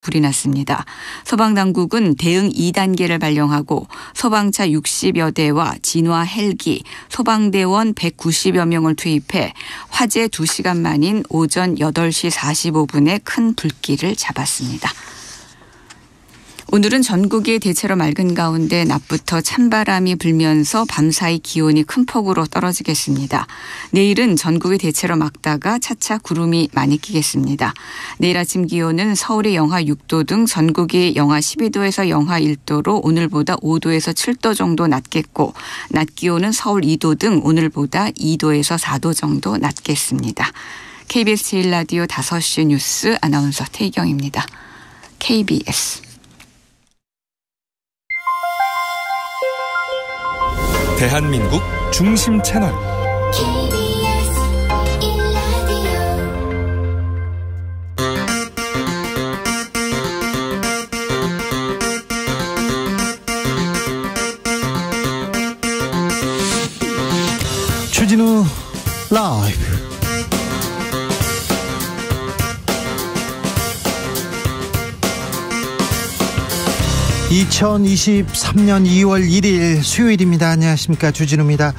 불이 났습니다. 소방당국은 대응 2단계를 발령하고 소방차 60여 대와 진화 헬기, 소방대원 190여 명을 투입해 화재 2시간 만인 오전 8시 45분에 큰 불길을 잡았습니다. 오늘은 전국이 대체로 맑은 가운데 낮부터 찬바람이 불면서 밤사이 기온이 큰 폭으로 떨어지겠습니다. 내일은 전국이 대체로 맑다가 차차 구름이 많이 끼겠습니다. 내일 아침 기온은 서울이 영하 6도 등 전국이 영하 12도에서 영하 1도로 오늘보다 5도에서 7도 정도 낮겠고 낮 기온은 서울 2도 등 오늘보다 2도에서 4도 정도 낮겠습니다. KBS 제1라디오 5시 뉴스 아나운서 태희경입니다. KBS 대한민국 중심 채널 KBS 1라디오 주진우 라이브. (2023년 2월 1일) 수요일입니다. 안녕하십니까, 주진우입니다.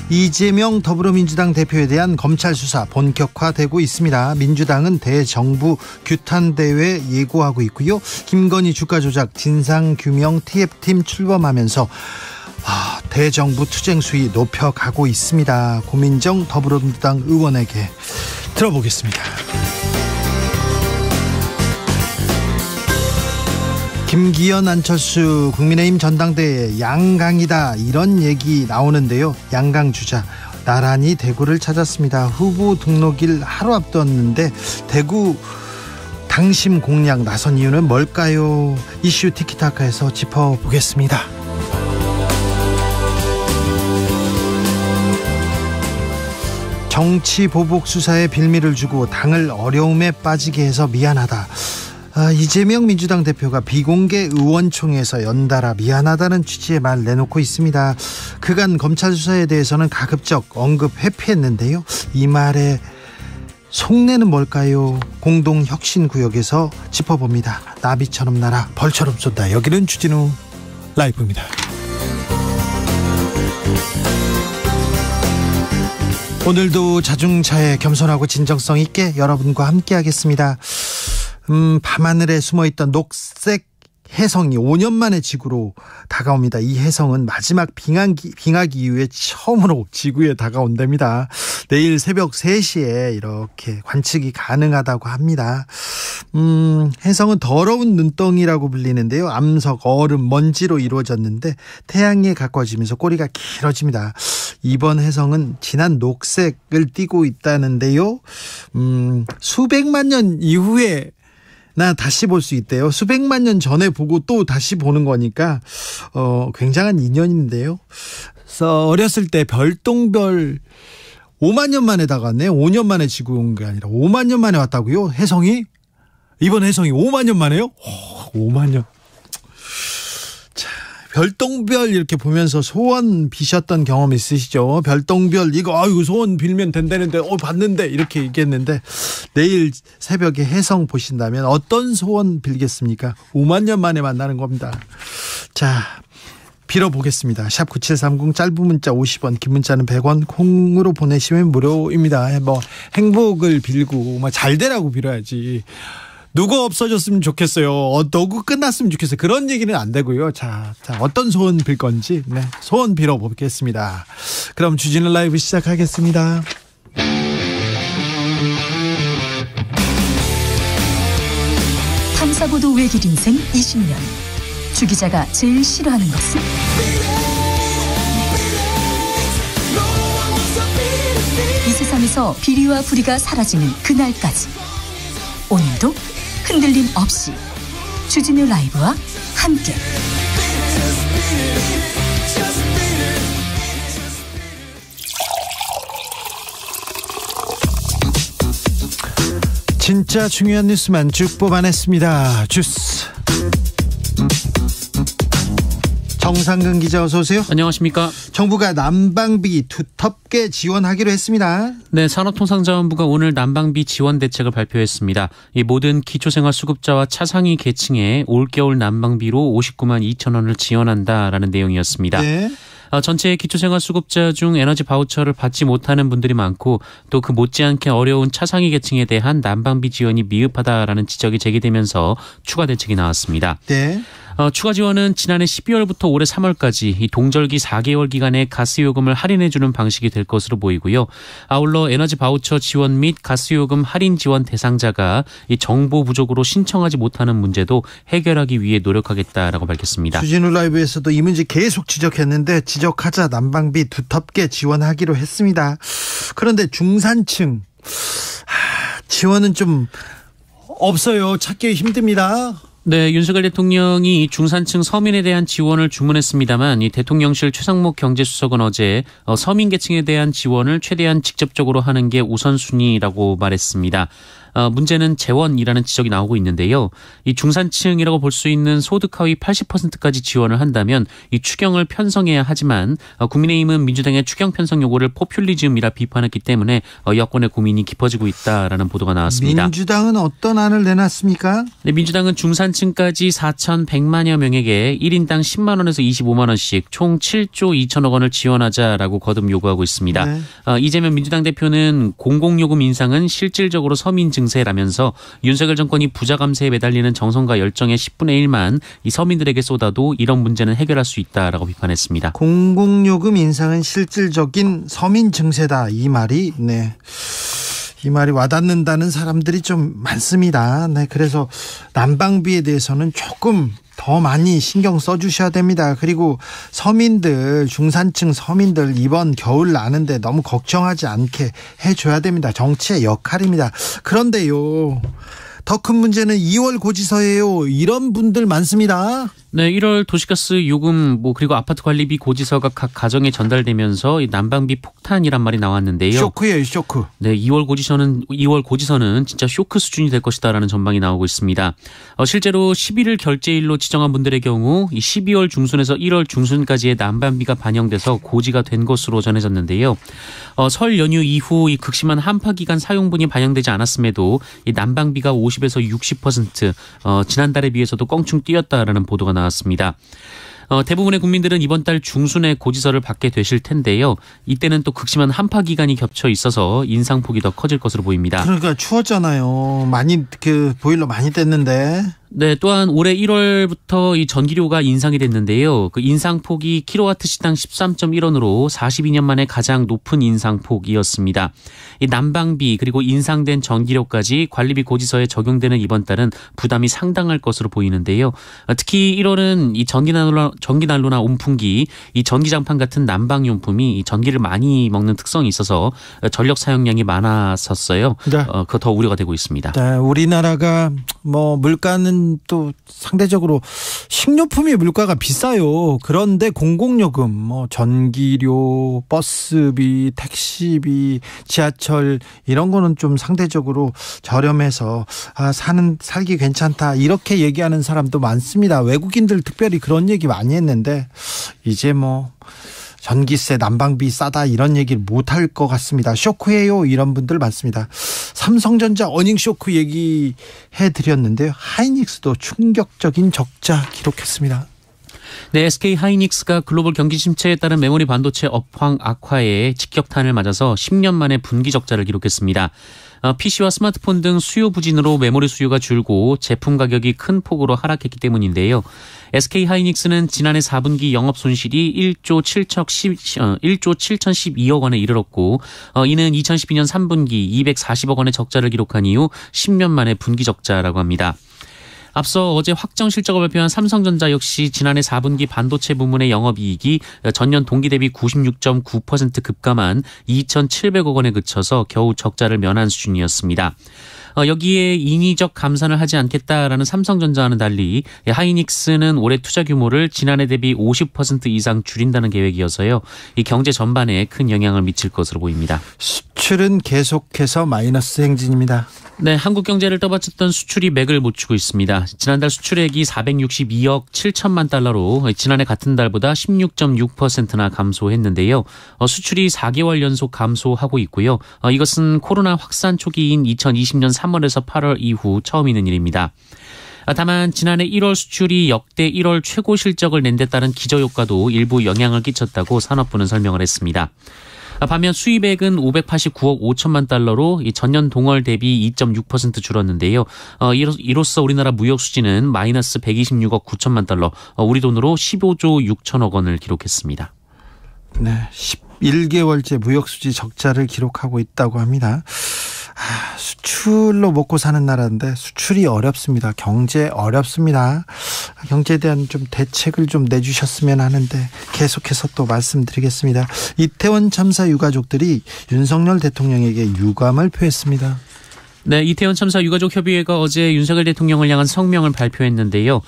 이재명 더불어민주당 대표에 대한 검찰 수사 본격화되고 있습니다. 민주당은 대정부 규탄대회 예고하고 있고요. 김건희 주가 조작 진상규명 TF팀 출범하면서 대정부 투쟁 수위 높여가고 있습니다. 고민정 더불어민주당 의원에게 들어보겠습니다. 김기현, 안철수 국민의힘 전당대회 양강이다, 이런 얘기 나오는데요. 양강 주자 나란히 대구를 찾았습니다. 후보 등록일 하루 앞뒀는데 대구 당심 공략 나선 이유는 뭘까요? 이슈 티키타카에서 짚어보겠습니다. 정치 보복 수사에 빌미를 주고 당을 어려움에 빠지게 해서 미안하다. 이재명 민주당 대표가 비공개 의원총회에서 연달아 미안하다는 취지의 말 내놓고 있습니다. 그간 검찰 수사에 대해서는 가급적 언급 회피했는데요. 이 말의 속내는 뭘까요? 공동혁신구역에서 짚어봅니다. 나비처럼 날아 벌처럼 쏜다. 여기는 주진우 라이브입니다. 오늘도 자중차에 겸손하고 진정성 있게 여러분과 함께 하겠습니다. 밤하늘에 숨어있던 녹색 혜성이 5년 만에 지구로 다가옵니다. 이 혜성은 마지막 빙하기 이후에 처음으로 지구에 다가온답니다. 내일 새벽 3시에 이렇게 관측이 가능하다고 합니다. 혜성은 더러운 눈덩이라고 불리는데요. 암석, 얼음, 먼지로 이루어졌는데 태양에 가까워지면서 꼬리가 길어집니다. 이번 혜성은 진한 녹색을 띠고 있다는데요. 수백만 년 이후에 다시 볼 수 있대요. 수백만 년 전에 보고 또 다시 보는 거니까 굉장한 인연인데요. 그래서 어렸을 때 별똥별 5만 년 만에 다갔네. 5년 만에 지구 온 게 아니라 5만 년 만에 왔다고요? 혜성이? 이번 혜성이 5만 년 만에요? 5만 년. 자, 별똥별 이렇게 보면서 소원 비셨던 경험 있으시죠? 별똥별 이거 소원 빌면 된다는데 봤는데 이렇게 얘기했는데 내일 새벽에 혜성 보신다면 어떤 소원 빌겠습니까? 5만 년 만에 만나는 겁니다. 자, 빌어보겠습니다. 샵 9730 짧은 문자 50원, 긴 문자는 100원, 콩으로 보내시면 무료입니다. 행복을 빌고 잘 되라고 빌어야지. 누구 없어졌으면 좋겠어요. 누구 끝났으면 좋겠어요. 그런 얘기는 안 되고요. 자, 어떤 소원 빌 건지 소원 빌어보겠습니다. 그럼 주진우 라이브 시작하겠습니다. 탐사보도 외길 인생 20년. 주 기자가 제일 싫어하는 것은? 이 세상에서 비리와 부리가 사라지는 그날까지. 오늘도 흔들림 없이 주진우 라이브와 함께 진짜 중요한 뉴스만 쭉 뽑아냈습니다. 주스. 정상근 기자 어서 오세요. 안녕하십니까. 정부가 난방비 두텁게 지원하기로 했습니다. 네, 산업통상자원부가 오늘 난방비 지원 대책을 발표했습니다. 이 모든 기초생활수급자와 차상위 계층에 올겨울 난방비로 59만 2천 원을 지원한다라는 내용이었습니다. 네. 전체 기초생활수급자 중 에너지 바우처를 받지 못하는 분들이 많고 또 그 못지않게 어려운 차상위 계층에 대한 난방비 지원이 미흡하다라는 지적이 제기되면서 추가 대책이 나왔습니다. 네. 추가 지원은 지난해 12월부터 올해 3월까지 이 동절기 4개월 기간에 가스요금을 할인해주는 방식이 될 것으로 보이고요. 아울러 에너지 바우처 지원 및 가스요금 할인 지원 대상자가 이 정보 부족으로 신청하지 못하는 문제도 해결하기 위해 노력하겠다라고 밝혔습니다. 주진우 라이브에서도 이 문제 계속 지적했는데 지적하자 난방비 두텁게 지원하기로 했습니다. 그런데 중산층 지원은 좀 없어요. 찾기 힘듭니다. 네, 윤석열 대통령이 중산층 서민에 대한 지원을 주문했습니다만 이 대통령실 최상목 경제수석은 어제 서민 계층에 대한 지원을 최대한 직접적으로 하는 게 우선순위라고 말했습니다. 문제는 재원이라는 지적이 나오고 있는데요. 이 중산층이라고 볼 수 있는 소득 하위 80%까지 지원을 한다면 이 추경을 편성해야 하지만 국민의힘은 민주당의 추경 편성 요구를 포퓰리즘이라 비판했기 때문에 여권의 고민이 깊어지고 있다라는 보도가 나왔습니다. 민주당은 어떤 안을 내놨습니까? 네, 민주당은 중산층까지 4,100만여 명에게 1인당 10만 원에서 25만 원씩 총 7조 2천억 원을 지원하자라고 거듭 요구하고 있습니다. 네. 이재명 민주당 대표는 공공요금 인상은 실질적으로 서민 증세라면서 윤석열 정권이 부자 감세에 매달리는 정성과 열정의 10분의 1만 이 서민들에게 쏟아도 이런 문제는 해결할 수 있다라고 비판했습니다. 공공요금 인상은 실질적인 서민 증세다. 이 말이 와닿는다는 사람들이 좀 많습니다. 네, 그래서 난방비에 대해서는 조금 더 많이 신경 써주셔야 됩니다. 그리고 서민들, 중산층 서민들 이번 겨울 나는데 너무 걱정하지 않게 해줘야 됩니다. 정치의 역할입니다. 그런데요, 더 큰 문제는 2월 고지서예요. 이런 분들 많습니다. 네, 1월 도시가스 요금 그리고 아파트 관리비 고지서가 각 가정에 전달되면서 이 난방비 폭탄이란 말이 나왔는데요. 쇼크예요, 쇼크. 네, 2월 고지서는 진짜 쇼크 수준이 될 것이다라는 전망이 나오고 있습니다. 실제로 11일 결제일로 지정한 분들의 경우 이 12월 중순에서 1월 중순까지의 난방비가 반영돼서 고지가 된 것으로 전해졌는데요. 설 연휴 이후 이 극심한 한파 기간 사용분이 반영되지 않았음에도 이 난방비가 50에서 60% 지난달에 비해서도 껑충 뛰었다라는 보도가 나왔습니다. 대부분의 국민들은 이번 달 중순에 고지서를 받게 되실 텐데요. 이때는 또 극심한 한파 기간이 겹쳐 있어서 인상폭이 더 커질 것으로 보입니다. 그러니까 추웠잖아요. 많이 보일러 많이 뗐는데. 네, 또한 올해 1월부터 이 전기료가 인상이 됐는데요. 그 인상폭이 킬로와트시당 13.1원으로 42년 만에 가장 높은 인상폭이었습니다. 이 난방비 그리고 인상된 전기료까지 관리비 고지서에 적용되는 이번 달은 부담이 상당할 것으로 보이는데요. 특히 1월은 이 전기난로나 온풍기, 이 전기장판 같은 난방용품이 이 전기를 많이 먹는 특성이 있어서 전력 사용량이 많았었어요. 네. 그거 더 우려가 되고 있습니다. 네, 우리나라가 물가는 또 상대적으로 식료품이 물가가 비싸요. 그런데 공공요금, 전기료, 버스비, 택시비, 지하철 이런 거는 좀 상대적으로 저렴해서 살기 괜찮다 이렇게 얘기하는 사람도 많습니다. 외국인들 특별히 그런 얘기 많이 했는데 이제 전기세, 난방비 싸다 이런 얘기를 못할 것 같습니다. 쇼크예요. 이런 분들 많습니다. 삼성전자 어닝 쇼크 얘기해드렸는데요. 하이닉스도 충격적인 적자 기록했습니다. 네, SK 하이닉스가 글로벌 경기 침체에 따른 메모리 반도체 업황 악화에 직격탄을 맞아서 10년 만에 분기 적자를 기록했습니다. PC와 스마트폰 등 수요 부진으로 메모리 수요가 줄고 제품 가격이 큰 폭으로 하락했기 때문인데요. SK 하이닉스는 지난해 4분기 영업 손실이 1조 7,012억 원에 이르렀고 이는 2012년 3분기 240억 원의 적자를 기록한 이후 10년 만에 분기 적자라고 합니다. 앞서 어제 확정 실적을 발표한 삼성전자 역시 지난해 4분기 반도체 부문의 영업이익이 전년 동기 대비 96.9% 급감한 2,700억 원에 그쳐서 겨우 적자를 면한 수준이었습니다. 여기에 인위적 감산을 하지 않겠다라는 삼성전자와는 달리 하이닉스는 올해 투자 규모를 지난해 대비 50% 이상 줄인다는 계획이어서요. 이 경제 전반에 큰 영향을 미칠 것으로 보입니다. 수출은 계속해서 마이너스 행진입니다. 네, 한국 경제를 떠받쳤던 수출이 맥을 못 추고 있습니다. 지난달 수출액이 462억 7천만 달러로 지난해 같은 달보다 16.6%나 감소했는데요. 수출이 4개월 연속 감소하고 있고요. 이것은 코로나 확산 초기인 2020년 3월에서 8월 이후 처음 있는 일입니다. 다만 지난해 1월 수출이 역대 1월 최고 실적을 낸 데 따른 기저효과도 일부 영향을 끼쳤다고 산업부는 설명을 했습니다. 반면 수입액은 589억 5천만 달러로 전년 동월 대비 2.6% 줄었는데요. 이로써 우리나라 무역 수지는 마이너스 126억 9천만 달러, 우리 돈으로 15조 6천억 원을 기록했습니다. 네, 11개월째 무역 수지 적자를 기록하고 있다고 합니다. 수출로 먹고 사는 나라인데 수출이 어렵습니다. 경제 어렵습니다. 경제에 대한 좀 대책을 좀 내주셨으면 하는데 계속해서 또 말씀드리겠습니다. 이태원 참사 유가족들이 윤석열 대통령에게 유감을 표했습니다. 네, 이태원 참사 유가족 협의회가 어제 윤석열 대통령을 향한 성명을 발표했는데요.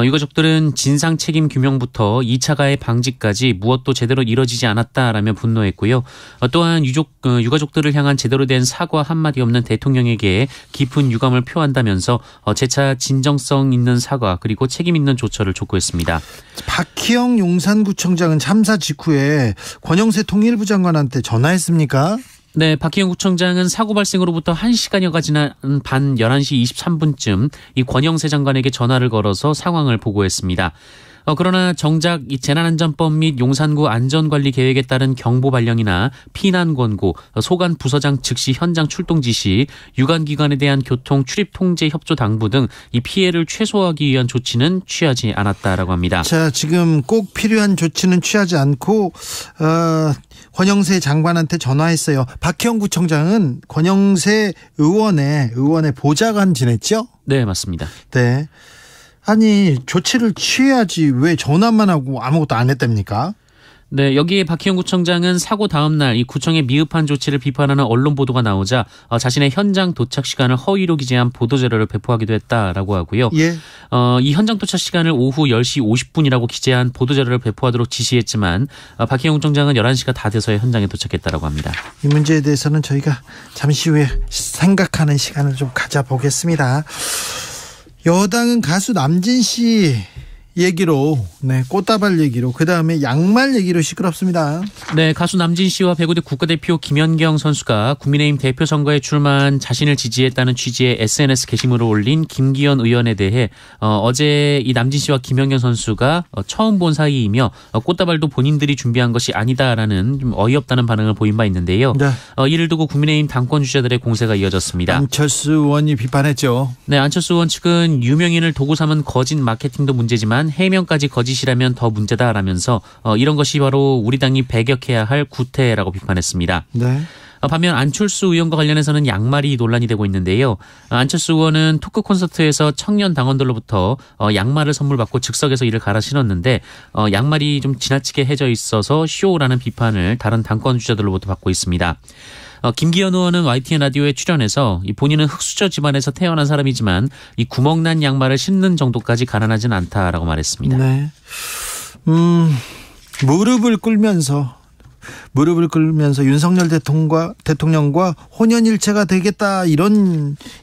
유가족들은 진상 책임 규명부터 2차 가해 방지까지 무엇도 제대로 이뤄지지 않았다라며 분노했고요. 또한 유가족들을 향한 제대로 된 사과 한마디 없는 대통령에게 깊은 유감을 표한다면서 재차 진정성 있는 사과 그리고 책임 있는 조처를 촉구했습니다. 박희영 용산구청장은 참사 직후에 권영세 통일부 장관한테 전화했습니까? 네, 박희영 구청장은 사고 발생으로부터 1시간여가 지난 밤 11시 23분쯤 이 권영세 장관에게 전화를 걸어서 상황을 보고했습니다. 그러나 정작 이 재난안전법 및 용산구 안전관리 계획에 따른 경보 발령이나 피난 권고, 소관 부서장 즉시 현장 출동 지시, 유관기관에 대한 교통 출입 통제 협조 당부 등 이 피해를 최소화하기 위한 조치는 취하지 않았다라고 합니다. 자, 지금 꼭 필요한 조치는 취하지 않고 권영세 장관한테 전화했어요. 박희영 구청장은 권영세 의원의 보좌관 지냈죠? 네, 맞습니다. 네. 아니, 조치를 취해야지 왜 전화만 하고 아무것도 안 했답니까? 네, 여기에 박희영 구청장은 사고 다음 날 이 구청의 미흡한 조치를 비판하는 언론 보도가 나오자 자신의 현장 도착 시간을 허위로 기재한 보도자료를 배포하기도 했다라고 하고요. 예. 이 현장 도착 시간을 오후 10시 50분이라고 기재한 보도자료를 배포하도록 지시했지만 박희영 구청장은 11시가 다 돼서야 현장에 도착했다라고 합니다. 이 문제에 대해서는 저희가 잠시 후에 생각하는 시간을 좀 가져보겠습니다. 여당은 가수 남진 씨 얘기로, 꽃다발 얘기로, 그 다음에 양말 얘기로 시끄럽습니다. 네, 가수 남진 씨와 배구대 국가대표 김연경 선수가 국민의힘 대표 선거에 출마한 자신을 지지했다는 취지의 SNS 게시물을 올린 김기현 의원에 대해 어제 이 남진 씨와 김연경 선수가 처음 본 사이이며 꽃다발도 본인들이 준비한 것이 아니다라는 좀 어이없다는 반응을 보인 바 있는데요. 네. 이를 두고 국민의힘 당권 주자들의 공세가 이어졌습니다. 안철수 의원이 비판했죠. 네, 안철수 의원 측은 유명인을 도구 삼은 거짓 마케팅도 문제지만 해명까지 거짓이라면 더 문제다라면서 이런 것이 바로 우리 당이 배격해야 할 구태라고 비판했습니다. 네. 반면 안철수 의원과 관련해서는 양말이 논란이 되고 있는데요. 안철수 의원은 토크 콘서트에서 청년 당원들로부터 양말을 선물 받고 즉석에서 이를 갈아 신었는데 양말이 좀 지나치게 해져 있어서 쇼라는 비판을 다른 당권 주자들로부터 받고 있습니다. 김기현 의원은 YTN 라디오에 출연해서 본인은 흑수저 집안에서 태어난 사람이지만 이 구멍난 양말을 신는 정도까지 가난하진 않다라고 말했습니다. 네. 무릎을 꿇면서 윤석열 대통령과 혼연일체가 되겠다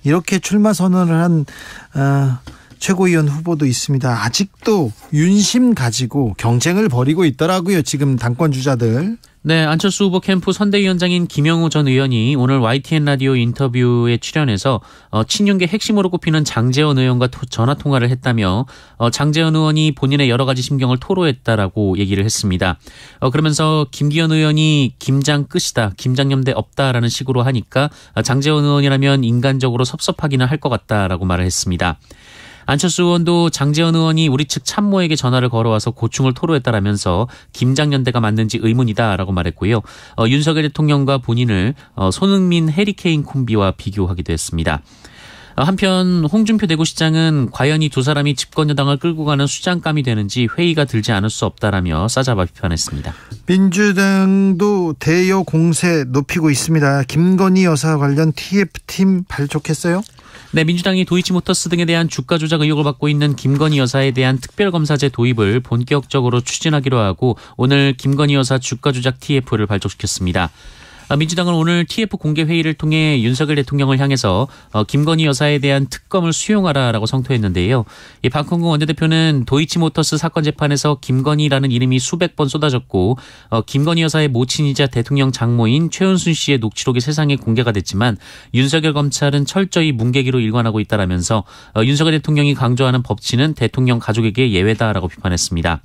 이렇게 출마 선언을 한 최고위원 후보도 있습니다. 아직도 윤심 가지고 경쟁을 벌이고 있더라고요. 지금 당권 주자들. 네, 안철수 후보 캠프 선대위원장인 김영우 전 의원이 오늘 YTN 라디오 인터뷰에 출연해서 친윤계 핵심으로 꼽히는 장제원 의원과 전화 통화를 했다며 장제원 의원이 본인의 여러 가지 심경을 토로했다라고 얘기를 했습니다. 그러면서 김기현 의원이 김장 끝이다, 김장염대 없다라는 식으로 하니까 장제원 의원이라면 인간적으로 섭섭하기는 할 것 같다라고 말을 했습니다. 안철수 의원도 장제원 의원이 우리 측 참모에게 전화를 걸어와서 고충을 토로했다라면서 김장연대가 맞는지 의문이다라고 말했고요. 윤석열 대통령과 본인을 손흥민 해리케인 콤비와 비교하기도 했습니다. 한편 홍준표 대구시장은 과연 이 두 사람이 집권여당을 끌고 가는 수장감이 되는지 회의가 들지 않을 수 없다라며 싸잡아 비판했습니다. 민주당도 대여 공세 높이고 있습니다. 김건희 여사 관련 TF팀 발족했어요? 네, 민주당이 도이치모터스 등에 대한 주가 조작 의혹을 받고 있는 김건희 여사에 대한 특별검사제 도입을 본격적으로 추진하기로 하고 오늘 김건희 여사 주가 조작 TF를 발족시켰습니다. 민주당은 오늘 TF 공개 회의를 통해 윤석열 대통령을 향해서 김건희 여사에 대한 특검을 수용하라라고 성토했는데요. 이 박홍근 원내대표는 도이치모터스 사건 재판에서 김건희라는 이름이 수백 번 쏟아졌고 김건희 여사의 모친이자 대통령 장모인 최은순 씨의 녹취록이 세상에 공개가 됐지만 윤석열 검찰은 철저히 뭉개기로 일관하고 있다라면서 윤석열 대통령이 강조하는 법치는 대통령 가족에게 예외다라고 비판했습니다.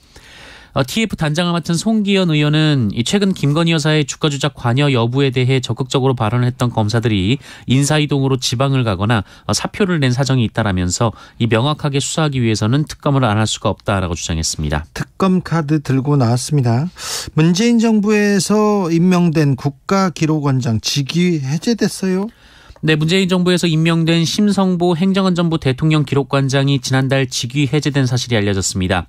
TF 단장을 맡은 송기현 의원은 최근 김건희 여사의 주가 조작 관여 여부에 대해 적극적으로 발언을 했던 검사들이 인사이동으로 지방을 가거나 사표를 낸 사정이 있다라면서 이 명확하게 수사하기 위해서는 특검을 안 할 수가 없다라고 주장했습니다. 특검 카드 들고 나왔습니다. 문재인 정부에서 임명된 국가기록원장 직위 해제됐어요. 네, 문재인 정부에서 임명된 심성보 행정안전부 대통령 기록관장이 지난달 직위 해제된 사실이 알려졌습니다.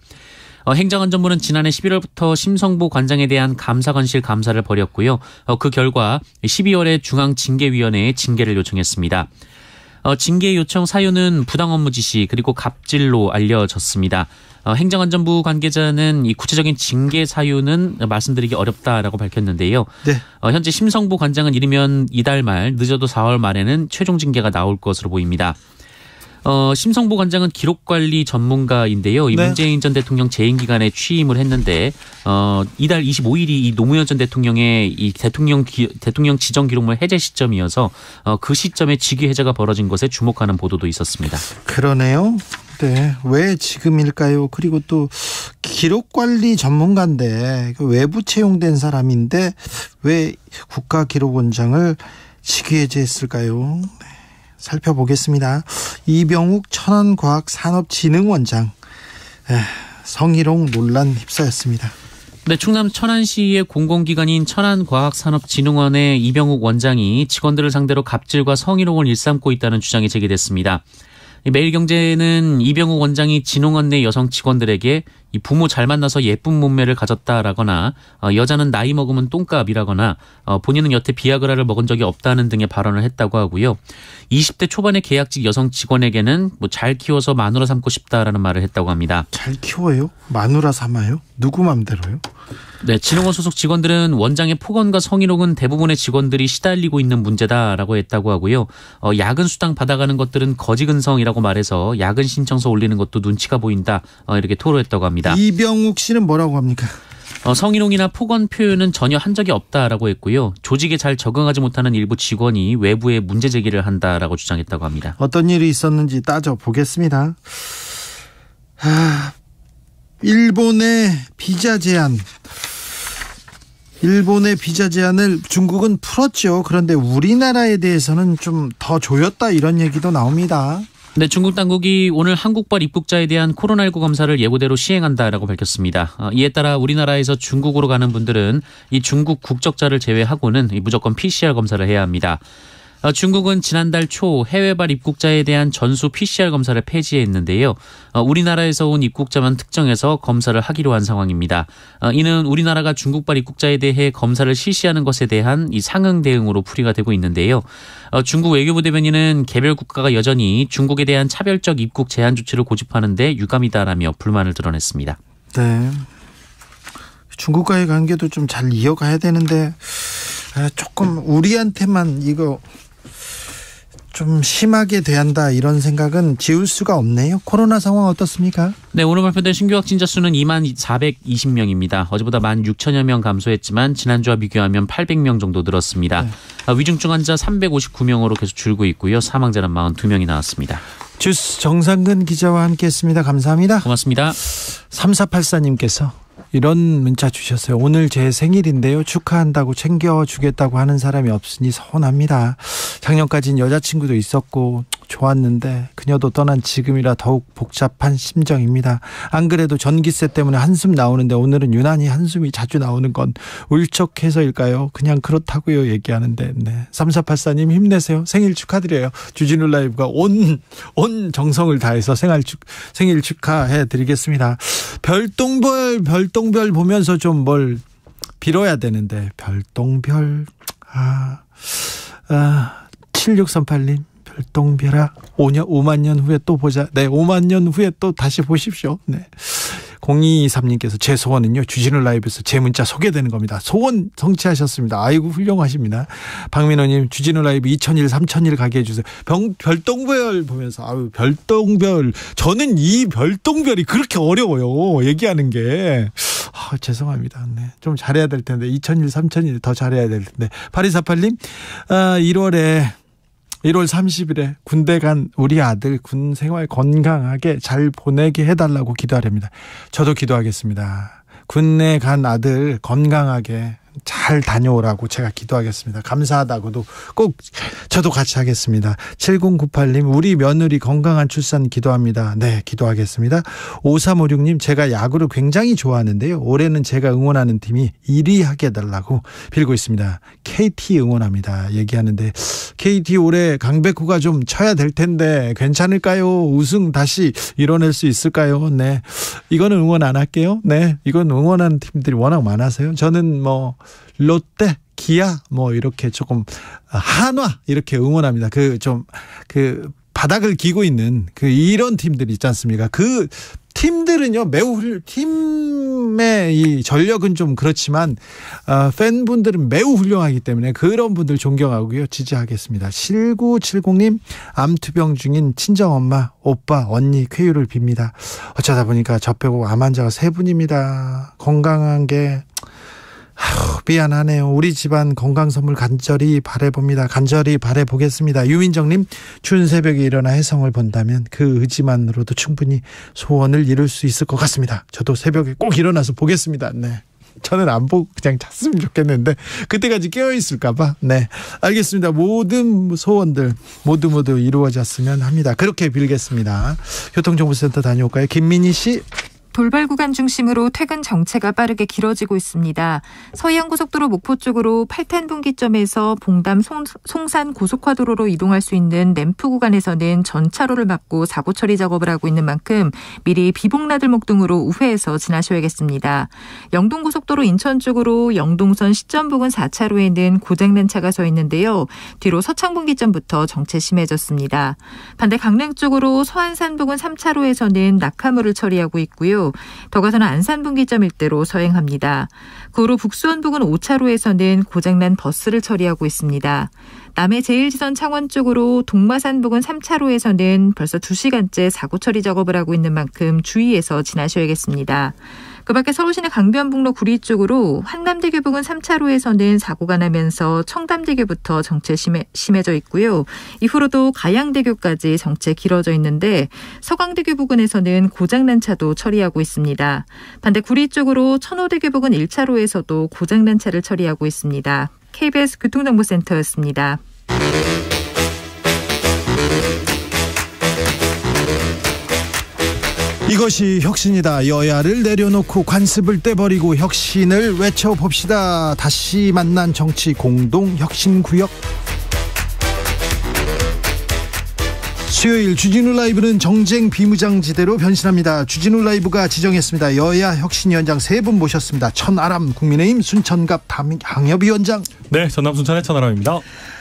행정안전부는 지난해 11월부터 심성보 관장에 대한 감사관실 감사를 벌였고요. 그 결과 12월에 중앙징계위원회에 징계를 요청했습니다. 징계 요청 사유는 부당 업무 지시 그리고 갑질로 알려졌습니다. 행정안전부 관계자는 이 구체적인 징계 사유는 말씀드리기 어렵다라고 밝혔는데요. 네. 현재 심성보 관장은 이르면 이달 말 늦어도 4월 말에는 최종 징계가 나올 것으로 보입니다. 심성보 관장은 기록관리 전문가인데요. 이 네. 문재인 전 대통령 재임 기간에 취임을 했는데 이달 25일이 이 노무현 전 대통령의 이 대통령 지정 기록물 해제 시점이어서 그 시점에 직위 해제가 벌어진 것에 주목하는 보도도 있었습니다. 그러네요. 네, 왜 지금일까요? 그리고 또 기록관리 전문가인데 외부 채용된 사람인데 왜 국가기록원장을 직위 해제했을까요? 네. 살펴보겠습니다. 이병욱 천안과학산업진흥원장 성희롱 논란 휩싸였습니다. 네, 충남 천안시의 공공기관인 천안과학산업진흥원의 이병욱 원장이 직원들을 상대로 갑질과 성희롱을 일삼고 있다는 주장이 제기됐습니다. 매일경제는 이병욱 원장이 진흥원 내 여성 직원들에게 이 부모 잘 만나서 예쁜 몸매를 가졌다라거나 여자는 나이 먹으면 똥값이라거나 본인은 여태 비아그라를 먹은 적이 없다는 등의 발언을 했다고 하고요. 20대 초반의 계약직 여성 직원에게는 뭐 잘 키워서 마누라 삼고 싶다라는 말을 했다고 합니다. 잘 키워요? 마누라 삼아요? 누구 맘대로요? 네, 진흥원 소속 직원들은 원장의 폭언과 성희롱은 대부분의 직원들이 시달리고 있는 문제다라고 했다고 하고요. 야근 수당 받아가는 것들은 거지근성이라고 말해서 야근 신청서 올리는 것도 눈치가 보인다 이렇게 토로했다고 합니다. 이병욱 씨는 뭐라고 합니까? 성희롱이나 폭언 표현은 전혀 한 적이 없다라고 했고요. 조직에 잘 적응하지 못하는 일부 직원이 외부에 문제 제기를 한다라고 주장했다고 합니다. 어떤 일이 있었는지 따져보겠습니다. 일본의 비자 제한을 중국은 풀었죠. 그런데 우리나라에 대해서는 좀 더 조였다 이런 얘기도 나옵니다. 네, 중국 당국이 오늘 한국발 입국자에 대한 코로나19 검사를 예고대로 시행한다라고 밝혔습니다. 이에 따라 우리나라에서 중국으로 가는 분들은 이 중국 국적자를 제외하고는 무조건 PCR 검사를 해야 합니다. 중국은 지난달 초 해외발 입국자에 대한 전수 PCR 검사를 폐지했는데요. 우리나라에서 온 입국자만 특정해서 검사를 하기로 한 상황입니다. 이는 우리나라가 중국발 입국자에 대해 검사를 실시하는 것에 대한 이 상응 대응으로 풀이가 되고 있는데요. 중국 외교부 대변인은 개별 국가가 여전히 중국에 대한 차별적 입국 제한 조치를 고집하는데 유감이다라며 불만을 드러냈습니다. 네. 중국과의 관계도 좀 잘 이어가야 되는데 조금 우리한테만 이거 좀 심하게 대한다 이런 생각은 지울 수가 없네요. 코로나 상황 어떻습니까? 네, 오늘 발표된 신규 확진자 수는 2만 420명입니다. 어제보다 1만 6천여 명 감소했지만 지난주와 비교하면 800명 정도 늘었습니다. 네. 위중증 환자 359명으로 계속 줄고 있고요. 사망자는 42명이 나왔습니다. 주스 정상근 기자와 함께했습니다. 감사합니다. 고맙습니다. 3484님께서 이런 문자 주셨어요. 오늘 제 생일인데요. 축하한다고 챙겨주겠다고 하는 사람이 없으니 서운합니다. 작년까지는 여자친구도 있었고 좋았는데 그녀도 떠난 지금이라 더욱 복잡한 심정입니다. 안 그래도 전기세 때문에 한숨 나오는데 오늘은 유난히 한숨이 자주 나오는 건 울적해서일까요? 그냥 그렇다고요 얘기하는데. 네. 3484님 힘내세요. 생일 축하드려요. 주진우 라이브가 온 정성을 다해서 생일 축하해 드리겠습니다. 별똥별 보면서 좀 뭘 빌어야 되는데 별똥별 7638님 별똥별아 5만 년 후에 또 보자. 네, 5만 년 후에 또 다시 보십시오. 네. 0223님께서 제 소원은요, 주진우 라이브에서 제 문자 소개되는 겁니다. 소원 성취하셨습니다. 아이고, 훌륭하십니다. 박민호님, 주진우 라이브 2001, 3000일 가게 해주세요. 별똥별 보면서, 아유, 별똥별. 저는 이 별똥별이 그렇게 어려워요. 얘기하는 게. 죄송합니다. 네. 좀 잘해야 될 텐데. 2001, 3000일 더 잘해야 될 텐데. 8248님, 1월 30일에 군대 간 우리 아들 군 생활 건강하게 잘 보내게 해달라고 기도하렵니다. 저도 기도하겠습니다. 군에 간 아들 건강하게 잘 다녀오라고 제가 기도하겠습니다. 감사하다고도 꼭 저도 같이 하겠습니다. 7098님, 우리 며느리 건강한 출산 기도합니다. 네, 기도하겠습니다. 5356님, 제가 야구를 굉장히 좋아하는데요, 올해는 제가 응원하는 팀이 1위 하게 해달라고 빌고 있습니다. KT 응원합니다. 얘기하는데, KT 올해 강백호가 좀 쳐야 될 텐데 괜찮을까요? 우승 다시 이뤄낼 수 있을까요? 네, 이거는 응원 안 할게요. 네, 이건 응원하는 팀들이 워낙 많아서요. 저는 뭐 롯데, 기아, 뭐 이렇게 조금, 한화 이렇게 응원합니다. 그 바닥을 기고 있는 이런 팀들이 있지 않습니까? 그 팀들은요, 팀의 이 전력은 좀 그렇지만 팬분들은 매우 훌륭하기 때문에 그런 분들 존경하고요, 지지하겠습니다. 7970님, 암투병 중인 친정엄마, 오빠, 언니 쾌유를 빕니다. 어쩌다 보니까 저 빼고 암 환자가 3분입니다. 건강한 게 미안하네요. 우리 집안 건강 선물 간절히 바라봅니다. 간절히 바라보겠습니다. 유민정님, 추운 새벽에 일어나 혜성을 본다면 그 의지만으로도 충분히 소원을 이룰 수 있을 것 같습니다. 저도 새벽에 꼭 일어나서 보겠습니다. 네, 저는 안 보고 그냥 잤으면 좋겠는데 그때까지 깨어있을까봐. 네, 알겠습니다. 모든 소원들 모두 이루어졌으면 합니다. 그렇게 빌겠습니다. 교통정보센터 다녀올까요? 김민희 씨. 돌발 구간 중심으로 퇴근 정체가 빠르게 길어지고 있습니다. 서해안고속도로 목포 쪽으로 8탄 분기점에서 봉담 송산 고속화도로로 이동할 수 있는 램프 구간에서는 전차로를 막고 사고 처리 작업을 하고 있는 만큼 미리 비봉나들목 등으로 우회해서 지나셔야겠습니다. 영동고속도로 인천 쪽으로 영동선 시점 부근 4차로에는 고장난 차가 서 있는데요. 뒤로 서창 분기점부터 정체 심해졌습니다. 반대 강릉 쪽으로 서안산 부근 3차로에서는 낙하물을 처리하고 있고요. 더 가서는 안산 분기점 일대로 서행합니다. 그 후로 북수원 부근 5차로에서는 고장난 버스를 처리하고 있습니다. 남해 제1지선 창원 쪽으로 동마산 부근 3차로에서는 벌써 2시간째 사고 처리 작업을 하고 있는 만큼 주의해서 지나셔야겠습니다. 그 밖에 서울시내 강변북로 구리 쪽으로 한남대교 부근 3차로에서는 사고가 나면서 청담대교부터 정체 심해져 있고요. 이후로도 가양대교까지 정체 길어져 있는데 서강대교 부근에서는 고장난 차도 처리하고 있습니다. 반대 구리 쪽으로 천호대교 부근 1차로에서도 고장난 차를 처리하고 있습니다. KBS 교통정보센터였습니다. 이것이 혁신이다. 여야를 내려놓고 관습을 떼버리고 혁신을 외쳐봅시다. 다시 만난 정치 공동혁신구역. 수요일 주진우 라이브는 정쟁 비무장지대로 변신합니다. 주진우 라이브가 지정했습니다. 여야 혁신위원장 3분 모셨습니다. 천아람 국민의힘 순천갑 당협위원장. 네, 전남 순천의 천아람입니다.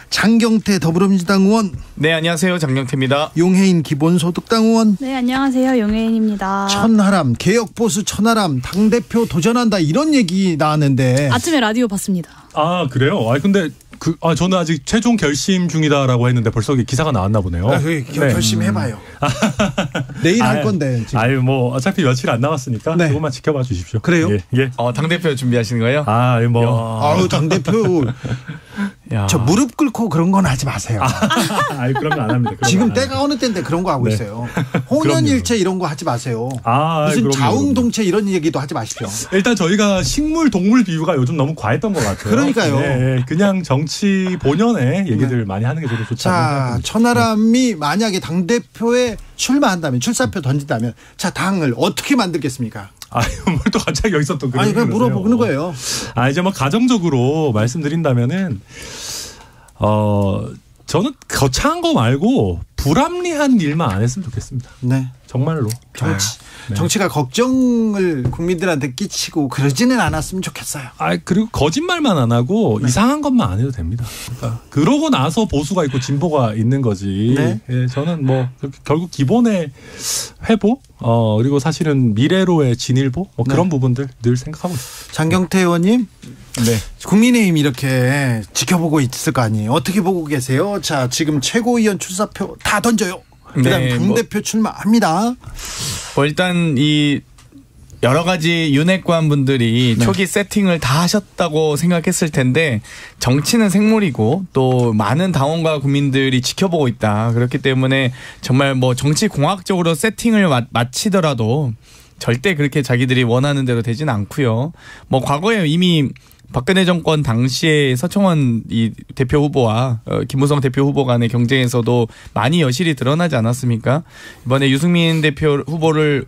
장경태 더불어민주당 의원. 네, 안녕하세요. 장경태입니다. 용해인 기본소득당 의원. 네, 안녕하세요. 용해인입니다. 천하람, 개혁보수 천하람 당대표 도전한다, 이런 얘기 나왔는데 아침에 라디오 봤습니다. 아, 그래요? 근데 저는 아직 최종 결심 중이다라고 했는데 벌써 기사가 나왔나 보네요. 결심해봐요. 내일 할 건데. 지금. 뭐 어차피 며칠 안 남았으니까 네. 조금만 지켜봐 주십시오. 그래요? 예. 당대표 준비하시는 거예요? 당대표. 저 무릎 꿇고 그런 건 하지 마세요. 그러면 안 합니다. 지금 때가 어느 때인데 그런 거 하고 있어요. 홍연일체 이런 거 하지 마세요. 무슨 자웅동체 이런 얘기도 하지 마십시오. 일단 저희가 식물 동물 비유가 요즘 너무 과했던 것 같아요. 그러니까요. 네, 그냥 정치 본연의 얘기들 많이 하는 게 저도 좋지 않나요? 자, 천하람이 만약에 당대표에 출마한다면, 출사표 던진다면, 자, 당을 어떻게 만들겠습니까? 뭘 또 갑자기 여기서 또 그런 그냥 물어보는 거예요. 이제 뭐 가정적으로 말씀드린다면은 저는 거창한 거 말고 불합리한 일만 안 했으면 좋겠습니다. 네. 정말로. 정치가 걱정을 국민들한테 끼치고 그러지는 않았으면 좋겠어요. 그리고 거짓말만 안 하고 이상한 것만 안 해도 됩니다. 그러니까 그러고 나서 보수가 있고 진보가 있는 거지. 네. 예, 저는 뭐 결국 기본의 회복, 그리고 사실은 미래로의 진일보 그런 부분들 늘 생각하고 있습니다. 장경태 의원님. 네. 국민의힘 이렇게 지켜보고 있을 거 아니에요. 어떻게 보고 계세요? 자, 지금 최고위원 출사표 다 던져요. 그다음 당대표 출마합니다. 일단 이 여러 가지 윤핵관 분들이 초기 세팅을 다 하셨다고 생각했을 텐데 정치는 생물이고 또 많은 당원과 국민들이 지켜보고 있다. 그렇기 때문에 정말 뭐 정치 공학적으로 세팅을 마치더라도 절대 그렇게 자기들이 원하는 대로 되지는 않고요. 뭐 과거에 이미 박근혜 정권 당시에 서청원 이 대표 후보와 김무성 대표 후보 간의 경쟁에서도 많이 여실히 드러나지 않았습니까? 이번에 유승민 대표 후보를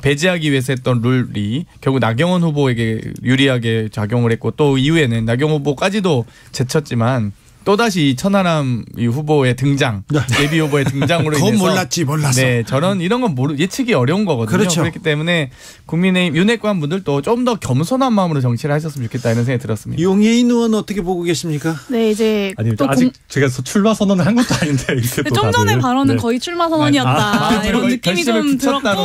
배제하기 위해서 했던 룰이 결국 나경원 후보에게 유리하게 작용을 했고 또 이후에는 나경원 후보까지도 제쳤지만 또다시 천하람 이 후보의 등장, 예비 후보의 등장으로 인해서 몰랐어. 네, 이런 건 예측이 어려운 거거든요. 그렇죠. 그렇기 때문에 국민의힘 윤핵관 분들도 좀 더 겸손한 마음으로 정치를 하셨으면 좋겠다 이런 생각이 들었습니다. 용혜인 의원 어떻게 보고 계십니까? 네, 이제 또 아직 제가 출마 선언을 한 것도 아닌데 이렇게 또 좀 전에 발언은 거의 출마 선언이었다. 이런 느낌이 좀 들었고,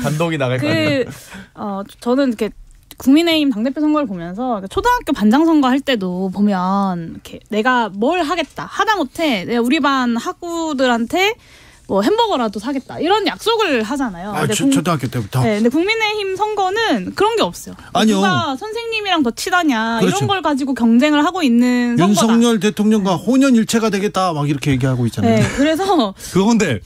단독이 나갈 것 같아요. 저는 이렇게 국민의힘 당대표 선거를 보면서 초등학교 반장 선거 할 때도 보면 이렇게 내가 뭘 하겠다 하다못해 내가 우리 반 학우들한테 뭐 햄버거라도 사겠다 이런 약속을 하잖아요. 초등학교 때부터. 네, 근데 국민의힘 선거는 그런 게 없어요. 아니요. 누가 선생님이랑 더 친하냐 그렇죠. 이런 걸 가지고 경쟁을 하고 있는 선거다. 윤석열 대통령과 혼연일체가 되겠다 막 이렇게 얘기하고 있잖아요. 네, 그래서 그건데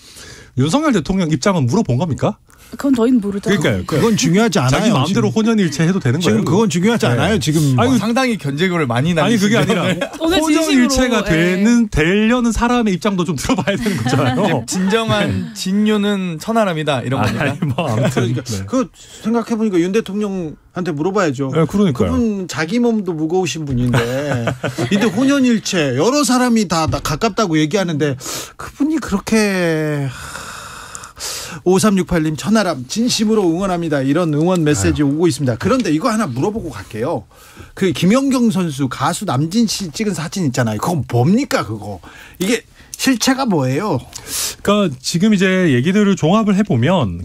윤석열 대통령 입장은 물어본 겁니까? 그건 저희는 모르죠. 그러니까요. 그건 중요하지 않아요. 자기 마음대로 혼연일체 해도 되는 거예요. 지금 그건 중요하지 않아요. 지금 상당히 견제구를 많이 나누시죠. 그게 아니라 혼연일체가 되려는 사람의 입장도 좀 들어봐야 되는 거잖아요. 진정한 진유는 천하람이다 이런 겁니다. 아무튼 그 생각해 보니까 윤 대통령한테 물어봐야죠. 네, 그러니까요. 그분 자기 몸도 무거우신 분인데 근데 혼연일체 여러 사람이 다 가깝다고 얘기하는데 그분이 그렇게 5368님 천하람 진심으로 응원합니다. 이런 응원 메시지 오고 있습니다. 그런데 이거 하나 물어보고 갈게요. 그 김연경 선수 가수 남진 씨 찍은 사진 있잖아요. 그건 뭡니까 그거? 이게 실체가 뭐예요? 그러니까 지금 이제 얘기들을 종합을 해보면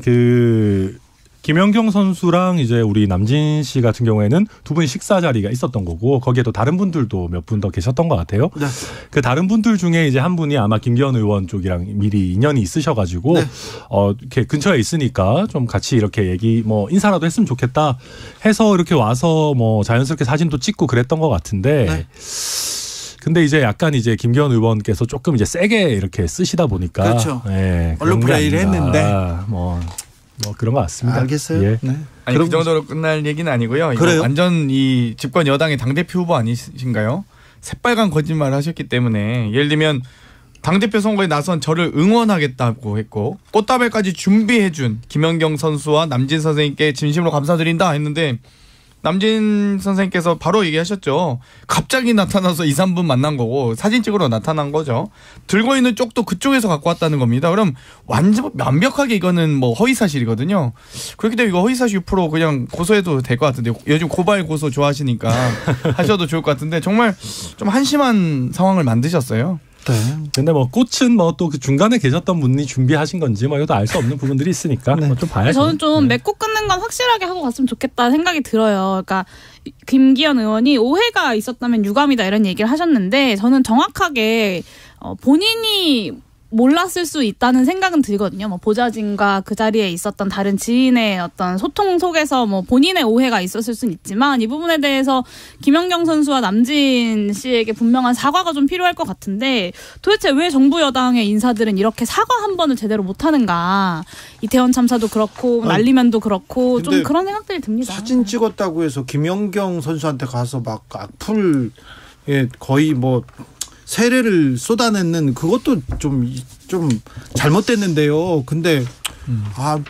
김연경 선수랑 이제 우리 남진 씨 같은 경우에는 두 분 식사 자리가 있었던 거고 거기에 또 다른 분들도 몇 분 더 계셨던 것 같아요. 네. 그 다른 분들 중에 이제 한 분이 아마 김기현 의원 쪽이랑 미리 인연이 있으셔가지고 이렇게 근처에 있으니까 좀 같이 이렇게 인사라도 했으면 좋겠다 해서 이렇게 와서 자연스럽게 사진도 찍고 그랬던 것 같은데. 근데 이제 약간 이제 김기현 의원께서 조금 이제 세게 이렇게 쓰시다 보니까. 그렇죠. 네, 언론 플레이를 했는데. 그런 것 같습니다. 알겠어요. 예. 네. 아니 그 정도로 끝날 얘기는 아니고요. 이거 그래요? 완전 이 집권 여당의 당대표 후보 아니신가요? 새빨간 거짓말을 하셨기 때문에 예를 들면 당대표 선거에 나선 저를 응원하겠다고 했고 꽃다발까지 준비해준 김연경 선수와 남진 선생님께 진심으로 감사드린다 했는데 남진 선생님께서 바로 얘기하셨죠. 갑자기 나타나서 2, 3분 만난 거고 사진 찍으러 나타난 거죠. 들고 있는 쪽도 그쪽에서 갖고 왔다는 겁니다. 그럼 완벽하게 이거는 허위 사실이거든요. 그렇기 때문에 이거 허위 사실 6% 그냥 고소해도 될 것 같은데 요즘 고발 고소 좋아하시니까 하셔도 좋을 것 같은데 정말 좀 한심한 상황을 만드셨어요. 네. 근데 꽃은 또 그 중간에 계셨던 분이 준비하신 건지 이것도 알 수 없는 부분들이 있으니까 좀 봐야죠. 저는 좀 맺고 끊는 건 확실하게 하고 갔으면 좋겠다 생각이 들어요. 그러니까 김기현 의원이 오해가 있었다면 유감이다 이런 얘기를 하셨는데 저는 정확하게 본인이 몰랐을 수 있다는 생각은 들거든요. 보좌진과 그 자리에 있었던 다른 지인의 어떤 소통 속에서 본인의 오해가 있었을 수는 있지만 이 부분에 대해서 김연경 선수와 남진 씨에게 분명한 사과가 좀 필요할 것 같은데 도대체 왜 정부 여당의 인사들은 이렇게 사과 한 번을 제대로 못하는가. 이태원 참사도 그렇고 날리면도 그렇고 좀 그런 생각들이 듭니다. 사진 찍었다고 해서 김연경 선수한테 가서 막 악플에 거의 세례를 쏟아내는 그것도 좀 잘못됐는데요. 근데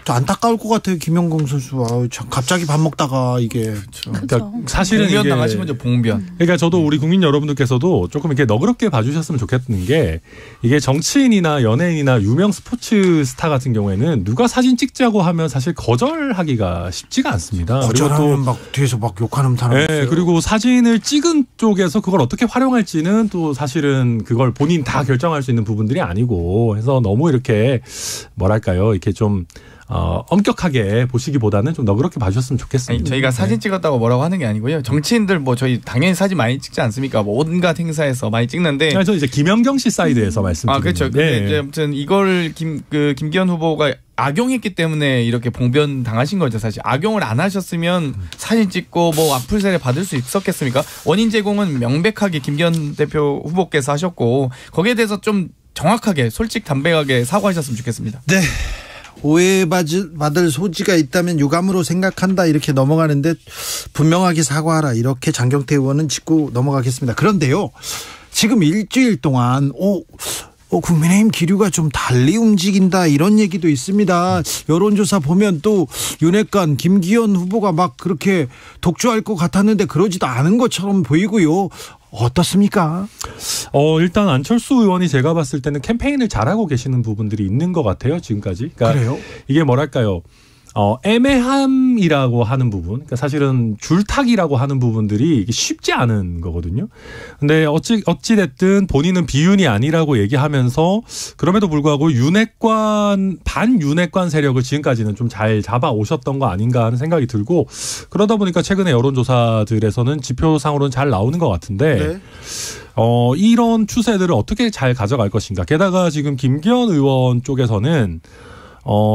안타까울 것 같아요. 김영공 선수. 참 갑자기 밥 먹다가 이게. 그러니까 사실은 봉변 이게 당하신 거죠. 봉변. 그러니까 저도 우리 국민 여러분들께서도 조금 이렇게 너그럽게 봐주셨으면 좋겠는 게 이게 정치인이나 연예인이나 유명 스포츠 스타 같은 경우에는 누가 사진 찍자고 하면 사실 거절하기가 쉽지가 않습니다. 거절하면 막 뒤에서 막 욕하는 사람. 네, 그리고 사진을 찍은 쪽에서 그걸 어떻게 활용할지는 또 사실은 그걸 본인 다 결정할 수 있는 부분들이 아니고 해서 너무 이렇게 뭐랄까요, 이렇게 좀 엄격하게 보시기보다는 좀 너그럽게 봐주셨으면 좋겠습니다. 아니, 저희가 사진 찍었다고 뭐라고 하는 게 아니고요. 정치인들 뭐 저희 당연히 사진 많이 찍지 않습니까? 뭐 온갖 행사에서 많이 찍는데. 저 이제 김연경 씨 사이드에서 말씀드리는. 그렇죠. 근데 이제 아무튼 이걸 김기현 후보가 악용했기 때문에 이렇게 봉변 당하신 거죠. 사실 악용을 안 하셨으면 사진 찍고 뭐 악플세례 받을 수 있었겠습니까? 원인 제공은 명백하게 김기현 대표 후보께서 하셨고 거기에 대해서 좀 정확하게 솔직 담백하게 사과하셨으면 좋겠습니다. 네. 오해받을 소지가 있다면 유감으로 생각한다 이렇게 넘어가는데 분명하게 사과하라 이렇게 장경태 의원은 짚고 넘어가겠습니다. 그런데요. 지금 일주일 동안 국민의힘 기류가 좀 달리 움직인다 이런 얘기도 있습니다. 여론조사 보면 또 윤핵관 김기현 후보가 막 그렇게 독주할 것 같았는데 그러지도 않은 것처럼 보이고요. 어떻습니까? 일단 안철수 의원이 제가 봤을 때는 캠페인을 잘하고 계시는 부분들이 있는 것 같아요. 지금까지. 그러니까 그래요? 이게 뭐랄까요. 애매함이라고 하는 부분, 그러니까 사실은 줄타기라고 하는 부분들이 쉽지 않은 거거든요. 근데 어찌됐든 본인은 비윤이 아니라고 얘기하면서 그럼에도 불구하고 반윤핵관 세력을 지금까지는 좀 잘 잡아 오셨던 거 아닌가 하는 생각이 들고 그러다 보니까 최근에 여론조사들에서는 지표상으로는 잘 나오는 것 같은데 네. 이런 추세들을 어떻게 잘 가져갈 것인가. 게다가 지금 김기현 의원 쪽에서는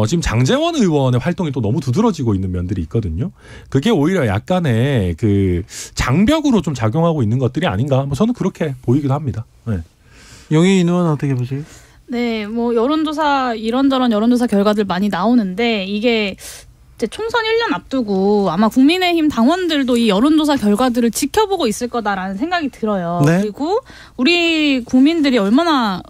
지금 장제원 의원의 활동이 또 너무 두드러지고 있는 면들이 있거든요. 그게 오히려 약간의 그 장벽으로 좀 작용하고 있는 것들이 아닌가. 뭐 저는 그렇게 보이기도 합니다. 네. 용혜인 의원 어떻게 보세요? 네, 뭐 여론조사 이런저런 여론조사 결과들 많이 나오는데 이게 이제 총선 1년 앞두고 아마 국민의힘 당원들도 이 여론조사 결과들을 지켜보고 있을 거다라는 생각이 들어요. 네. 그리고 우리 국민들이 얼마나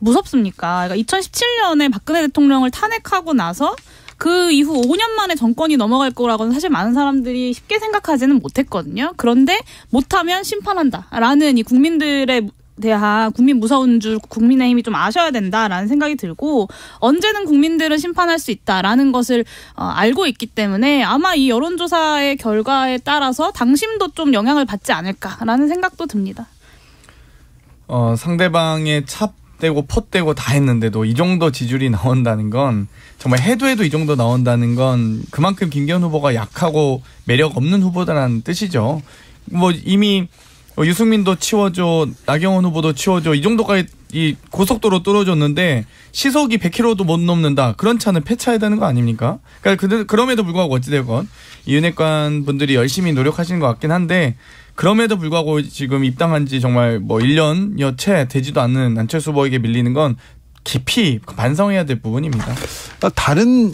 무섭습니까? 그러니까 2017년에 박근혜 대통령을 탄핵하고 나서 그 이후 5년 만에 정권이 넘어갈 거라고는 사실 많은 사람들이 쉽게 생각하지는 못했거든요. 그런데 못하면 심판한다라는 이 국민들의 대한 국민 무서운 줄 국민의힘이 좀 아셔야 된다라는 생각이 들고 언제는 국민들은 심판할 수 있다라는 것을 알고 있기 때문에 아마 이 여론조사의 결과에 따라서 당심도 좀 영향을 받지 않을까라는 생각도 듭니다. 상대방의 찹대고 폿대고 다 했는데도 이 정도 지지율이 나온다는 건 정말 해도 이 정도 나온다는 건 그만큼 김기현 후보가 약하고 매력 없는 후보다라는 뜻이죠. 뭐 이미 유승민도 치워줘, 나경원 후보도 치워줘, 이 정도까지 이 고속도로 뚫어줬는데 시속이 100km도 못 넘는다. 그런 차는 폐차해야 되는 거 아닙니까? 그러니까 그럼에도 불구하고 어찌되건 이 윤핵관 분들이 열심히 노력하시는 것 같긴 한데 그럼에도 불구하고 지금 입당한 지 정말 뭐 1년여 채 되지도 않는 안철수 후보에게 밀리는 건 깊이 반성해야 될 부분입니다. 다른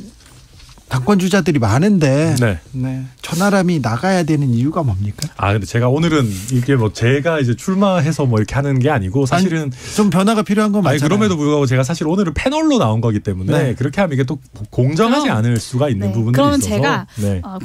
당권 주자들이 많은데 네. 천하람이 나가야 되는 이유가 뭡니까? 근데 제가 오늘은 이게 뭐 제가 이제 출마해서 뭐 이렇게 하는 게 아니고 사실은 좀 변화가 필요한 건 맞잖아요. 그럼에도 불구하고 제가 사실 오늘은 패널로 나온 거기 때문에 그렇게 하면 이게 또 공정하지 않을 수가 있는 부분들이 그러면 있어서. 제가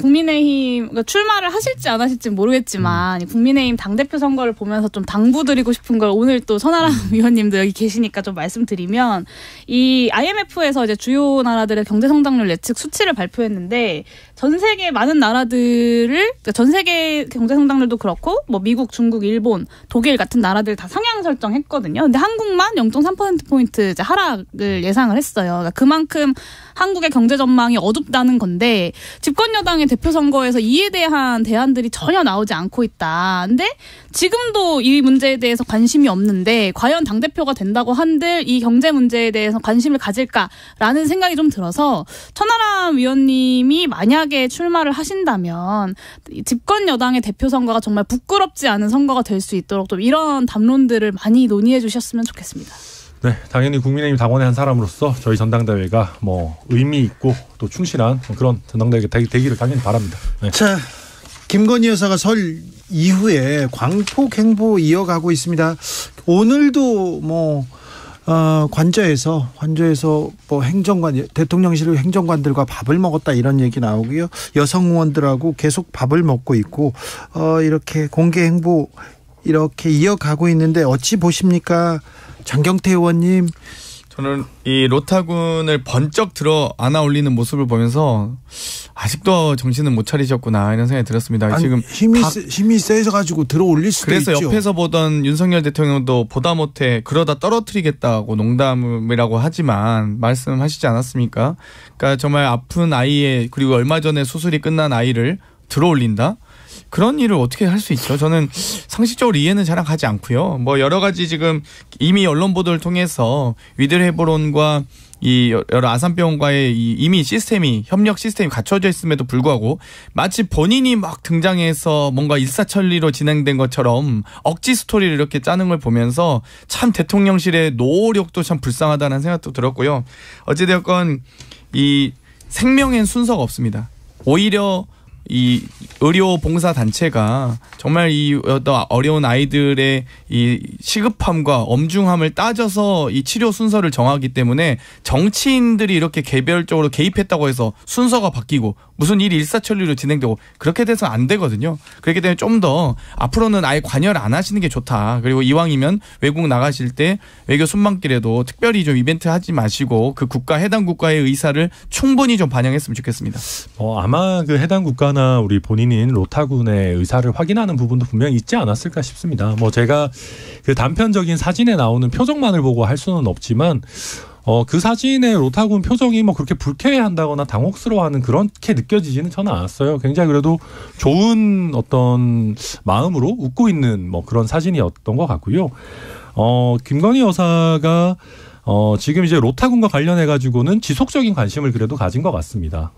국민의힘 그러니까 출마를 하실지 안 하실지 모르겠지만 국민의힘 당대표 선거를 보면서 좀 당부드리고 싶은 걸 오늘 또 천하람 위원님도 여기 계시니까 좀 말씀드리면 이 IMF에서 이제 주요 나라들의 경제 성장률 예측 수치를 발표했는데 전 세계 많은 나라들을 그러니까 전 세계 경제 성장률도 그렇고 뭐 미국, 중국, 일본, 독일 같은 나라들 다 상향 설정했거든요. 근데 한국만 0.3% 이제 하락을 예상을 했어요. 그러니까 그만큼 한국의 경제 전망이 어둡다는 건데 집권 여당의 대표 선거에서 이에 대한 대안들이 전혀 나오지 않고 있다. 근데 지금도 이 문제에 대해서 관심이 없는데 과연 당대표가 된다고 한들 이 경제 문제에 대해서 관심을 가질까라는 생각이 좀 들어서 천하람 위원님이 만약에 출마를 하신다면 집권 여당의 대표 선거가 정말 부끄럽지 않은 선거가 될 수 있도록 좀 이런 담론들을 많이 논의해 주셨으면 좋겠습니다. 네, 당연히 국민의힘 당원의 한 사람으로서 저희 전당대회가 뭐 의미 있고 또 충실한 그런 전당대회가 되기를 당연히 바랍니다. 네. 자, 김건희 여사가 설 이후에 광폭 행보 이어가고 있습니다. 오늘도 뭐 관저에서 뭐 행정관, 대통령실 행정관들과 밥을 먹었다 이런 얘기 나오고요. 여성 의원들하고 계속 밥을 먹고 있고 이렇게 공개 행보 이렇게 이어가고 있는데 어찌 보십니까, 장경태 의원님? 저는 이 로타군을 번쩍 들어 안아 올리는 모습을 보면서 아직도 정신은 못 차리셨구나 이런 생각이 들었습니다. 아니, 지금 힘이 세서 가지고 들어 올릴 수도 그래서 있죠. 옆에서 보던 윤석열 대통령도 보다 못해 그러다 떨어뜨리겠다고 농담이라고 하지만 말씀하시지 않았습니까? 그러니까 정말 아픈 아이의, 그리고 얼마 전에 수술이 끝난 아이를 들어 올린다? 그런 일을 어떻게 할 수 있죠? 저는 상식적으로 이해는 잘 가지 않고요. 뭐 여러 가지 지금 이미 언론 보도를 통해서 위드 헤브론과 이 여러 아산병원과의 이미 협력 시스템이 갖춰져 있음에도 불구하고 마치 본인이 막 등장해서 뭔가 일사천리로 진행된 것처럼 억지 스토리를 이렇게 짜는 걸 보면서 참 대통령실의 노력도 참 불쌍하다는 생각도 들었고요. 어찌되었건 이 생명엔 순서가 없습니다. 오히려 이 의료 봉사 단체가 정말 이 어려운 아이들의 이 시급함과 엄중함을 따져서 이 치료 순서를 정하기 때문에 정치인들이 이렇게 개별적으로 개입했다고 해서 순서가 바뀌고 무슨 일이 일사천리로 진행되고 그렇게 돼서 안 되거든요. 그렇기 때문에 좀 더 앞으로는 아예 관여를 안 하시는 게 좋다. 그리고 이왕이면 외국 나가실 때 외교 순방길에도 특별히 좀 이벤트 하지 마시고 그 해당 국가의 의사를 충분히 좀 반영했으면 좋겠습니다. 아마 그 해당 국가나 우리 본인인 로타군의 의사를 확인하는 부분도 분명히 있지 않았을까 싶습니다. 뭐 제가 그 단편적인 사진에 나오는 표정만을 보고 할 수는 없지만 그 사진의 로타군 표정이 뭐 그렇게 불쾌해한다거나 당혹스러워하는 그렇게 느껴지지는 저는 않았어요. 굉장히 그래도 좋은 어떤 마음으로 웃고 있는 뭐 그런 사진이었던 것 같고요. 김건희 여사가 지금 이제 로타군과 관련해 가지고는 지속적인 관심을 그래도 가진 것 같습니다.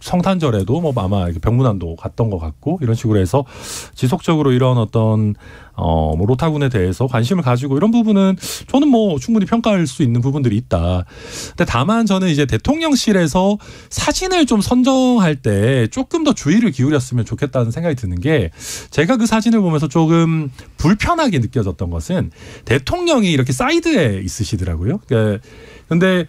성탄절에도 뭐 아마 병문안도 갔던 것 같고 이런 식으로 해서 지속적으로 이런 어떤 뭐 로타군에 대해서 관심을 가지고 이런 부분은 저는 뭐 충분히 평가할 수 있는 부분들이 있다. 근데 다만 저는 이제 대통령실에서 사진을 좀 선정할 때 조금 더 주의를 기울였으면 좋겠다는 생각이 드는 게, 제가 그 사진을 보면서 조금 불편하게 느껴졌던 것은 대통령이 이렇게 사이드에 있으시더라고요. 근데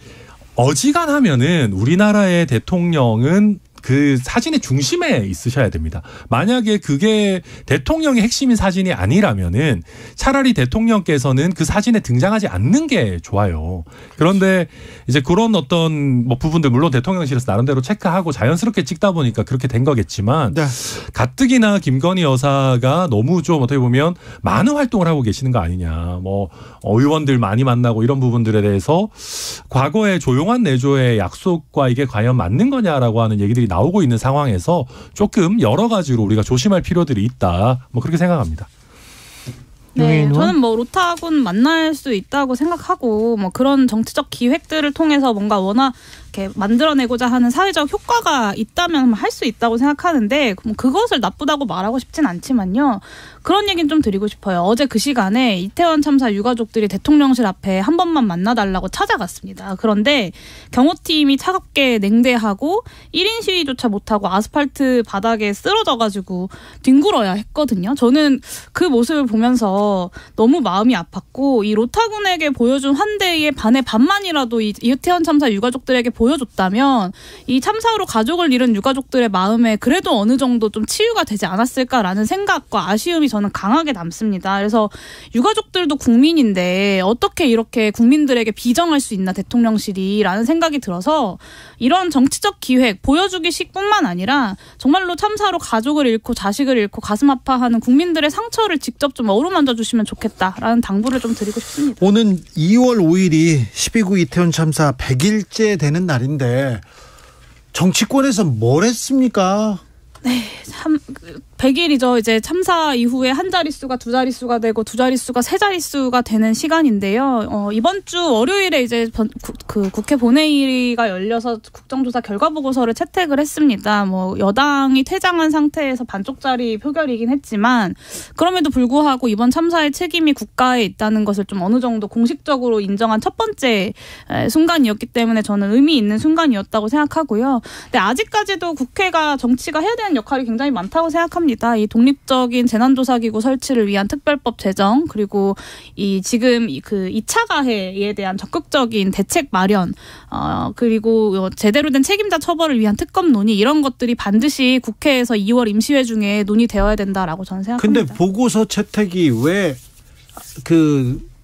어지간하면은 우리나라의 대통령은 그 사진의 중심에 있으셔야 됩니다. 만약에 그게 대통령의 핵심인 사진이 아니라면은 차라리 대통령께서는 그 사진에 등장하지 않는 게 좋아요. 그런데 이제 그런 어떤 뭐 부분들 물론 대통령실에서 나름대로 체크하고 자연스럽게 찍다 보니까 그렇게 된 거겠지만 네. 가뜩이나 김건희 여사가 너무 좀 어떻게 보면 많은 활동을 하고 계시는 거 아니냐. 뭐 의원들 많이 만나고 이런 부분들에 대해서 과거에 조용한 내조의 약속과 이게 과연 맞는 거냐라고 하는 얘기들이 나오고 있는 상황에서 조금 여러 가지로 우리가 조심할 필요들이 있다. 뭐 그렇게 생각합니다. 네, 저는 뭐 로타군 만날 수 있다고 생각하고 뭐 그런 정치적 기획들을 통해서 뭔가 워낙 이렇게 만들어내고자 하는 사회적 효과가 있다면 할 수 있다고 생각하는데 그것을 나쁘다고 말하고 싶진 않지만요. 그런 얘기는 좀 드리고 싶어요. 어제 그 시간에 이태원 참사 유가족들이 대통령실 앞에 한 번만 만나달라고 찾아갔습니다. 그런데 경호팀이 차갑게 냉대하고 1인 시위조차 못하고 아스팔트 바닥에 쓰러져가지고 뒹굴어야 했거든요. 저는 그 모습을 보면서 너무 마음이 아팠고 이 로타군에게 보여준 환대의 반의 반만이라도 이 이태원 참사 유가족들에게 보여줬다면 이 참사로 가족을 잃은 유가족들의 마음에 그래도 어느 정도 좀 치유가 되지 않았을까라는 생각과 아쉬움이 저는 강하게 남습니다. 그래서 유가족들도 국민인데 어떻게 이렇게 국민들에게 비정할 수 있나 대통령실이라는 생각이 들어서 이런 정치적 기획 보여주기식뿐만 아니라 정말로 참사로 가족을 잃고 자식을 잃고 가슴 아파하는 국민들의 상처를 직접 좀 어루만져 주시면 좋겠다라는 당부를 좀 드리고 싶습니다. 오는 2월 5일이 12구 이태원 참사 100일째 되는 날인데 정치권에서 뭘 했습니까? 네, 참 100일이죠. 이제 참사 이후에 한 자릿수가 두 자릿수가 되고 두 자릿수가 세 자릿수가 되는 시간인데요. 이번 주 월요일에 이제 국회 본회의가 열려서 국정조사 결과 보고서를 채택을 했습니다. 뭐 여당이 퇴장한 상태에서 반쪽짜리 표결이긴 했지만 그럼에도 불구하고 이번 참사의 책임이 국가에 있다는 것을 좀 어느 정도 공식적으로 인정한 첫 번째 순간이었기 때문에 저는 의미 있는 순간이었다고 생각하고요. 근데 아직까지도 국회가 정치가 해야 되는 역할이 굉장히 많다고 생각합니다. 합니다. 이 독립적인 재난조사기구 설치를 위한 특별법 제정, 그리고 이 지금 그 2차 가해에 대한 적극적인 대책 마련, 그리고 제대로 된 책임자 처벌을 위한 특검 논의, 이런 것들이 반드시 국회에서 2월 임시회 중에 논의되어야 된다라고 저는 생각합니다. 근데 보고서 채택이 왜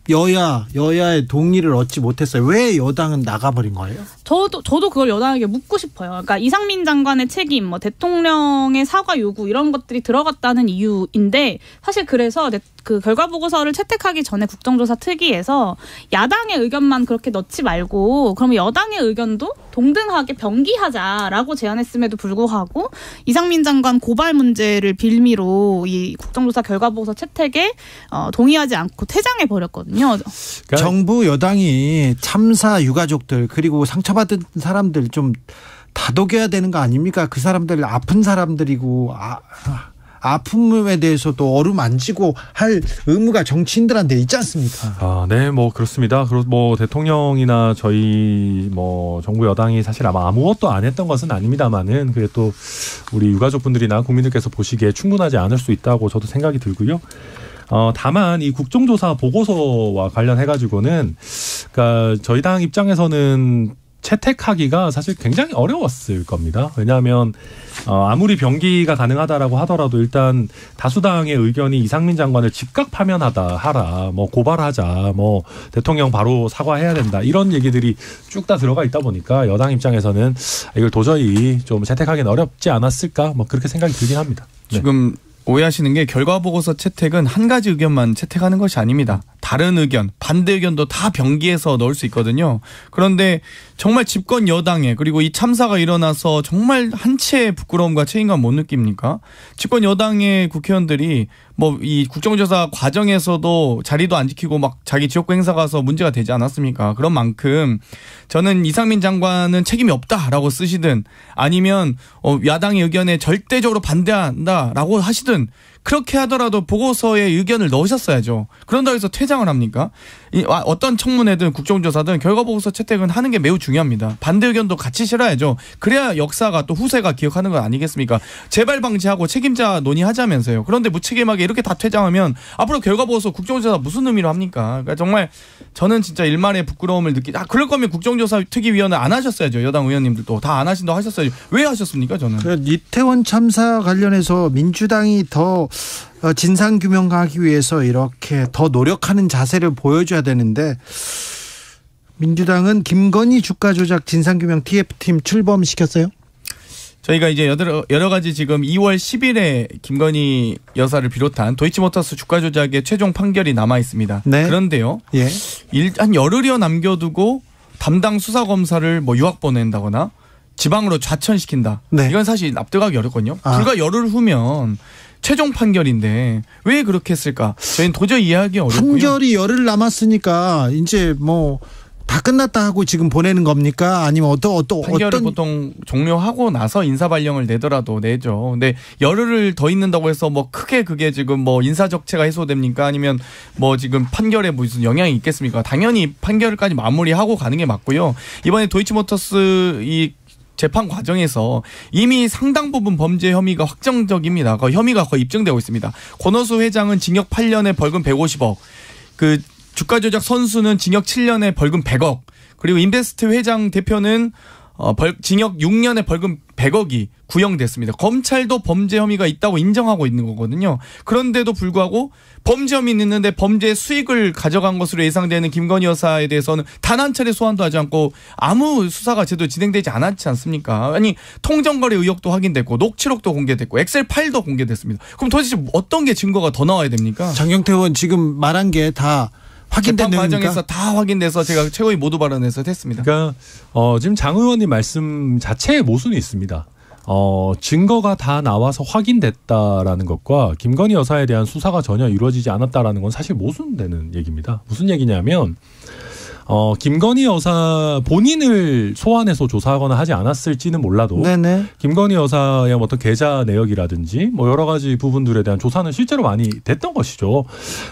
여야의 동의를 얻지 못했어요? 왜 여당은 나가버린 거예요? 저도 그걸 여당에게 묻고 싶어요. 그러니까 이상민 장관의 책임, 뭐 대통령의 사과 요구, 이런 것들이 들어갔다는 이유인데, 사실 그래서 그 결과 보고서를 채택하기 전에 국정조사 특위에서 야당의 의견만 그렇게 넣지 말고, 그러면 여당의 의견도 동등하게 병기하자라고 제안했음에도 불구하고 이상민 장관 고발 문제를 빌미로 이 국정조사 결과 보고서 채택에 동의하지 않고 퇴장해 버렸거든요. 그러니까 정부 여당이 참사 유가족들, 그리고 상처받은 사람들 좀 다독여야 되는 거 아닙니까? 그 사람들 아픈 사람들이고 아픔에 대해서도 어루만지고 할 의무가 정치인들한테 있지 않습니까? 네, 뭐 그렇습니다. 그리고 뭐 대통령이나 저희 뭐 정부 여당이 사실 아마 아무것도 안 했던 것은 아닙니다만은, 그게 또 우리 유가족분들이나 국민들께서 보시기에 충분하지 않을 수 있다고 저도 생각이 들고요. 다만 이 국정조사 보고서와 관련해가지고는, 그러니까 저희 당 입장에서는 채택하기가 사실 굉장히 어려웠을 겁니다. 왜냐하면 아무리 병기가 가능하다라고 하더라도 일단 다수당의 의견이 이상민 장관을 즉각 파면하라, 뭐 고발하자, 뭐 대통령 바로 사과해야 된다, 이런 얘기들이 쭉 다 들어가 있다 보니까 여당 입장에서는 이걸 도저히 좀 채택하기는 어렵지 않았을까, 뭐 그렇게 생각이 들긴 합니다. 네. 지금 오해하시는 게 결과보고서 채택은 한 가지 의견만 채택하는 것이 아닙니다. 다른 의견, 반대 의견도 다 병기해서 넣을 수 있거든요. 그런데 정말 집권 여당에, 그리고 이 참사가 일어나서 정말 한치의 부끄러움과 책임감 못 느낍니까? 집권 여당의 국회의원들이 뭐 이 국정조사 과정에서도 자리도 안 지키고 막 자기 지역구 행사 가서 문제가 되지 않았습니까? 그런 만큼 저는 이상민 장관은 책임이 없다라고 쓰시든, 아니면 야당의 의견에 절대적으로 반대한다라고 하시든, 그렇게 하더라도 보고서에 의견을 넣으셨어야죠. 그런다고 해서 퇴장을 합니까? 어떤 청문회든 국정조사든 결과보고서 채택은 하는 게 매우 중요합니다. 반대 의견도 같이 실어야죠. 그래야 역사가 또 후세가 기억하는 거 아니겠습니까? 재발 방지하고 책임자 논의하자면서요. 그런데 무책임하게 이렇게 다 퇴장하면 앞으로 결과보고서 국정조사 무슨 의미로 합니까? 그러니까 정말 저는 진짜 일말의 부끄러움을 그럴 거면 국정조사 특위위원회 안 하셨어야죠. 여당 의원님들도 다 안 하신다고 하셨어야죠. 왜 하셨습니까, 저는? 이태원 참사 관련해서 민주당이 더 진상규명하기 위해서 이렇게 더 노력하는 자세를 보여줘야 되는데, 민주당은 김건희 주가 조작 진상규명 TF팀 출범시켰어요? 저희가 이제 여러 가지 지금 2월 10일에 김건희 여사를 비롯한 도이치모터스 주가 조작의 최종 판결이 남아 있습니다. 네. 그런데요, 한 열흘여 남겨두고 담당 수사검사를 뭐 유학 보낸다거나 지방으로 좌천시킨다. 네. 이건 사실 납득하기 어렵거든요. 불과 열흘 후면 최종 판결인데 왜 그렇게 했을까? 저희는 도저히 이해하기 어렵고요. 판결이 열흘 남았으니까 이제 뭐 다 끝났다 하고 지금 보내는 겁니까? 아니면 판결을 보통 종료하고 나서 인사발령을 내더라도 내죠. 근데 열흘을 더 있는다고 해서 뭐 크게 그게 지금 뭐 인사적체가 해소됩니까? 아니면 뭐 지금 판결에 무슨 영향이 있겠습니까? 당연히 판결까지 마무리하고 가는 게 맞고요. 이번에 도이치모터스 이 재판 과정에서 이미 상당 부분 범죄 혐의가 확정적입니다. 그 혐의가 거의 입증되고 있습니다. 권오수 회장은 징역 8년에 벌금 150억, 그 주가 조작 선수는 징역 7년에 벌금 100억, 그리고 인베스트 회장 대표는 징역 6년에 벌금 100억이 구형됐습니다. 검찰도 범죄 혐의가 있다고 인정하고 있는 거거든요. 그런데도 불구하고 범죄 혐의는 있는데 범죄 수익을 가져간 것으로 예상되는 김건희 여사에 대해서는 단 한 차례 소환도 하지 않고 아무 수사가 제대로 진행되지 않았지 않습니까? 아니, 통정거래 의혹도 확인됐고 녹취록도 공개됐고 엑셀 파일도 공개됐습니다. 그럼 도대체 어떤 게 증거가 더 나와야 됩니까? 장경태 의원 지금 말한 게 다 확인된 재판 과정에서 다 확인돼서 제가 최고위 모두 발언에서 했습니다. 그러니까 지금 장 의원님 말씀 자체에 모순이 있습니다. 증거가 다 나와서 확인됐다라는 것과 김건희 여사에 대한 수사가 전혀 이루어지지 않았다라는 건 사실 모순되는 얘기입니다. 무슨 얘기냐면 김건희 여사 본인을 소환해서 조사하거나 하지 않았을지는 몰라도 네네. 김건희 여사의 어떤 계좌 내역이라든지 뭐 여러 가지 부분들에 대한 조사는 실제로 많이 됐던 것이죠.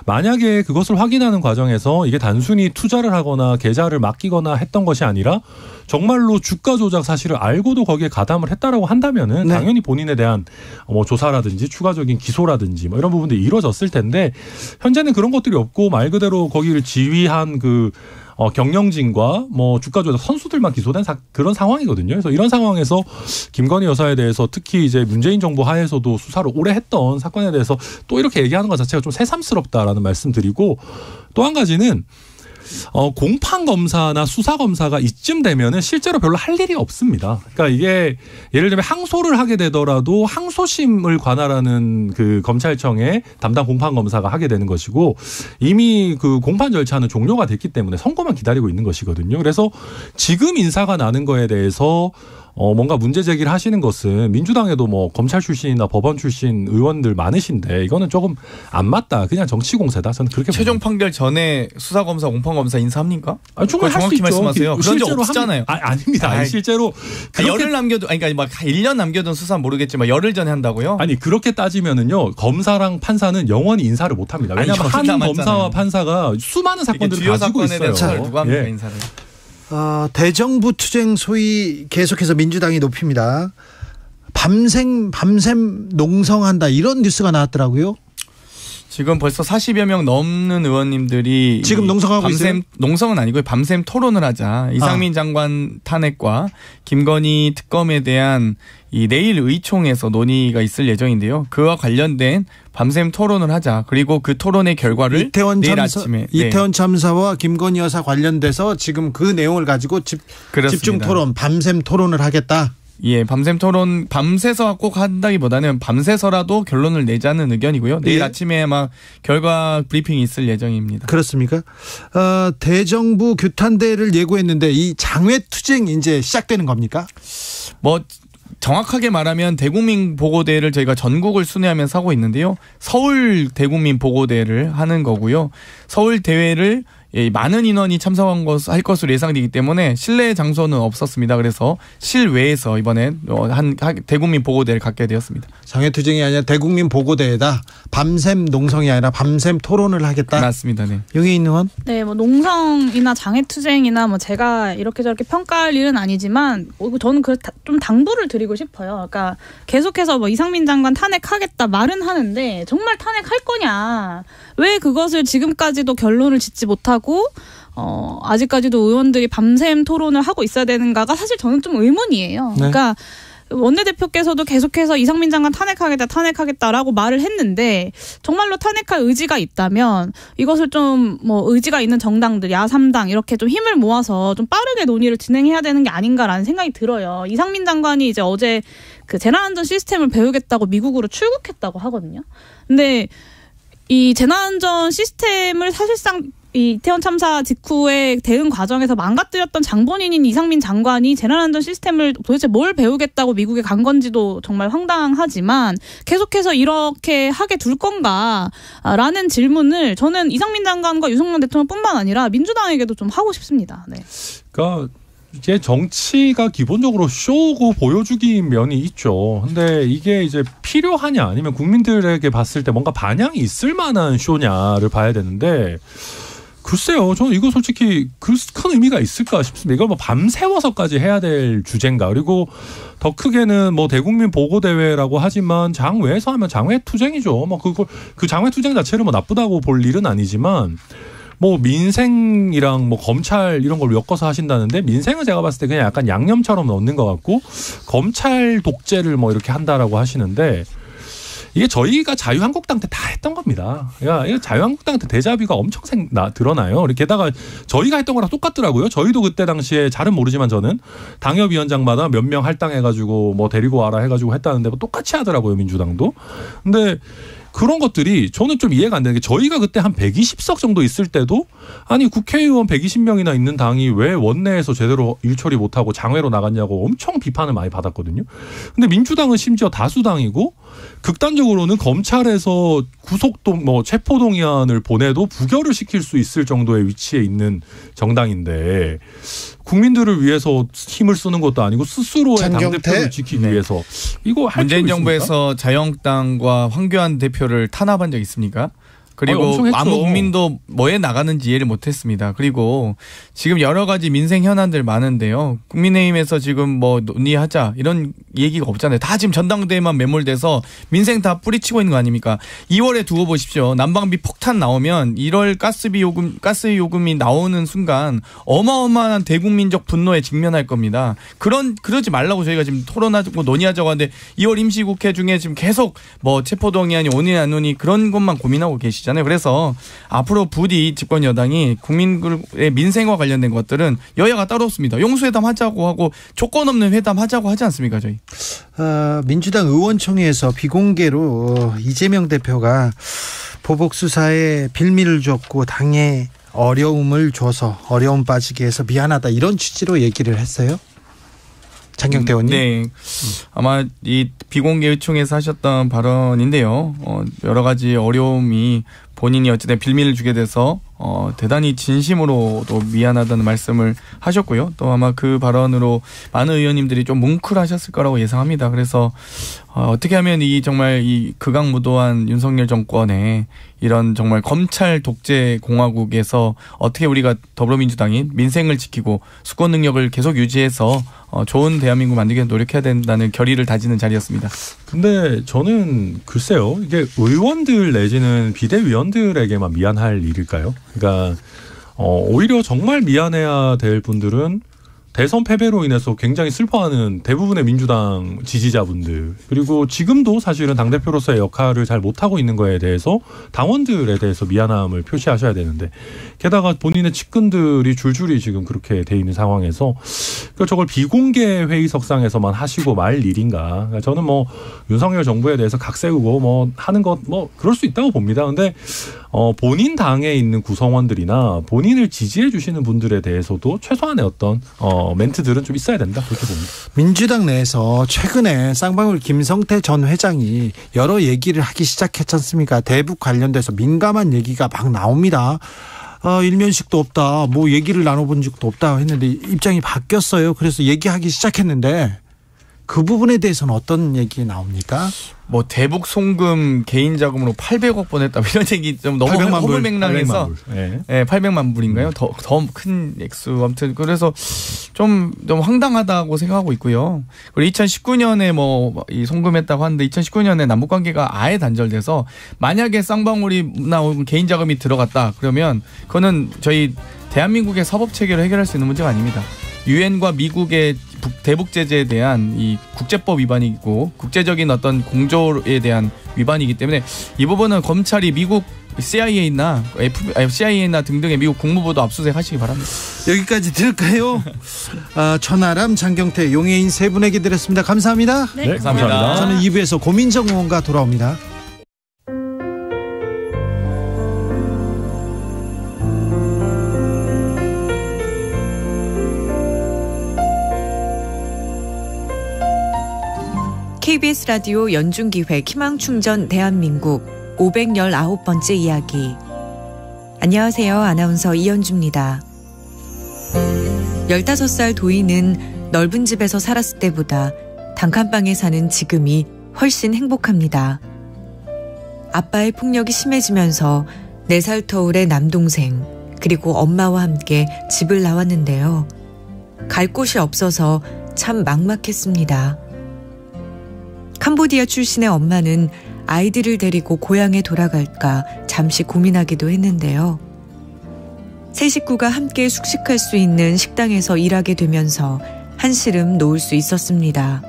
만약에 그것을 확인하는 과정에서 이게 단순히 투자를 하거나 계좌를 맡기거나 했던 것이 아니라 정말로 주가 조작 사실을 알고도 거기에 가담을 했다라고 한다면은 네. 당연히 본인에 대한 뭐 조사라든지 추가적인 기소라든지 뭐 이런 부분들이 이루어졌을 텐데 현재는 그런 것들이 없고 말 그대로 거기를 지휘한 그 경영진과 뭐 주가 조작 선수들만 기소된 그런 상황이거든요. 그래서 이런 상황에서 김건희 여사에 대해서 특히 이제 문재인 정부 하에서도 수사를 오래 했던 사건에 대해서 또 이렇게 얘기하는 것 자체가 좀 새삼스럽다라는 말씀드리고 또 한 가지는 공판 검사나 수사 검사가 이쯤 되면은 실제로 별로 할 일이 없습니다. 그러니까 이게 예를 들면 항소를 하게 되더라도 항소심을 관할하는 그 검찰청의 담당 공판 검사가 하게 되는 것이고 이미 그 공판 절차는 종료가 됐기 때문에 선고만 기다리고 있는 것이거든요. 그래서 지금 인사가 나는 거에 대해서 뭔가 문제 제기를 하시는 것은 민주당에도 뭐 검찰 출신이나 법원 출신 의원들 많으신데 이거는 조금 안 맞다. 그냥 정치 공세다. 저는 그렇게 최종 판결 전에 수사검사, 공판검사 인사합니까? 충분히 할 수 정확히 있죠. 말씀하세요. 그런 적 없잖아요. 아닙니다. 실제로 열흘 남겨도 그러니까 막 1년 남겨둔 수사는 모르겠지만 열흘 전에 한다고요? 아니 그렇게 따지면은요 검사랑 판사는 영원히 인사를 못 합니다. 왜냐하면 한 검사와 판사가 수많은 사건들을 가지고 있어요. 누가 합니까 인사를? 대정부 투쟁 소위 계속해서 민주당이 높입니다. 밤샘 농성한다 이런 뉴스가 나왔더라고요. 지금 벌써 40여 명 넘는 의원님들이 지금 농성하고 있어요? 농성은 아니고요. 밤샘 토론을 하자. 이상민 장관 탄핵과 김건희 특검에 대한 이 내일 의총에서 논의가 있을 예정인데요. 그와 관련된 밤샘 토론을 하자. 그리고 그 토론의 결과를 내일 아침에 이태원 참사와 김건희 여사 관련돼서 지금 그 내용을 가지고 집중 토론, 밤샘 토론을 하겠다. 예, 밤샘 토론 밤새서 꼭 한다기보다는 밤새서라도 결론을 내자는 의견이고요. 내일 아침에 아마 결과 브리핑이 있을 예정입니다. 그렇습니까? 대정부 규탄대를 예고했는데 이 장외투쟁 이제 시작되는 겁니까? 뭐 정확하게 말하면 대국민 보고대회를 저희가 전국을 순회하면서 하고 있는데요. 서울 대국민 보고대회를 하는 거고요. 서울 대회를 많은 인원이 참석할 것으로 예상되기 때문에 실내 장소는 없었습니다. 그래서 실외에서 이번에 한 대국민 보고대회를 갖게 되었습니다. 장외투쟁이 아니라 대국민 보고대회다. 밤샘 농성이 아니라 밤샘 토론을 하겠다. 맞습니다. 네. 용혜인 의원? 네, 뭐 농성이나 장외투쟁이나 뭐 제가 이렇게 저렇게 평가할 일은 아니지만 저는 좀 당부를 드리고 싶어요. 그러니까 계속해서 뭐 이상민 장관 탄핵하겠다 말은 하는데 정말 탄핵할 거냐? 왜 그것을 지금까지도 결론을 짓지 못하고 아직까지도 의원들이 밤샘 토론을 하고 있어야 되는가가 사실 저는 좀 의문이에요. 네. 그러니까 원내대표께서도 계속해서 이상민 장관 탄핵하겠다라고 말을 했는데 정말로 탄핵할 의지가 있다면 이것을 좀 뭐 의지가 있는 정당들 야3당 이렇게 좀 힘을 모아서 좀 빠르게 논의를 진행해야 되는 게 아닌가라는 생각이 들어요. 이상민 장관이 이제 어제 그 재난안전 시스템을 배우겠다고 미국으로 출국했다고 하거든요. 근데 이 재난안전 시스템을 사실상 이 이태원 참사 직후에 대응 과정에서 망가뜨렸던 장본인인 이상민 장관이 재난안전 시스템을 도대체 뭘 배우겠다고 미국에 간 건지도 정말 황당하지만 계속해서 이렇게 하게 둘 건가라는 질문을 저는 이상민 장관과 유승만 대통령뿐만 아니라 민주당에게도 좀 하고 싶습니다. 네. 그러니까 이게 정치가 기본적으로 쇼고 보여주기 면이 있죠. 근데 이게 이제 필요하냐 아니면 국민들에게 봤을 때 뭔가 반향이 있을 만한 쇼냐를 봐야 되는데 글쎄요. 저는 이거 솔직히 큰 의미가 있을까 싶습니다. 이걸 뭐 밤새워서까지 해야 될 주제인가. 그리고 더 크게는 뭐 대국민 보고대회라고 하지만 장외에서 하면 장외투쟁이죠. 뭐 그 장외투쟁 자체를 뭐 나쁘다고 볼 일은 아니지만 뭐 민생이랑 뭐 검찰 이런 걸 엮어서 하신다는데 민생은 제가 봤을 때 그냥 약간 양념처럼 넣는 것 같고 검찰 독재를 뭐 이렇게 한다라고 하시는데 이게 저희가 자유한국당 때 다 했던 겁니다. 이거 자유한국당 때 데자뷰가 엄청 드러나요. 게다가 저희가 했던 거랑 똑같더라고요. 저희도 그때 당시에 잘은 모르지만 저는 당협위원장마다 몇 명 할당해가지고 뭐 데리고 와라 해가지고 했다는데 뭐 똑같이 하더라고요. 민주당도. 근데 그런 것들이 저는 좀 이해가 안 되는 게 저희가 그때 한 120석 정도 있을 때도 아니 국회의원 120명이나 있는 당이 왜 원내에서 제대로 일처리 못하고 장외로 나갔냐고 엄청 비판을 많이 받았거든요. 근데 민주당은 심지어 다수당이고 극단적으로는 검찰에서 구속동 체포동의안을 보내도 부결을 시킬 수 있을 정도의 위치에 있는 정당인데 국민들을 위해서 힘을 쓰는 것도 아니고 스스로의 당대표를 지키기 위해서 이거 할 문재인 정부에서 자유한국당과 황교안 대표를 탄압한 적 있습니까? 그리고 아무 국민도 뭐에 나가는지 이해를 못했습니다. 그리고 지금 여러 가지 민생 현안들 많은데요. 국민의힘에서 지금 뭐 논의하자 이런 얘기가 없잖아요. 다 지금 전당대회만 매몰돼서 민생 다 뿌리치고 있는 거 아닙니까? 2월에 두고 보십시오. 난방비 폭탄 나오면 1월 가스 요금이 나오는 순간 어마어마한 대국민적 분노에 직면할 겁니다. 그러지 말라고 저희가 지금 토론하고 논의하자고 하는데 2월 임시국회 중에 지금 계속 뭐 체포동의안이 오니 안 오니 그런 것만 고민하고 계시죠. 그래서 앞으로 부디 집권 여당이 국민의 민생과 관련된 것들은 여야가 따로 없습니다. 용수회담 하자고 하고 조건 없는 회담 하자고 하지 않습니까 저희? 민주당 의원총회에서 비공개로 이재명 대표가 보복 수사에 빌미를 줬고 당에 어려움을 줘서 어려움 빠지게 해서 미안하다 이런 취지로 얘기를 했어요. 장경태 의원님. 네. 아마 이 비공개 의총에서 하셨던 발언인데요. 여러 가지 어려움이 본인이 어쨌든 빌미를 주게 돼서 대단히 진심으로도 미안하다는 말씀을 하셨고요. 또 아마 그 발언으로 많은 의원님들이 좀 뭉클하셨을 거라고 예상합니다. 그래서 어떻게 하면 이 정말 이 극악무도한 윤석열 정권의 이런 정말 검찰 독재 공화국에서 어떻게 우리가 더불어민주당이 민생을 지키고 수권 능력을 계속 유지해서 좋은 대한민국 만들기 위해 노력해야 된다는 결의를 다지는 자리였습니다. 근데 저는 글쎄요. 이게 의원들 내지는 비대위원들에게만 미안할 일일까요? 그러니까 오히려 정말 미안해야 될 분들은 대선 패배로 인해서 굉장히 슬퍼하는 대부분의 민주당 지지자분들 그리고 지금도 사실은 당대표로서의 역할을 잘 못하고 있는 거에 대해서 당원들에 대해서 미안함을 표시하셔야 되는데 게다가 본인의 측근들이 줄줄이 지금 그렇게 돼 있는 상황에서 저걸 비공개 회의석상에서만 하시고 말 일인가. 그러니까 저는 뭐 윤석열 정부에 대해서 각 세우고 뭐 하는 것 뭐 그럴 수 있다고 봅니다. 근데 본인 당에 있는 구성원들이나 본인을 지지해 주시는 분들에 대해서도 최소한의 어떤 멘트들은 좀 있어야 된다 그렇게 봅니다. 민주당 내에서 최근에 쌍방울 김성태 전 회장이 여러 얘기를 하기 시작했지 않습니까? 대북 관련돼서 민감한 얘기가 막 나옵니다. 일면식도 없다. 뭐 얘기를 나눠본 적도 없다 했는데 입장이 바뀌었어요. 그래서 얘기하기 시작했는데 그 부분에 대해서는 어떤 얘기 나옵니까? 뭐 대북 송금 개인 자금으로 800억 보냈다 이런 얘기 좀 너무 허물맹랑해서 800만 불인가요? 더 큰 액수 아무튼 그래서 좀 황당하다고 생각하고 있고요. 그리고 2019년에 뭐 이 송금했다고 하는데 2019년에 남북 관계가 아예 단절돼서 만약에 쌍방울이 나온 개인 자금이 들어갔다 그러면 그거는 저희 대한민국의 사법 체계로 해결할 수 있는 문제가 아닙니다. 유엔과 미국의 대북 제재에 대한 이 국제법 위반이고 국제적인 어떤 공조에 대한 위반이기 때문에 이 부분은 검찰이 미국 CIA나 등등의 미국 국무부도 압수수색 하시기 바랍니다. 여기까지 들을까요? 천하람, 장경태, 용해인 세 분에게 드렸습니다. 감사합니다. 네, 감사합니다. 저는 2부에서 고민정 의원과 돌아옵니다. KBS 라디오 연중기획 희망충전 대한민국 519번째 이야기. 안녕하세요. 아나운서 이현주입니다. 15살 도희는 넓은 집에서 살았을 때보다 단칸방에 사는 지금이 훨씬 행복합니다. 아빠의 폭력이 심해지면서 4살 터울의 남동생 그리고 엄마와 함께 집을 나왔는데요. 갈 곳이 없어서 참 막막했습니다. 캄보디아 출신의 엄마는 아이들을 데리고 고향에 돌아갈까 잠시 고민하기도 했는데요. 세 식구가 함께 숙식할 수 있는 식당에서 일하게 되면서 한시름 놓을 수 있었습니다.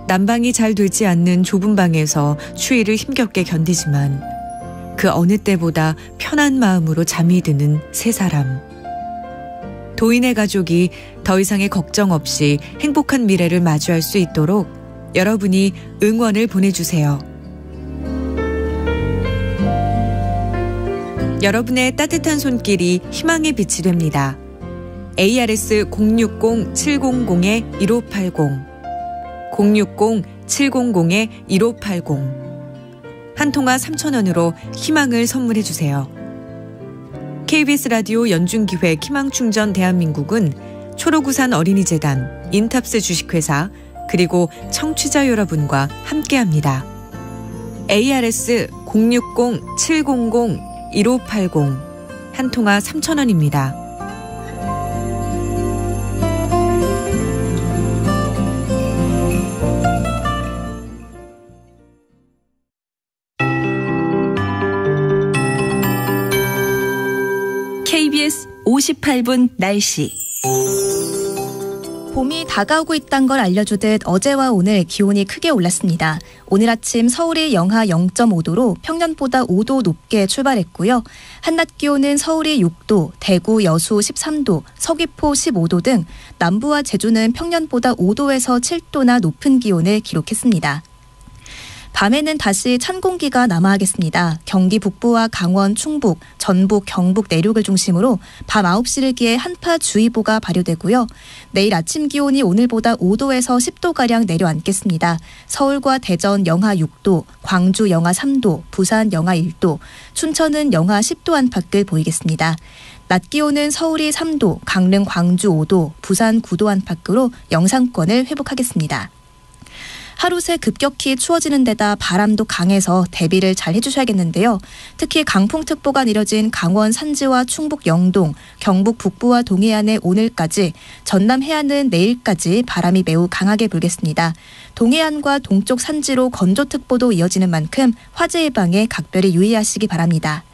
난방이 잘 되지 않는 좁은 방에서 추위를 힘겹게 견디지만 그 어느 때보다 편한 마음으로 잠이 드는 세 사람. 도인의 가족이 더 이상의 걱정 없이 행복한 미래를 마주할 수 있도록 여러분이 응원을 보내주세요. 여러분의 따뜻한 손길이 희망의 빛이 됩니다. ARS 060-700-1580 060-700-1580 한 통화 3,000원으로 희망을 선물해 주세요. KBS 라디오 연중기획 희망충전 대한민국은 초록우산 어린이재단, 인탑스 주식회사 그리고 청취자 여러분과 함께합니다. ARS 060-700-1580 한 통화 3,000원입니다. KBS 58분 날씨. 봄이 다가오고 있다는 걸 알려주듯 어제와 오늘 기온이 크게 올랐습니다. 오늘 아침 서울이 영하 0.5도로 평년보다 5도 높게 출발했고요. 한낮 기온은 서울이 6도, 대구, 여수 13도, 서귀포 15도 등 남부와 제주는 평년보다 5도에서 7도나 높은 기온을 기록했습니다. 밤에는 다시 찬 공기가 남하하겠습니다. 경기 북부와 강원, 충북, 전북, 경북 내륙을 중심으로 밤 9시를 기해 한파주의보가 발효되고요. 내일 아침 기온이 오늘보다 5도에서 10도가량 내려앉겠습니다. 서울과 대전 영하 6도, 광주 영하 3도, 부산 영하 1도, 춘천은 영하 10도 안팎을 보이겠습니다. 낮 기온은 서울이 3도, 강릉, 광주 5도, 부산 9도 안팎으로 영상권을 회복하겠습니다. 하루 새 급격히 추워지는 데다 바람도 강해서 대비를 잘 해주셔야겠는데요. 특히 강풍특보가 내려진 강원 산지와 충북 영동, 경북 북부와 동해안에 오늘까지, 전남 해안은 내일까지 바람이 매우 강하게 불겠습니다. 동해안과 동쪽 산지로 건조특보도 이어지는 만큼 화재 예방에 각별히 유의하시기 바랍니다.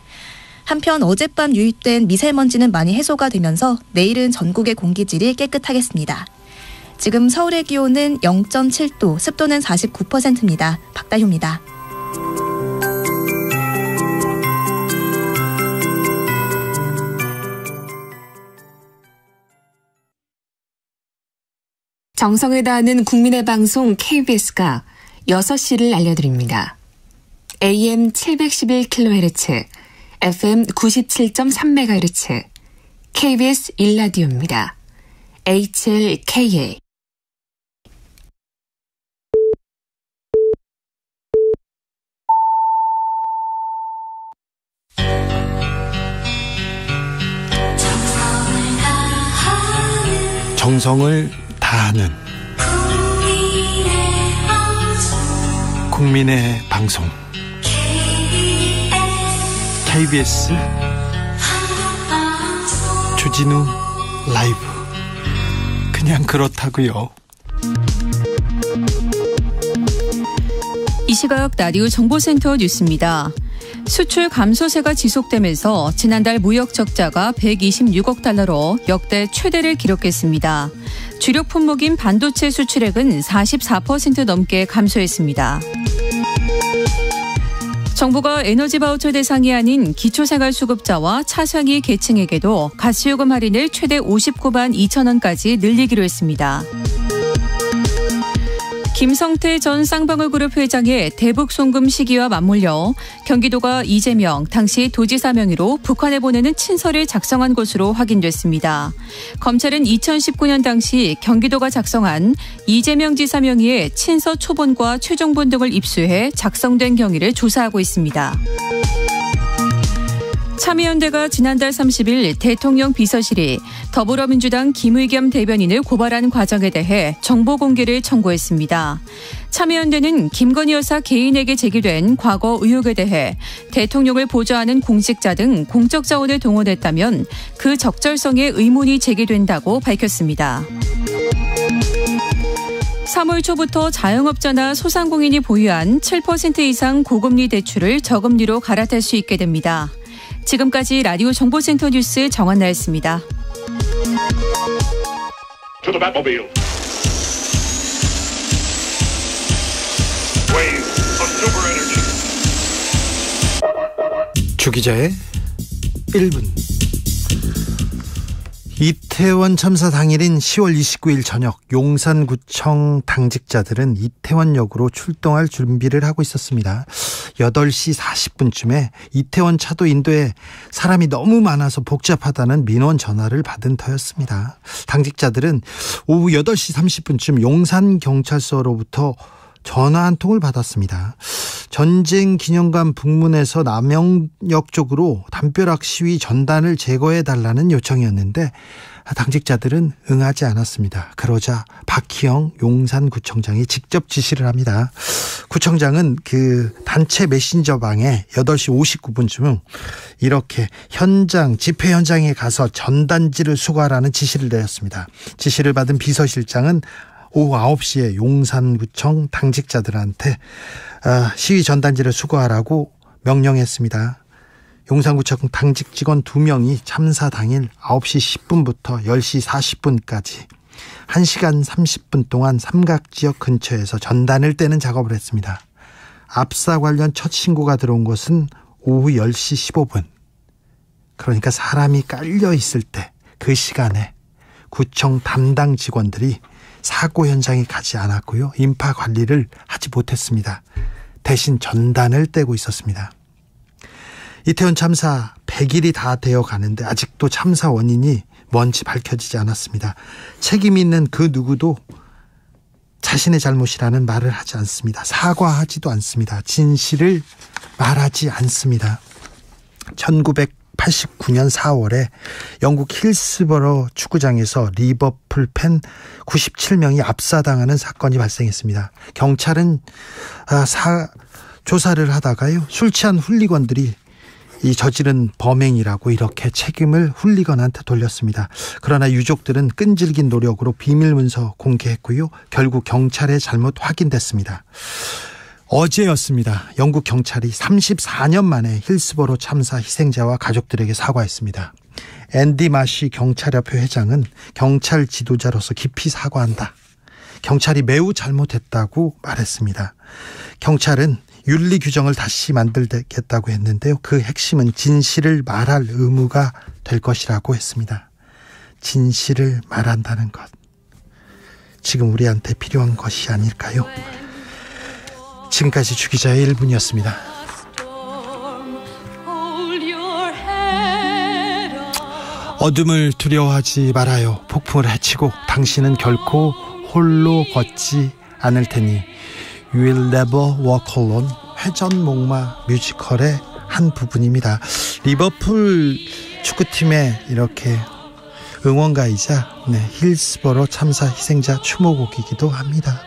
한편 어젯밤 유입된 미세먼지는 많이 해소가 되면서 내일은 전국의 공기질이 깨끗하겠습니다. 지금 서울의 기온은 0.7도, 습도는 49%입니다. 박다효입니다. 정성을 다하는 국민의 방송 KBS가 6시를 알려드립니다. AM 711kHz, FM 97.3MHz, KBS 1라디오입니다. HLKA. 정성을 다하는 국민의 방송 KBS 주진우 라이브. 그냥 그렇다고요. 이 시각 라디오 정보센터 뉴스입니다. 수출 감소세가 지속되면서 지난달 무역 적자가 126억 달러로 역대 최대를 기록했습니다. 주력 품목인 반도체 수출액은 44% 넘게 감소했습니다. 정부가 에너지 바우처 대상이 아닌 기초생활수급자와 차상위 계층에게도 가스요금 할인을 최대 59만 2천 원까지 늘리기로 했습니다. 김성태 전 쌍방울그룹 회장의 대북 송금 시기와 맞물려 경기도가 이재명 당시 도지사 명의로 북한에 보내는 친서를 작성한 것으로 확인됐습니다. 검찰은 2019년 당시 경기도가 작성한 이재명 지사 명의의 친서 초본과 최종본 등을 입수해 작성된 경위를 조사하고 있습니다. 참여연대가 지난달 30일 대통령 비서실이 더불어민주당 김의겸 대변인을 고발한 과정에 대해 정보 공개를 청구했습니다. 참여연대는 김건희 여사 개인에게 제기된 과거 의혹에 대해 대통령을 보좌하는 공직자 등 공적 자원을 동원했다면 그 적절성에 의문이 제기된다고 밝혔습니다. 3월 초부터 자영업자나 소상공인이 보유한 7% 이상 고금리 대출을 저금리로 갈아탈 수 있게 됩니다. 지금까지 라디오 정보센터 뉴스 정한나였습니다. 주 기자의 1분. 이태원 참사 당일인 10월 29일 저녁 용산구청 당직자들은 이태원역으로 출동할 준비를 하고 있었습니다. 8시 40분쯤에 이태원 차도인도에 사람이 너무 많아서 복잡하다는 민원 전화를 받은 터였습니다. 당직자들은 오후 8시 30분쯤 용산경찰서로부터 전화 한 통을 받았습니다. 전쟁기념관 북문에서 남영역 쪽으로 담벼락 시위 전단을 제거해달라는 요청이었는데 당직자들은 응하지 않았습니다. 그러자 박희영 용산구청장이 직접 지시를 합니다. 구청장은 그 단체 메신저방에 8시 59분쯤 이렇게 집회 현장에 가서 전단지를 수거하라는 지시를 내렸습니다. 지시를 받은 비서실장은 오후 9시에 용산구청 당직자들한테 시위 전단지를 수거하라고 명령했습니다. 용산구청 당직 직원 2명이 참사 당일 9시 10분부터 10시 40분까지 1시간 30분 동안 삼각지역 근처에서 전단을 떼는 작업을 했습니다. 압사 관련 첫 신고가 들어온 것은 오후 10시 15분. 그러니까 사람이 깔려 있을 때 그 시간에 구청 담당 직원들이 사고 현장에 가지 않았고요. 인파 관리를 하지 못했습니다. 대신 전단을 떼고 있었습니다. 이태원 참사 100일이 다 되어 가는데 아직도 참사 원인이 뭔지 밝혀지지 않았습니다. 책임 있는 그 누구도 자신의 잘못이라는 말을 하지 않습니다. 사과하지도 않습니다. 진실을 말하지 않습니다. 1989년 4월에 영국 힐스버러 축구장에서 리버풀 팬 97명이 압사당하는 사건이 발생했습니다. 경찰은 조사를 하다가요, 술 취한 훌리건들이 이 저지른 범행이라고 이렇게 책임을 훌리건한테 돌렸습니다. 그러나 유족들은 끈질긴 노력으로 비밀 문서 공개했고요. 결국 경찰의 잘못 확인됐습니다. 어제였습니다. 영국 경찰이 34년 만에 힐스버로 참사 희생자와 가족들에게 사과했습니다. 앤디 마시 경찰협회 회장은 경찰 지도자로서 깊이 사과한다. 경찰이 매우 잘못했다고 말했습니다. 경찰은 윤리 규정을 다시 만들겠다고 했는데요. 그 핵심은 진실을 말할 의무가 될 것이라고 했습니다. 진실을 말한다는 것. 지금 우리한테 필요한 것이 아닐까요? 지금까지 주기자의 1분이었습니다. 어둠을 두려워하지 말아요. 폭풍을 헤치고 당신은 결코 홀로 걷지 않을 테니 You will never walk alone. 회전목마 뮤지컬의 한 부분입니다. 리버풀 축구팀의 이렇게 응원가이자 힐스버러 참사 희생자 추모곡이기도 합니다.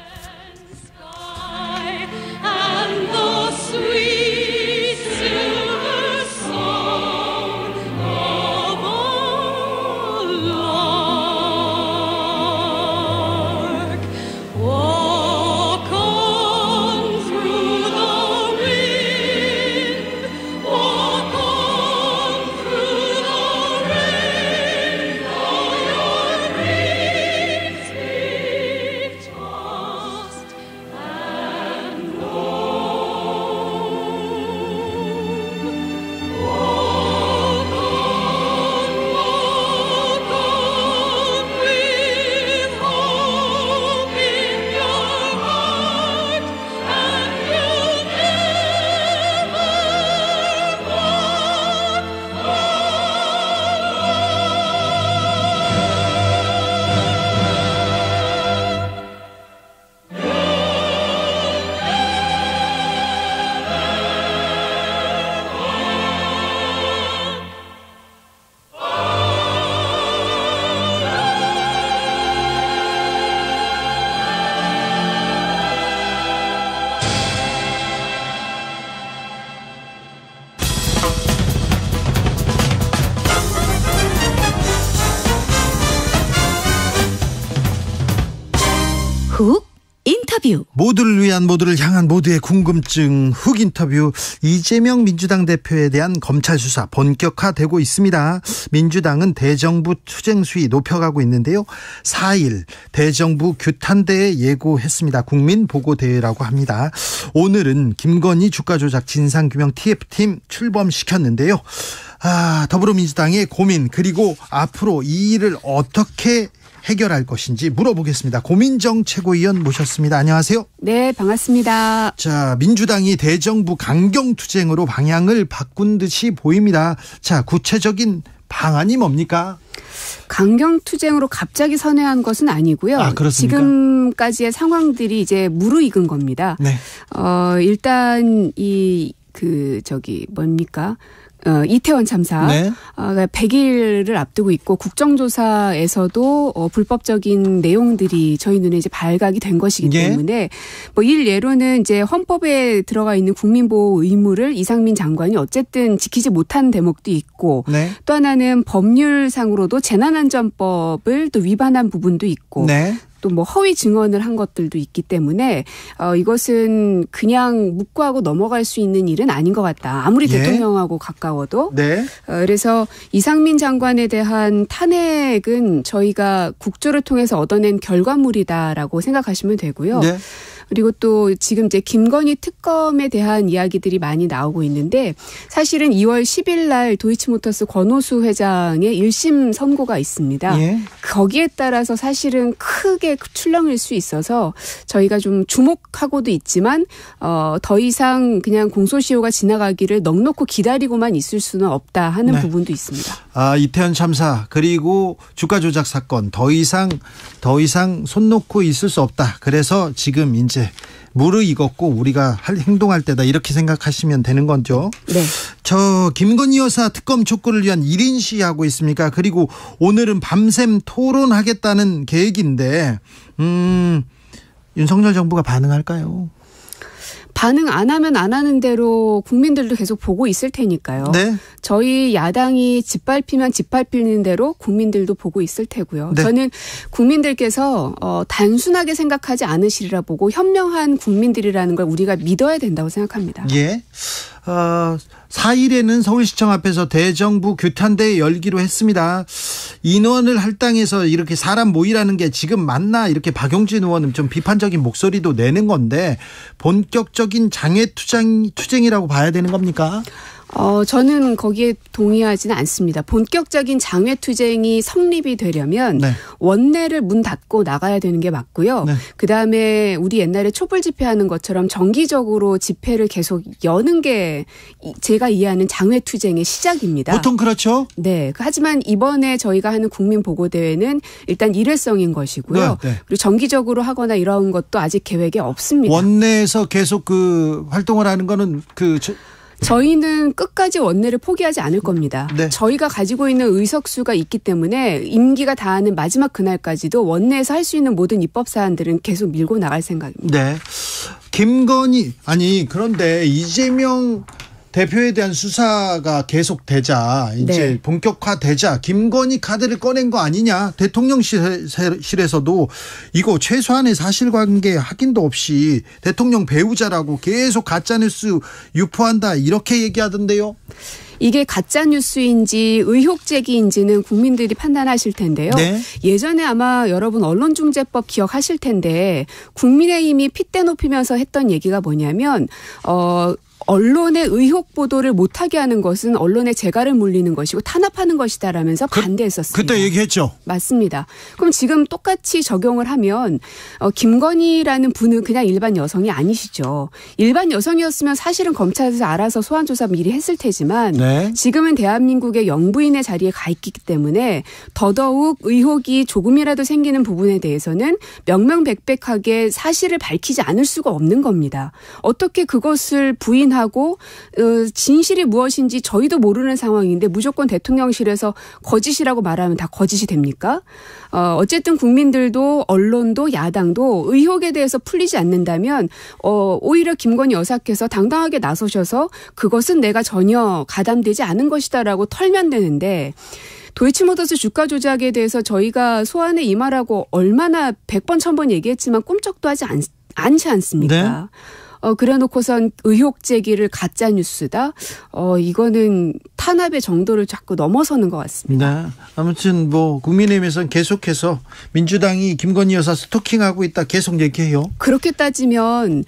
훅 인터뷰. 모두를 위한, 모두를 향한 모두의 궁금증 훅 인터뷰. 이재명 민주당 대표에 대한 검찰 수사 본격화되고 있습니다. 민주당은 대정부 투쟁 수위 높여가고 있는데요. 4일 대정부 규탄대회 예고했습니다. 국민보고대회라고 합니다. 오늘은 김건희 주가조작 진상규명 TF팀 출범시켰는데요. 더불어민주당의 고민, 그리고 앞으로 이 일을 어떻게 해결할 것인지 물어보겠습니다. 고민정 최고위원 모셨습니다. 안녕하세요. 네, 반갑습니다. 자, 민주당이 대정부 강경투쟁으로 방향을 바꾼 듯이 보입니다. 자, 구체적인 방안이 뭡니까? 강경투쟁으로 갑자기 선회한 것은 아니고요. 그렇습니까? 지금까지의 상황들이 이제 무르익은 겁니다. 네. 일단 이태원 참사 100일을 앞두고 있고 국정조사에서도 불법적인 내용들이 저희 눈에 이제 발각이 된 것이기 때문에 일례로는 이제 헌법에 들어가 있는 국민보호 의무를 이상민 장관이 어쨌든 지키지 못한 대목도 있고 또 하나는 법률상으로도 재난안전법을 또 위반한 부분도 있고 또 허위 증언을 한 것들도 있기 때문에 이것은 그냥 묵고하고 넘어갈 수 있는 일은 아닌 것 같다. 아무리 대통령하고 가까워도. 그래서 이상민 장관에 대한 탄핵은 저희가 국조를 통해서 얻어낸 결과물이다라고 생각하시면 되고요. 그리고 또 지금 이제 김건희 특검에 대한 이야기들이 많이 나오고 있는데 사실은 2월 10일 날 도이치모터스 권오수 회장의 1심 선고가 있습니다. 거기에 따라서 사실은 크게 출렁일 수 있어서 저희가 좀 주목하고도 있지만 더 이상 그냥 공소시효가 지나가기를 넉넉히 기다리고만 있을 수는 없다 하는 부분도 있습니다. 이태원 참사 그리고 주가 조작 사건 더 이상 손 놓고 있을 수 없다. 그래서 지금 이제 무르익었고 우리가 행동할 때다 이렇게 생각하시면 되는 거죠. 저 김건희 여사 특검 촉구를 위한 1인 시위하고 있습니까? 그리고 오늘은 밤샘 토론하겠다는 계획인데 윤석열 정부가 반응할까요? 반응 안 하면 안 하는 대로 국민들도 계속 보고 있을 테니까요. 저희 야당이 짓밟히면 짓밟히는 대로 국민들도 보고 있을 테고요. 저는 국민들께서 단순하게 생각하지 않으시리라 보고 현명한 국민들이라는 걸 우리가 믿어야 된다고 생각합니다. 4일에는 서울시청 앞에서 대정부 규탄대회 열기로 했습니다. 인원을 할당해서 이렇게 사람 모이라는 게 지금 맞나 이렇게 박용진 의원은 좀 비판적인 목소리도 내는 건데 본격적인 장외투쟁이라고 봐야 되는 겁니까? 저는 거기에 동의하지는 않습니다. 본격적인 장외투쟁이 성립이 되려면 원내를 문 닫고 나가야 되는 게 맞고요. 그다음에 우리 옛날에 촛불 집회하는 것처럼 정기적으로 집회를 계속 여는 게 제가 이해하는 장외투쟁의 시작입니다. 보통 그렇죠? 하지만 이번에 저희가 하는 국민보고대회는 일단 일회성인 것이고요. 그리고 정기적으로 하거나 이런 것도 아직 계획에 없습니다. 원내에서 계속 활동을 하는 거는 저희는 끝까지 원내를 포기하지 않을 겁니다. 저희가 가지고 있는 의석수가 있기 때문에 임기가 다하는 마지막 그날까지도 원내에서 할 수 있는 모든 입법 사안들은 계속 밀고 나갈 생각입니다. 그런데 이재명 대표에 대한 수사가 계속되자 이제 본격화되자 김건희 카드를 꺼낸 거 아니냐. 대통령실에서도 이거 최소한의 사실관계 확인도 없이 대통령 배우자라고 계속 가짜뉴스 유포한다 이렇게 얘기하던데요. 이게 가짜뉴스인지 의혹 제기인지는 국민들이 판단하실 텐데요. 예전에 아마 여러분 언론중재법 기억하실 텐데 국민의힘이 핏대 높이면서 했던 얘기가 뭐냐면 언론의 의혹 보도를 못하게 하는 것은 언론의 재갈을 물리는 것이고 탄압하는 것이다라면서 반대했었습니다. 그때 얘기했죠. 맞습니다. 그럼 지금 똑같이 적용을 하면 김건희라는 분은 그냥 일반 여성이 아니시죠. 일반 여성이었으면 사실은 검찰에서 알아서 소환조사 미리 했을 테지만 지금은 대한민국의 영부인의 자리에 가 있기 때문에 더더욱 의혹이 조금이라도 생기는 부분에 대해서는 명명백백하게 사실을 밝히지 않을 수가 없는 겁니다. 어떻게 그것을 부인하고 진실이 무엇인지 저희도 모르는 상황인데 무조건 대통령실에서 거짓이라고 말하면 다 거짓이 됩니까? 어쨌든 국민들도 언론도 야당도 의혹에 대해서 풀리지 않는다면 오히려 김건희 여사께서 당당하게 나서셔서 그것은 내가 전혀 가담되지 않은 것이다라고 털면 되는데 도이치모터스 주가 조작에 대해서 저희가 소환에 임하라고 얼마나 100번 1000번 얘기했지만 꿈쩍도 하지 않지 않습니까? 그래놓고선 의혹 제기를 가짜뉴스다. 이거는 탄압의 정도를 자꾸 넘어서는 것 같습니다. 아무튼 국민의힘에서는 계속해서 민주당이 김건희 여사 스토킹하고 있다 계속 얘기해요. 그렇게 따지면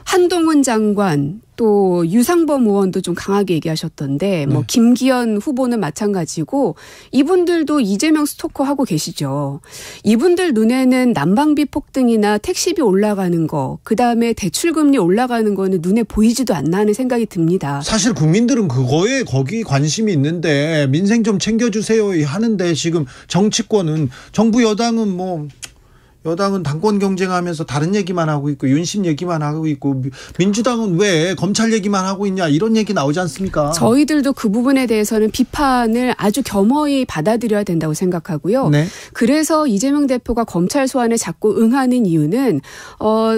한동훈 장관 또 유상범 의원도 좀 강하게 얘기하셨던데 뭐 김기현 후보는 마찬가지고 이분들도 이재명 스토커 하고 계시죠. 이분들 눈에는 난방비 폭등이나 택시비 올라가는 거 그다음에 대출금리 올라가는 거는 눈에 보이지도 않나 하는 생각이 듭니다. 사실 국민들은 그거에 거기 관심이 있는데 민생 좀 챙겨주세요 하는데 지금 정치권은 정부 여당은 여당은 당권 경쟁하면서 다른 얘기만 하고 있고 윤심 얘기만 하고 있고 민주당은 왜 검찰 얘기만 하고 있냐 이런 얘기 나오지 않습니까? 저희들도 그 부분에 대해서는 비판을 아주 겸허히 받아들여야 된다고 생각하고요. 네. 그래서 이재명 대표가 검찰 소환에 자꾸 응하는 이유는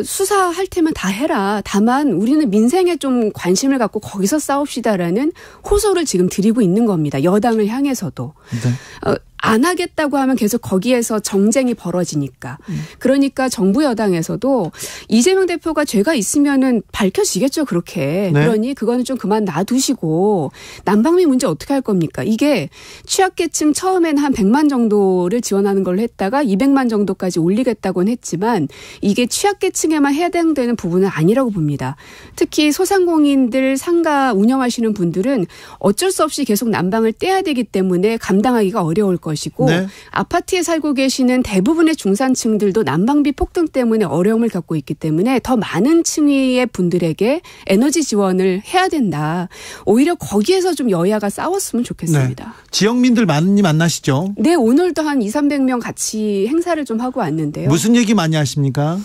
수사할 테면 다 해라. 다만 우리는 민생에 좀 관심을 갖고 거기서 싸웁시다라는 호소를 지금 드리고 있는 겁니다. 여당을 향해서도. 네. 안 하겠다고 하면 계속 거기에서 정쟁이 벌어지니까. 그러니까 정부 여당에서도 이재명 대표가 죄가 있으면은 밝혀지겠죠, 그렇게. 네. 그러니 그거는 좀 그만 놔두시고 난방비 문제 어떻게 할 겁니까? 이게 취약계층 처음에는 한 100만 정도를 지원하는 걸로 했다가 200만 정도까지 올리겠다고는 했지만 이게 취약계층에만 해당되는 부분은 아니라고 봅니다. 특히 소상공인들 상가 운영하시는 분들은 어쩔 수 없이 계속 난방을 떼야 되기 때문에 감당하기가 어려울 것이고 네. 아파트에 살고 계시는 대부분의 중산층들도 난방비 폭등 때문에 어려움을 겪고 있기 때문에 더 많은 층위의 분들에게 에너지 지원을 해야 된다. 오히려 거기에서 좀 여야가 싸웠으면 좋겠습니다. 네. 지역민들 많이 만나시죠? 네, 오늘도 한 200~300명 같이 행사를 좀 하고 왔는데요. 무슨 얘기 많이 하십니까?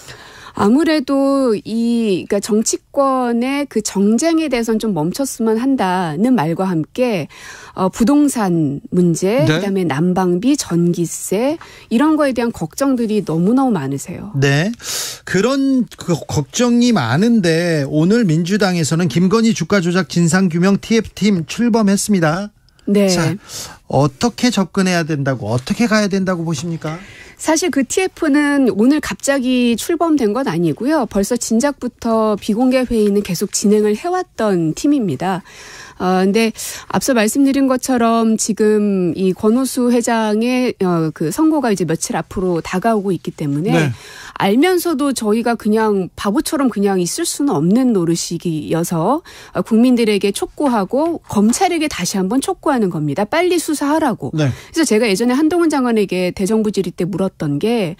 아무래도 그러니까 정치권의 그 정쟁에 대해서는 좀 멈췄으면 한다는 말과 함께 부동산 문제, 네. 그다음에 난방비, 전기세 이런 거에 대한 걱정들이 너무너무 많으세요. 네. 그런 걱정이 많은데 오늘 민주당에서는 김건희 주가 조작 진상규명 TF팀 출범했습니다. 네. 자, 어떻게 접근해야 된다고 어떻게 가야 된다고 보십니까? 사실 그 TF는 오늘 갑자기 출범된 건 아니고요. 벌써 진작부터 비공개 회의는 계속 진행을 해왔던 팀입니다. 근데 앞서 말씀드린 것처럼 지금 이 권오수 회장의 그 선고가 이제 며칠 앞으로 다가오고 있기 때문에 네. 알면서도 저희가 그냥 바보처럼 그냥 있을 수는 없는 노릇이어서 국민들에게 촉구하고 검찰에게 다시 한번 촉구하는 겁니다. 빨리 수사하라고. 네. 그래서 제가 예전에 한동훈 장관에게 대정부 질의 때 물었던 게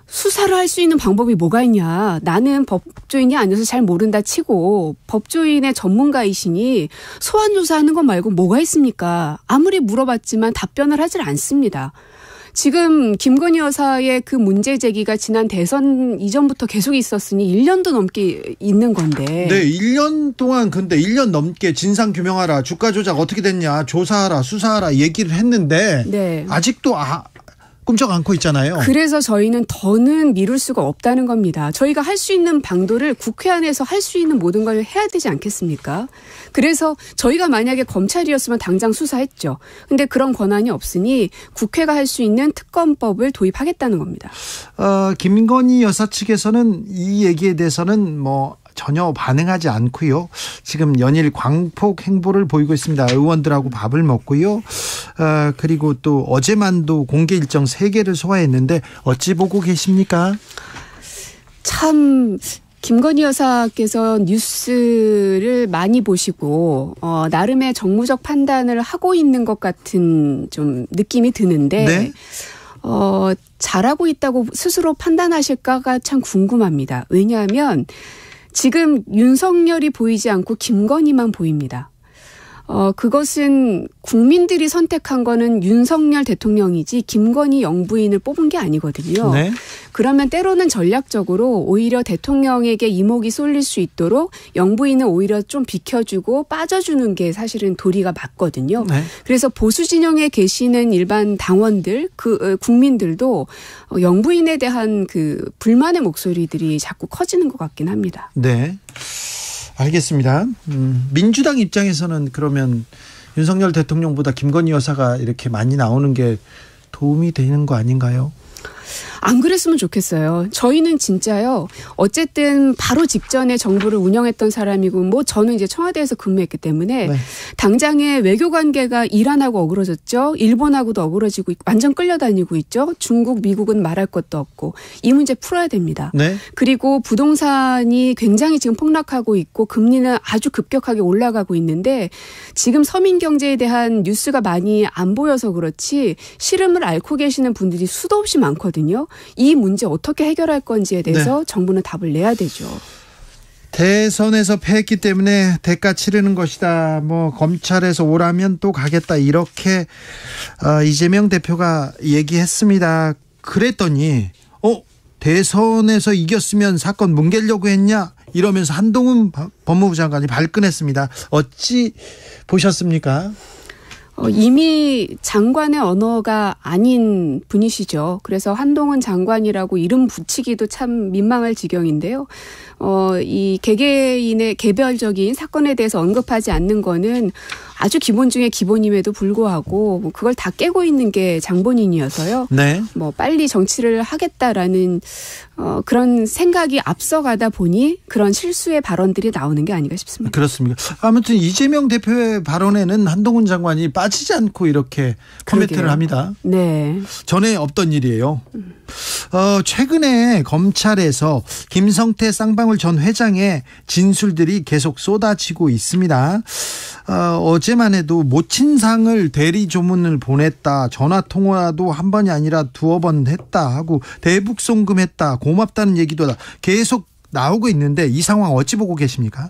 수사를 할 수 있는 방법이 뭐가 있냐. 나는 법조인이 아니어서 잘 모른다 치고 법조인의 전문가이시니 소환 조사하는 것 말고 뭐가 있습니까? 아무리 물어봤지만 답변을 하질 않습니다. 지금 김건희 여사의 그 문제 제기가 지난 대선 이전부터 계속 있었으니 1년도 넘게 있는 건데. 네, 1년 동안 근데 1년 넘게 진상 규명하라, 주가 조작 어떻게 됐냐, 조사하라, 수사하라 얘기를 했는데 네. 아직도 꿈쩍 않고 있잖아요. 그래서 저희는 더는 미룰 수가 없다는 겁니다. 저희가 할 수 있는 방도를 국회 안에서 할 수 있는 모든 걸 해야 되지 않겠습니까? 그래서 저희가 만약에 검찰이었으면 당장 수사했죠. 근데 그런 권한이 없으니 국회가 할 수 있는 특검법을 도입하겠다는 겁니다. 김건희 여사 측에서는 이 얘기에 대해서는 전혀 반응하지 않고요. 지금 연일 광폭 행보를 보이고 있습니다. 의원들하고 밥을 먹고요. 그리고 또 어제만도 공개 일정 3개를 소화했는데 어찌 보고 계십니까? 참 김건희 여사께서 뉴스를 많이 보시고 나름의 정무적 판단을 하고 있는 것 같은 좀 느낌이 드는데 네? 잘하고 있다고 스스로 판단하실까가 참 궁금합니다. 왜냐하면 지금 윤석열이 보이지 않고 김건희만 보입니다. 그것은 국민들이 선택한 거는 윤석열 대통령이지 김건희 영부인을 뽑은 게 아니거든요. 네. 그러면 때로는 전략적으로 오히려 대통령에게 이목이 쏠릴 수 있도록 영부인은 오히려 좀 비켜주고 빠져주는 게 사실은 도리가 맞거든요. 네. 그래서 보수 진영에 계시는 일반 당원들, 국민들도 영부인에 대한 그 불만의 목소리들이 자꾸 커지는 것 같긴 합니다. 네. 알겠습니다. 민주당 입장에서는 그러면 윤석열 대통령보다 김건희 여사가 이렇게 많이 나오는 게 도움이 되는 거 아닌가요? 안 그랬으면 좋겠어요. 저희는 진짜요. 어쨌든 바로 직전에 정부를 운영했던 사람이고 뭐 저는 이제 청와대에서 근무했기 때문에 네. 당장에 외교 관계가 이란하고 어그러졌죠. 일본하고도 어그러지고 완전 끌려다니고 있죠. 중국, 미국은 말할 것도 없고 이 문제 풀어야 됩니다. 네. 그리고 부동산이 굉장히 지금 폭락하고 있고 금리는 아주 급격하게 올라가고 있는데 지금 서민 경제에 대한 뉴스가 많이 안 보여서 그렇지 시름을 앓고 계시는 분들이 수도 없이 많거든요. 이 문제 어떻게 해결할 건지에 대해서 네. 정부는 답을 내야 되죠. 대선에서 패했기 때문에 대가 치르는 것이다. 뭐 검찰에서 오라면 또 가겠다. 이렇게 이재명 대표가 얘기했습니다. 그랬더니 대선에서 이겼으면 사건 뭉개려고 했냐? 이러면서 한동훈 법무부 장관이 발끈했습니다. 어찌 보셨습니까? 이미 장관의 언어가 아닌 분이시죠. 그래서 한동훈 장관이라고 이름 붙이기도 참 민망할 지경인데요. 이 개개인의 개별적인 사건에 대해서 언급하지 않는 거는 아주 기본 중에 기본임에도 불구하고 뭐 그걸 다 깨고 있는 게 장본인이어서요. 네. 뭐 빨리 정치를 하겠다라는 그런 생각이 앞서가다 보니 그런 실수의 발언들이 나오는 게 아닌가 싶습니다. 그렇습니다. 아무튼 이재명 대표의 발언에는 한동훈 장관이 빠지지 않고 이렇게 코멘트를 그러게요. 합니다. 네. 전에 없던 일이에요. 최근에 검찰에서 김성태 쌍방울 전 회장의 진술들이 계속 쏟아지고 있습니다. 어제만 해도 모친상을 대리 조문을 보냈다. 전화통화도 한 번이 아니라 두어 번 했다 하고 대북 송금했다. 고맙다는 얘기도 계속 나오고 있는데 이 상황 어찌 보고 계십니까?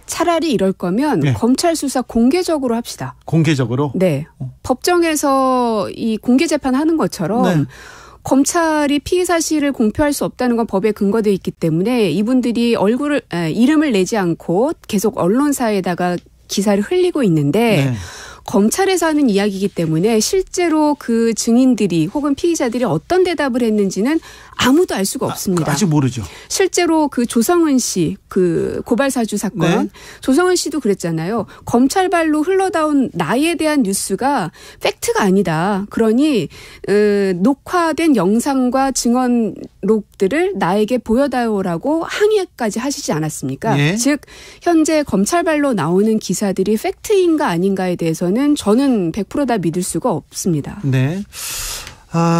차라리 이럴 거면 네. 검찰 수사 공개적으로 합시다. 공개적으로? 네. 법정에서 이 공개 재판하는 것처럼 네. 검찰이 피의 사실을 공표할 수 없다는 건 법에 근거되어 있기 때문에 이분들이 이름을 내지 않고 계속 언론사에다가 기사를 흘리고 있는데 네. 검찰에서 하는 이야기이기 때문에 실제로 그 증인들이 혹은 피의자들이 어떤 대답을 했는지는 아무도 알 수가 없습니다. 아직 모르죠. 실제로 그 조성은 씨, 그 고발사주 사건, 네. 조성은 씨도 그랬잖아요. 검찰발로 흘러나온 나에 대한 뉴스가 팩트가 아니다. 그러니 녹화된 영상과 증언록들을 나에게 보여다오라고 항의까지 하시지 않았습니까? 네. 즉 현재 검찰발로 나오는 기사들이 팩트인가 아닌가에 대해서는 저는 100% 다 믿을 수가 없습니다. 네.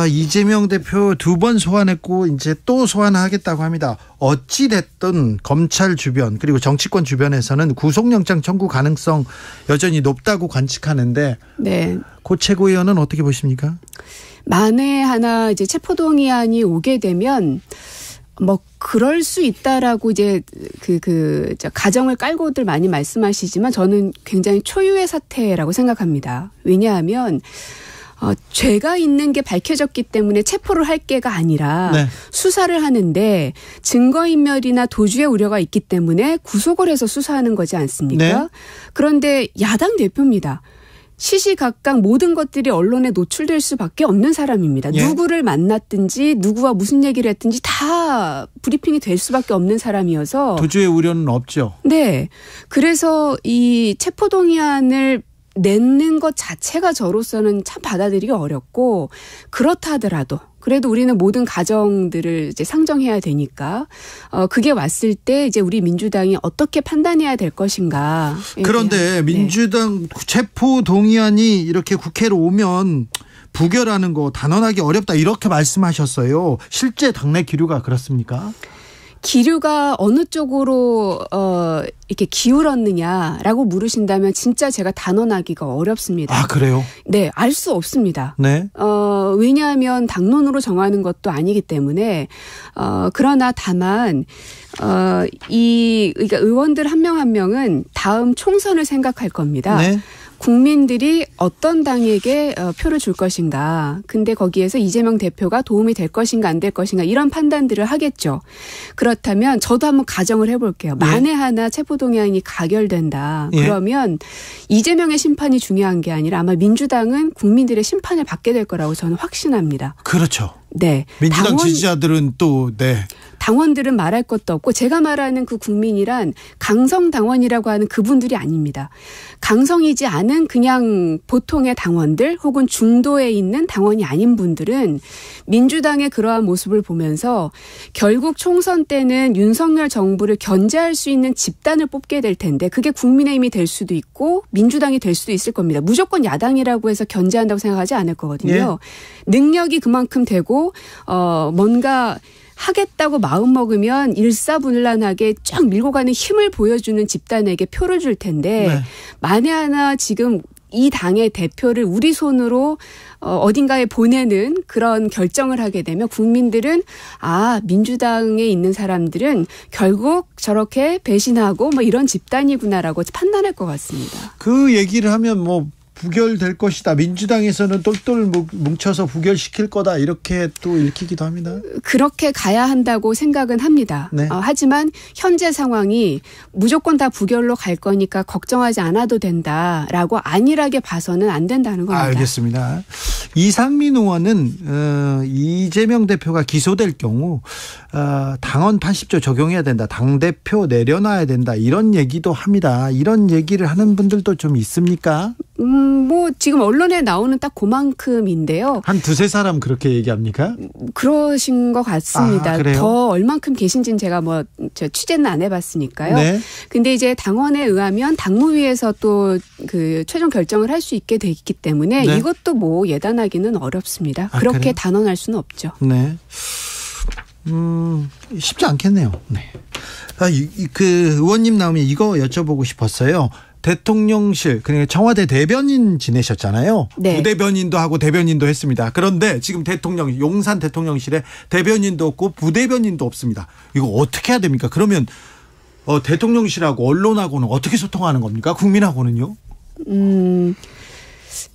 이재명 대표 2번 소환했고 이제 또 소환하겠다고 합니다. 어찌 됐든 검찰 주변 그리고 정치권 주변에서는 구속영장 청구 가능성 여전히 높다고 관측하는데 네. 고 최고위원은 어떻게 보십니까? 만에 하나 이제 체포동의안이 오게 되면 뭐 그럴 수 있다라고 이제 가정을 깔고들 많이 말씀하시지만 저는 굉장히 초유의 사태라고 생각합니다. 왜냐하면 죄가 있는 게 밝혀졌기 때문에 체포를 할 게가 아니라 네. 수사를 하는데 증거인멸이나 도주의 우려가 있기 때문에 구속을 해서 수사하는 거지 않습니까? 네. 그런데 야당 대표입니다. 시시각각 모든 것들이 언론에 노출될 수밖에 없는 사람입니다. 예. 누구를 만났든지 누구와 무슨 얘기를 했든지 다 브리핑이 될 수밖에 없는 사람이어서 도주의 우려는 없죠. 네. 그래서 이 체포동의안을 내는 것 자체가 저로서는 참 받아들이기 어렵고 그렇다 하더라도 그래도 우리는 모든 가정들을 이제 상정해야 되니까 그게 왔을 때 이제 우리 민주당이 어떻게 판단해야 될 것인가. 그런데 민주당 네. 체포 동의안이 이렇게 국회로 오면 부결하는 거 단언하기 어렵다 이렇게 말씀하셨어요. 실제 당내 기류가 그렇습니까? 기류가 어느 쪽으로 이렇게 기울었느냐라고 물으신다면 진짜 제가 단언하기가 어렵습니다. 아, 그래요? 네, 알 수 없습니다. 네. 왜냐하면 당론으로 정하는 것도 아니기 때문에 그러나 다만 그러니까 의원들 한 명 한 명은 다음 총선을 생각할 겁니다. 네. 국민들이 어떤 당에게 표를 줄 것인가. 근데 거기에서 이재명 대표가 도움이 될 것인가 안 될 것인가 이런 판단들을 하겠죠. 그렇다면 저도 한번 가정을 해볼게요. 만에 하나 체포동의안이 가결된다. 그러면 이재명의 심판이 중요한 게 아니라 아마 민주당은 국민들의 심판을 받게 될 거라고 저는 확신합니다. 그렇죠. 네. 민주당 지지자들은 또 네. 당원들은 말할 것도 없고 제가 말하는 그 국민이란 강성 당원이라고 하는 그분들이 아닙니다. 강성이지 않은 그냥 보통의 당원들 혹은 중도에 있는 당원이 아닌 분들은 민주당의 그러한 모습을 보면서 결국 총선 때는 윤석열 정부를 견제할 수 있는 집단을 뽑게 될 텐데 그게 국민의힘이 될 수도 있고 민주당이 될 수도 있을 겁니다. 무조건 야당이라고 해서 견제한다고 생각하지 않을 거거든요. 예. 능력이 그만큼 되고 뭔가 하겠다고 마음먹으면 일사불란하게 쫙 밀고 가는 힘을 보여주는 집단에게 표를 줄 텐데 네. 만에 하나 지금 이 당의 대표를 우리 손으로 어딘가에 보내는 그런 결정을 하게 되면 국민들은 민주당에 있는 사람들은 결국 저렇게 배신하고 뭐 이런 집단이구나라고 판단할 것 같습니다. 그 얘기를 하면 뭐 부결될 것이다. 민주당에서는 똘똘 뭉쳐서 부결시킬 거다. 이렇게 또 읽히기도 합니다. 그렇게 가야 한다고 생각은 합니다. 네. 하지만 현재 상황이 무조건 다 부결로 갈 거니까 걱정하지 않아도 된다라고 안일하게 봐서는 안 된다는 겁니다. 알겠습니다. 이상민 의원은 이재명 대표가 기소될 경우 당헌 80조 적용해야 된다. 당대표 내려놔야 된다. 이런 얘기도 합니다. 이런 얘기를 하는 분들도 좀 있습니까? 뭐 지금 언론에 나오는 딱 그만큼인데요. 한 두세 사람 그렇게 얘기합니까? 그러신 것 같습니다. 더 얼만큼 계신지는 제가 취재는 안 해봤으니까요. 네. 근데 이제 당원에 의하면 당무위에서 또 그 최종 결정을 할 수 있게 돼 있기 때문에 네. 이것도 뭐 예단하기는 어렵습니다. 그렇게 그래요? 단언할 수는 없죠. 네. 쉽지 않겠네요. 네. 그 의원님 나오면 이거 여쭤보고 싶었어요. 대통령실, 그러니까 청와대 대변인 지내셨잖아요. 네. 부대변인도 하고 대변인도 했습니다. 그런데 지금 용산 대통령실에 대변인도 없고 부대변인도 없습니다. 이거 어떻게 해야 됩니까? 그러면 대통령실하고 언론하고는 어떻게 소통하는 겁니까? 국민하고는요?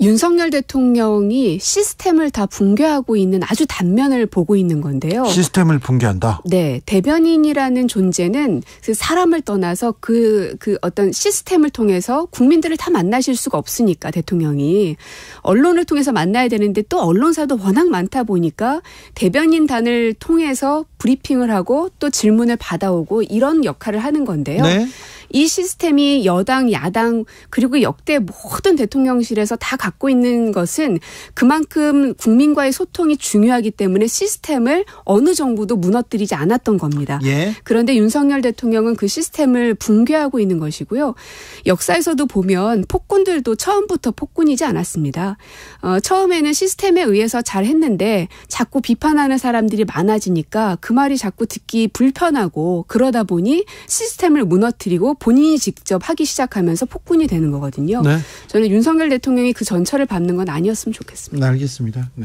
윤석열 대통령이 시스템을 다 붕괴하고 있는 아주 단면을 보고 있는 건데요. 시스템을 붕괴한다? 네. 대변인이라는 존재는 그 사람을 떠나서 그 어떤 시스템을 통해서 국민들을 다 만나실 수가 없으니까 대통령이. 언론을 통해서 만나야 되는데 또 언론사도 워낙 많다 보니까 대변인단을 통해서 브리핑을 하고 또 질문을 받아오고 이런 역할을 하는 건데요. 네. 이 시스템이 여당, 야당 그리고 역대 모든 대통령실에서 다 갖고 있는 것은 그만큼 국민과의 소통이 중요하기 때문에 시스템을 어느 정부도 무너뜨리지 않았던 겁니다. 예. 그런데 윤석열 대통령은 그 시스템을 붕괴하고 있는 것이고요. 역사에서도 보면 폭군들도 처음부터 폭군이지 않았습니다. 처음에는 시스템에 의해서 잘했는데 자꾸 비판하는 사람들이 많아지니까 그 말이 자꾸 듣기 불편하고 그러다 보니 시스템을 무너뜨리고 본인이 직접 하기 시작하면서 폭군이 되는 거거든요. 네. 저는 윤석열 대통령이 그 전철을 밟는 건 아니었으면 좋겠습니다. 알겠습니다. 네.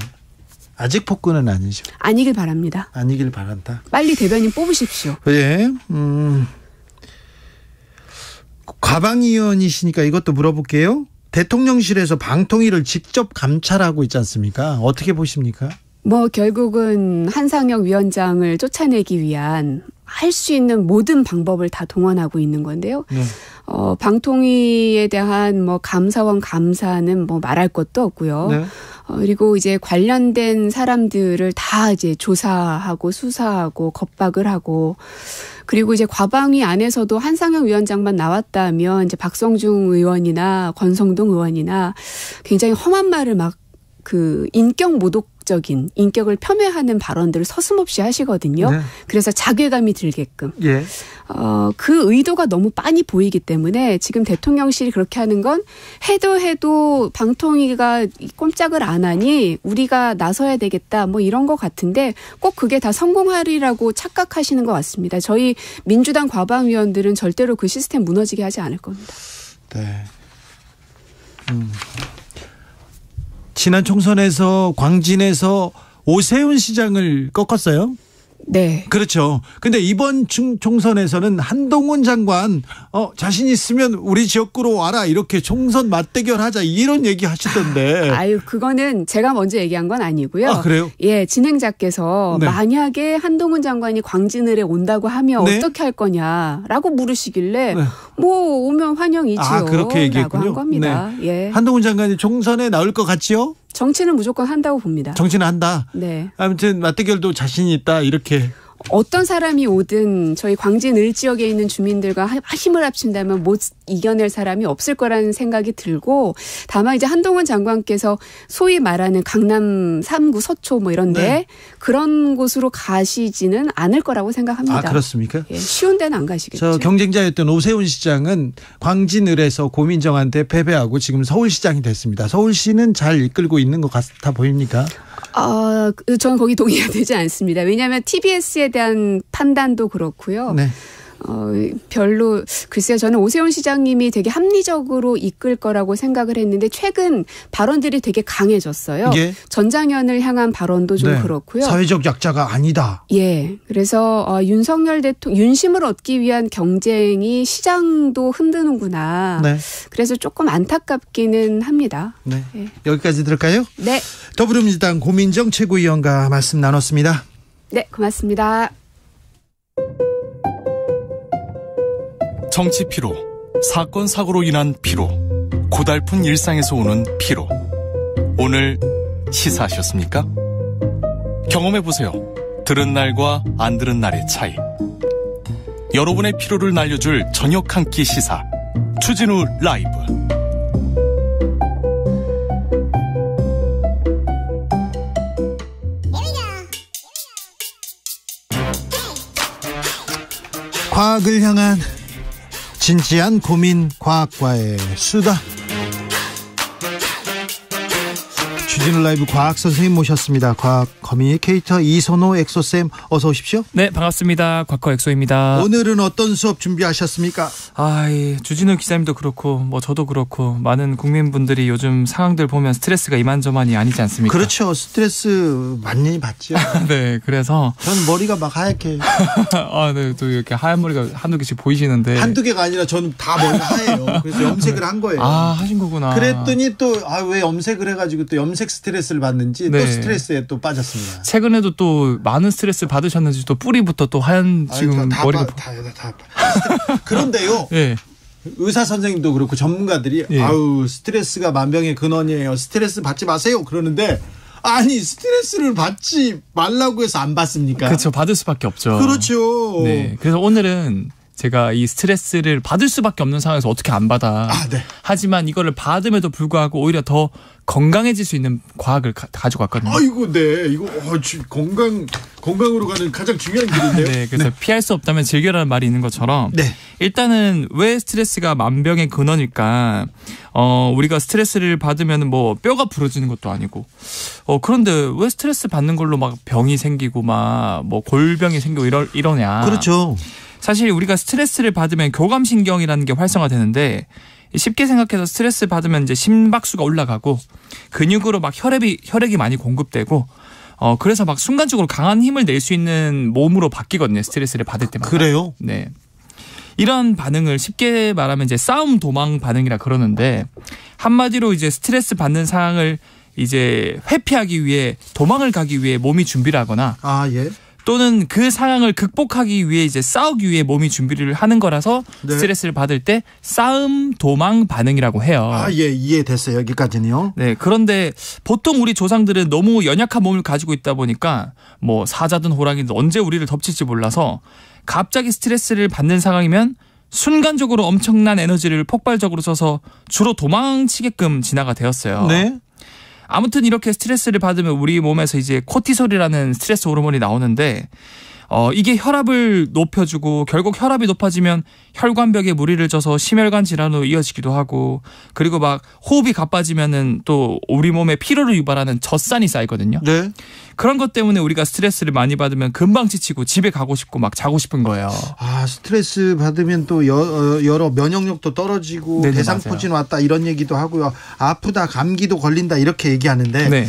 아직 폭군은 아니죠. 아니길 바랍니다. 아니길 바란다. 빨리 대변인 뽑으십시오. 예. 과방위원이시니까 이것도 물어볼게요. 대통령실에서 방통위를 직접 감찰하고 있지 않습니까? 어떻게 보십니까? 결국은 한상혁 위원장을 쫓아내기 위한 할 수 있는 모든 방법을 다 동원하고 있는 건데요. 네. 방통위에 대한 감사원 감사는 말할 것도 없고요. 네. 그리고 이제 관련된 사람들을 다 이제 조사하고 수사하고 겁박을 하고 그리고 이제 과방위 안에서도 한상혁 위원장만 나왔다면 이제 박성중 의원이나 권성동 의원이나 굉장히 험한 말을 인격 모독적인 인격을 폄훼하는 발언들을 서슴없이 하시거든요. 네. 그래서 자괴감이 들게끔. 예. 그 의도가 너무 빤히 보이기 때문에 지금 대통령실이 그렇게 하는 건 해도 방통위가 꼼짝을 안 하니 우리가 나서야 되겠다 이런 것 같은데 꼭 그게 다 성공하리라고 착각하시는 것 같습니다. 저희 민주당 과방위원들은 절대로 그 시스템 무너지게 하지 않을 겁니다. 네. 지난 총선에서 광진에서 오세훈 시장을 꺾었어요. 네. 그렇죠. 근데 이번 총선에서는 한동훈 장관 자신 있으면 우리 지역구로 와라 이렇게 총선 맞대결 하자 이런 얘기 하시던데. 그거는 제가 먼저 얘기한 건 아니고요. 아, 그래요? 예, 진행자께서 네. 만약에 한동훈 장관이 광진을에 온다고 하면 네? 어떻게 할 거냐라고 물으시길래 네. 오면 환영이지요. 그렇게 얘기했군요. 라고 한 겁니다. 네. 예. 한동훈 장관이 총선에 나올 것 같지요? 정치는 무조건 한다고 봅니다. 정치는 한다. 네. 아무튼 맞대결도 자신이 있다 이렇게. 어떤 사람이 오든 저희 광진 을 지역에 있는 주민들과 힘을 합친다면 못 이겨낼 사람이 없을 거라는 생각이 들고, 다만 이제 한동훈 장관께서 소위 말하는 강남 3구 서초 뭐 이런데 네. 그런 곳으로 가시지는 않을 거라고 생각합니다. 아, 그렇습니까? 예, 쉬운 데는 안 가시겠죠. 저 경쟁자였던 오세훈 시장은 광진을에서 고민정한테 패배하고 지금 서울시장이 됐습니다. 서울시는 잘 이끌고 있는 것 같아 보입니까? 저는 거기 동의가 되지 않습니다. 왜냐하면 TBS에 대한 판단도 그렇고요. 네. 별로 글쎄요. 저는 오세훈 시장님이 되게 합리적으로 이끌 거라고 생각을 했는데 최근 발언들이 되게 강해졌어요. 예. 전장현을 향한 발언도 좀 네. 그렇고요. 사회적 약자가 아니다. 예. 그래서 윤석열 대통령 윤심을 얻기 위한 경쟁이 시장도 흔드는구나. 네. 그래서 조금 안타깝기는 합니다. 네. 예. 여기까지 들을까요? 네. 더불어민주당 고민정 최고위원과 말씀 나눴습니다. 네, 고맙습니다. 정치 피로, 사건 사고로 인한 피로, 고달픈 일상에서 오는 피로. 오늘 시사하셨습니까? 경험해보세요. 들은 날과 안 들은 날의 차이. 여러분의 피로를 날려줄 저녁 한 끼 시사 추진우 라이브. 과학을 향한 진지한 고민, 과학과의 수다. 주진우 라이브 과학 선생님 모셨습니다. 과학 커뮤니케이터 이선호 엑소쌤, 어서 오십시오. 네, 반갑습니다. 곽커 엑소입니다. 오늘은 어떤 수업 준비하셨습니까? 주진우 기자님도 그렇고 뭐 저도 그렇고 많은 국민분들이 요즘 상황들 보면 스트레스가 이만저만이 아니지 않습니까? 그렇죠. 스트레스 많이 받죠. 네, 그래서 저는 머리가 막 하얗게. 네, 또 이렇게 하얀 머리가 한두 개씩 보이시는데. 한두 개가 아니라 저는 다 머리가 하얘요. 그래서 염색을 한 거예요. 하신 거구나. 그랬더니 또 왜 염색을 해가지고 또 염색 스트레스를 받는지 네. 또 스트레스에 또 빠졌습니다. 최근에도 또 많은 스트레스 받으셨는지 또 뿌리부터 또 하얀 지금 머리가 다 그런데요. 네. 의사 선생님도 그렇고 전문가들이 네. 스트레스가 만병의 근원이에요. 스트레스 받지 마세요. 그러는데 아니 스트레스를 받지 말라고 해서 안 받습니까? 그렇죠. 받을 수밖에 없죠. 그렇죠. 네. 그래서 오늘은 제가 이 스트레스를 받을 수밖에 없는 상황에서 어떻게 안 받아. 네. 하지만 이거를 받음에도 불구하고 오히려 더 건강해질 수 있는 과학을 가지고 왔거든요. 아이고, 네. 이거 건강으로 가는 가장 중요한 길인데요. 네. 그래서 피할 수 없다면 즐겨라는 말이 있는 것처럼 네. 일단은 왜 스트레스가 만병의 근원일까? 우리가 스트레스를 받으면 뭐 뼈가 부러지는 것도 아니고. 그런데 왜 스트레스 받는 걸로 막 병이 생기고 막 뭐 골병이 생기고 이러냐? 그렇죠. 사실 우리가 스트레스를 받으면 교감신경이라는 게 활성화되는데 쉽게 생각해서 스트레스 받으면 이제 심박수가 올라가고 근육으로 막 혈액이 많이 공급되고 그래서 막 순간적으로 강한 힘을 낼 수 있는 몸으로 바뀌거든요. 스트레스를 받을 때마다. 그래요? 네. 이런 반응을 쉽게 말하면 이제 싸움 도망 반응이라 그러는데 한마디로 이제 스트레스 받는 상황을 이제 회피하기 위해 도망을 가기 위해 몸이 준비를 하거나 예. 또는 그 상황을 극복하기 위해 이제 싸우기 위해 몸이 준비를 하는 거라서 네. 스트레스를 받을 때 싸움 도망 반응이라고 해요. 예, 이해됐어요. 여기까지는요. 네, 그런데 보통 우리 조상들은 너무 연약한 몸을 가지고 있다 보니까 뭐 사자든 호랑이든 언제 우리를 덮칠지 몰라서 갑자기 스트레스를 받는 상황이면 순간적으로 엄청난 에너지를 폭발적으로 써서 주로 도망치게끔 진화가 되었어요. 네. 아무튼 이렇게 스트레스를 받으면 우리 몸에서 이제 코티솔이라는 스트레스 호르몬이 나오는데 이게 혈압을 높여주고 결국 혈압이 높아지면 혈관벽에 무리를 져서 심혈관 질환으로 이어지기도 하고 그리고 막 호흡이 가빠지면은 또 우리 몸에 피로를 유발하는 젖산이 쌓이거든요. 네. 그런 것 때문에 우리가 스트레스를 많이 받으면 금방 지치고 집에 가고 싶고 막 자고 싶은 거예요. 스트레스 받으면 또 여러 면역력도 떨어지고 네네, 대상포진 왔다 이런 얘기도 하고요. 아프다 감기도 걸린다 이렇게 얘기하는데 네.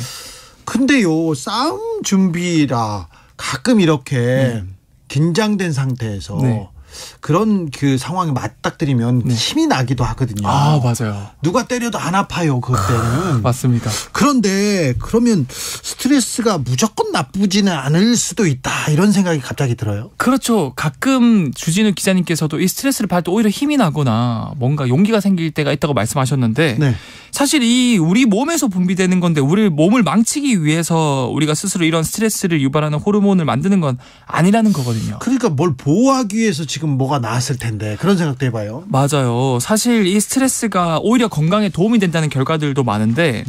근데요 싸움 준비라 가끔 이렇게 긴장된 상태에서 그런 그 상황에 맞닥뜨리면 힘이 나기도 하거든요. 아, 맞아요. 누가 때려도 안 아파요, 그때는. 맞습니다. 그런데 그러면 스트레스가 무조건 나쁘지는 않을 수도 있다, 이런 생각이 갑자기 들어요. 그렇죠. 가끔 주진우 기자님께서도 이 스트레스를 받을 때 오히려 힘이 나거나 뭔가 용기가 생길 때가 있다고 말씀하셨는데 사실 이 우리 몸에서 분비되는 건데 우리 몸을 망치기 위해서 우리가 스스로 이런 스트레스를 유발하는 호르몬을 만드는 건 아니라는 거거든요. 그러니까 뭘 보호하기 위해서 지금 뭐가 나왔을 텐데 그런 생각도 해봐요. 맞아요. 사실 이 스트레스가 오히려 건강에 도움이 된다는 결과들도 많은데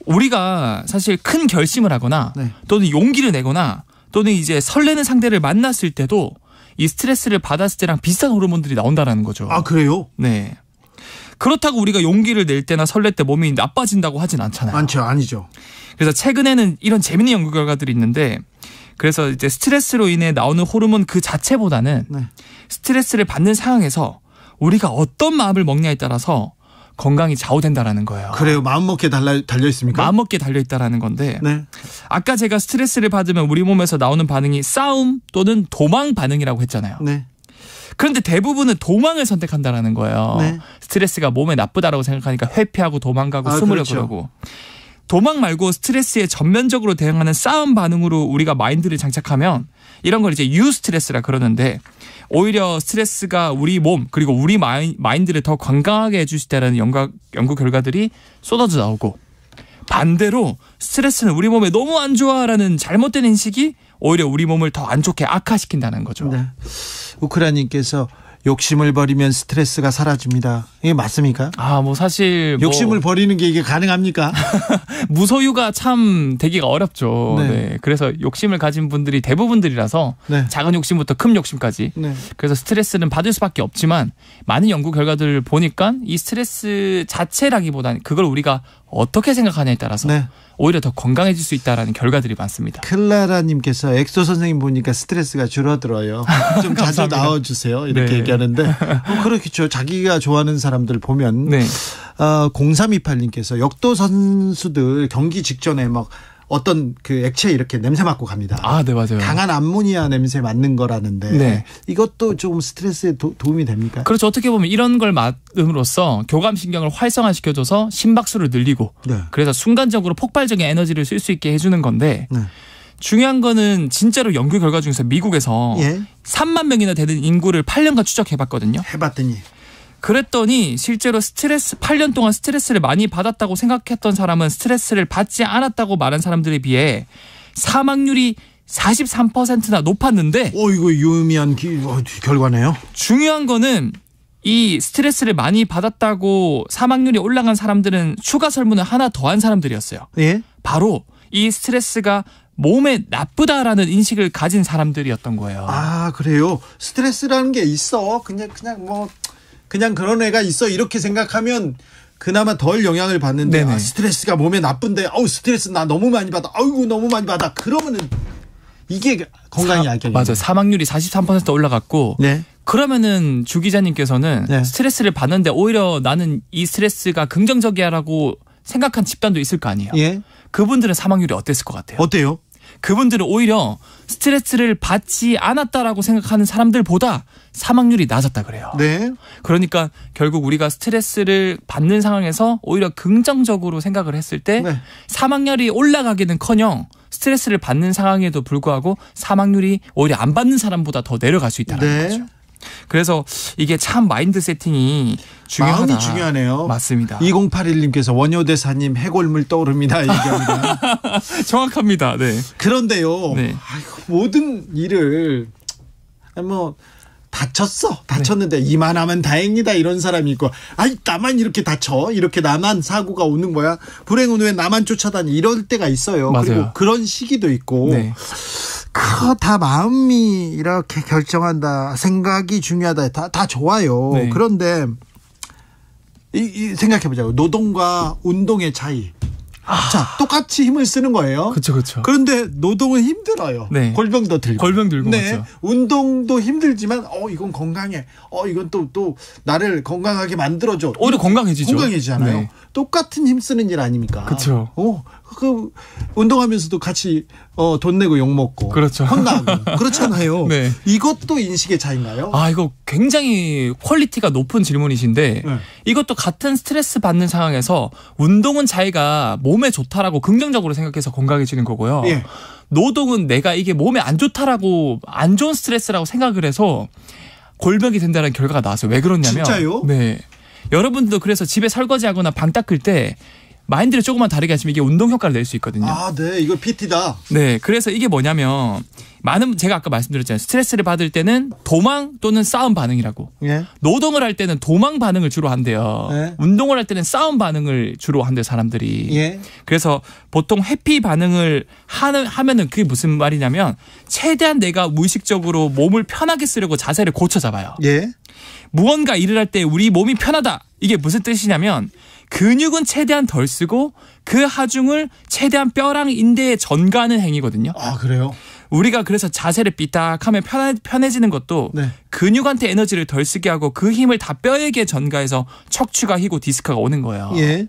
우리가 사실 큰 결심을 하거나 또는 용기를 내거나 또는 이제 설레는 상대를 만났을 때도 이 스트레스를 받았을 때랑 비슷한 호르몬들이 나온다는 거죠. 아, 그래요? 네. 그렇다고 우리가 용기를 낼 때나 설렐 때 몸이 나빠진다고 하진 않잖아요. 아니죠. 그래서 최근에는 이런 재밌는 연구 결과들이 있는데 그래서 이제 스트레스로 인해 나오는 호르몬 그 자체보다는 스트레스를 받는 상황에서 우리가 어떤 마음을 먹냐에 따라서 건강이 좌우된다라는 거예요. 그래요? 마음먹기에 달려 있습니까? 마음먹기에 달려 있다라는 건데 아까 제가 스트레스를 받으면 우리 몸에서 나오는 반응이 싸움 또는 도망 반응이라고 했잖아요. 그런데 대부분은 도망을 선택한다라는 거예요. 스트레스가 몸에 나쁘다라고 생각하니까 회피하고 도망가고 숨으려 그러고 도망 말고 스트레스에 전면적으로 대응하는 싸움 반응으로 우리가 마인드를 장착하면 이런 걸 이제 유스트레스라 그러는데 오히려 스트레스가 우리 몸 그리고 우리 마인드를 더 건강하게 해줄 수 있다는 연구 결과들이 쏟아져 나오고 반대로 스트레스는 우리 몸에 너무 안 좋아라는 잘못된 인식이 오히려 우리 몸을 더 안 좋게 악화시킨다는 거죠. 우크라님께서 욕심을 버리면 스트레스가 사라집니다. 이게 맞습니까? 사실 욕심을 버리는 게 이게 가능합니까? 무소유가 참 되기가 어렵죠. 그래서 욕심을 가진 분들이 대부분들이라서 작은 욕심부터 큰 욕심까지. 그래서 스트레스는 받을 수밖에 없지만 많은 연구 결과들을 보니까 이 스트레스 자체라기보다는 그걸 우리가 어떻게 생각하냐에 따라서 오히려 더 건강해질 수 있다라는 결과들이 많습니다. 클라라님께서 엑소 선생님 보니까 스트레스가 줄어들어요. 좀 자주 나와주세요. 이렇게 얘기하는데 그렇겠죠. 자기가 좋아하는 사람들 보면 0328님께서 역도 선수들 경기 직전에 막 어떤 그 액체 이렇게 냄새 맡고 갑니다. 네, 맞아요. 강한 암모니아 냄새 맡는 거라는데 이것도 조금 스트레스에 도움이 됩니까? 그렇죠. 어떻게 보면 이런 걸 맡음으로써 교감신경을 활성화시켜줘서 심박수를 늘리고 그래서 순간적으로 폭발적인 에너지를 쓸 수 있게 해주는 건데 중요한 거는 진짜로 연구 결과 중에서 미국에서 3만 명이나 되는 인구를 8년간 추적해봤거든요. 해봤더니 그랬더니 실제로 8년 동안 스트레스를 많이 받았다고 생각했던 사람은 스트레스를 받지 않았다고 말한 사람들에 비해 사망률이 43%나 높았는데 이거 유의미한 결과네요. 중요한 거는 이 스트레스를 많이 받았다고 사망률이 올라간 사람들은 추가 설문을 하나 더한 사람들이었어요. 바로 이 스트레스가 몸에 나쁘다라는 인식을 가진 사람들이었던 거예요. 그래요? 스트레스라는 게 있어. 그냥 그런 애가 있어 이렇게 생각하면 그나마 덜 영향을 받는데 스트레스가 몸에 나쁜데 스트레스 나 너무 많이 받아. 아이고 너무 많이 받아. 그러면은 이게 건강에 악영향이에요. 맞아요. 사망률이 43% 올라갔고 그러면은 주 기자님께서는 스트레스를 받는데 오히려 나는 이 스트레스가 긍정적이야라고 생각한 집단도 있을 거 아니에요. 그분들은 사망률이 어땠을 것 같아요? 어때요? 그분들은 오히려 스트레스를 받지 않았다라고 생각하는 사람들보다 사망률이 낮았다 그래요. 그러니까 결국 우리가 스트레스를 받는 상황에서 오히려 긍정적으로 생각을 했을 때 사망률이 올라가기는커녕 스트레스를 받는 상황에도 불구하고 사망률이 오히려 안 받는 사람보다 더 내려갈 수 있다는 거죠. 그래서 이게 참 마인드 세팅이 중요하다. 마음이 중요하네요. 맞습니다. 2081님께서 원효대사님 해골물 떠오릅니다. 얘기합니다. 정확합니다. 그런데요. 모든 일을 다쳤는데 이만하면 다행이다 이런 사람이 있고 나만 이렇게 다쳐 이렇게 나만 사고가 오는 거야 불행은 왜 나만 쫓아다니 이럴 때가 있어요. 그리고 그런 시기도 있고 다 마음이 이렇게 결정한다. 생각이 중요하다. 다 좋아요. 그런데 생각해보자고요. 노동과 운동의 차이. 자, 똑같이 힘을 쓰는 거예요. 그렇죠. 그런데 노동은 힘들어요. 골병도 들고. 그렇죠. 운동도 힘들지만 이건 건강해. 이건 또 나를 건강하게 만들어줘. 오히려 건강해지죠. 건강해지잖아요. 똑같은 힘 쓰는 일 아닙니까? 그렇죠. 그 운동하면서도 같이 돈 내고 욕 먹고 그렇죠. 혼나고 그렇잖아요. 네. 이것도 인식의 차이인가요? 이거 굉장히 퀄리티가 높은 질문이신데 이것도 같은 스트레스 받는 상황에서 운동은 자기가 몸에 좋다라고 긍정적으로 생각해서 건강해지는 거고요. 예. 노동은 내가 이게 몸에 안 좋다라고 안 좋은 스트레스라고 생각을 해서 골병이 된다는 결과가 나왔어요. 왜 그러냐면 진짜요? 네. 여러분도 그래서 집에 설거지하거나 방 닦을 때 마인드를 조금만 다르게 하시면 이게 운동 효과를 낼 수 있거든요. 네. 이거 PT다. 네. 그래서 이게 뭐냐면 제가 아까 말씀드렸잖아요. 스트레스를 받을 때는 도망 또는 싸움 반응이라고. 예. 노동을 할 때는 도망 반응을 주로 한대요. 예. 운동을 할 때는 싸움 반응을 주로 한대요, 사람들이. 예. 그래서 보통 회피 반응을 하면은 그게 무슨 말이냐면 최대한 내가 무의식적으로 몸을 편하게 쓰려고 자세를 고쳐 잡아요. 예. 무언가 일을 할 때 우리 몸이 편하다. 이게 무슨 뜻이냐면 근육은 최대한 덜 쓰고 그 하중을 최대한 뼈랑 인대에 전가하는 행위거든요. 그래요? 우리가 그래서 자세를 삐딱하면 편해지는 것도 네. 근육한테 에너지를 덜 쓰게 하고 그 힘을 다 뼈에게 전가해서 척추가 휘고 디스크가 오는 거예요. 예.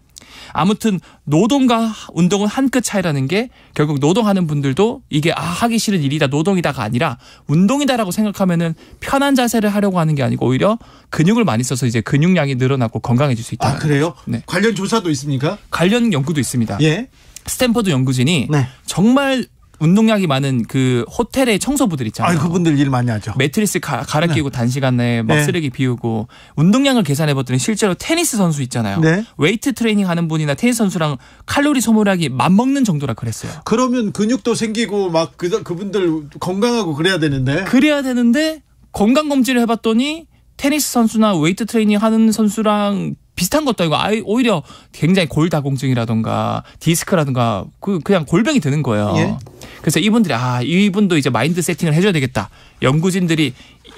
아무튼 노동과 운동은 한 끗 차이라는 게 결국 노동하는 분들도 이게 하기 싫은 일이다 노동이다가 아니라 운동이다라고 생각하면은 편한 자세를 하려고 하는 게 아니고 오히려 근육을 많이 써서 이제 근육량이 늘어나고 건강해질 수 있다. 그래요? 네. 관련 조사도 있습니까? 관련 연구도 있습니다. 예. 스탠퍼드 연구진이 네. 정말 운동량이 많은 그 호텔의 청소부들 있잖아요. 그분들 일 많이 하죠. 매트리스 갈아 끼고 단시간에 막 네. 쓰레기 비우고 운동량을 계산해봤더니 실제로 테니스 선수 있잖아요. 네. 웨이트 트레이닝 하는 분이나 테니스 선수랑 칼로리 소모량이 맞먹는 정도라 그랬어요. 그러면 근육도 생기고 막 그분들 건강하고 그래야 되는데. 건강검진을 해봤더니 테니스 선수나 웨이트 트레이닝 하는 선수랑 비슷한 것도 아니고 오히려 굉장히 골다공증이라든가 디스크라든가 그냥 골병이 드는 거예요. 예. 그래서 이분들이 이분도 이제 마인드 세팅을 해줘야 되겠다. 연구진들이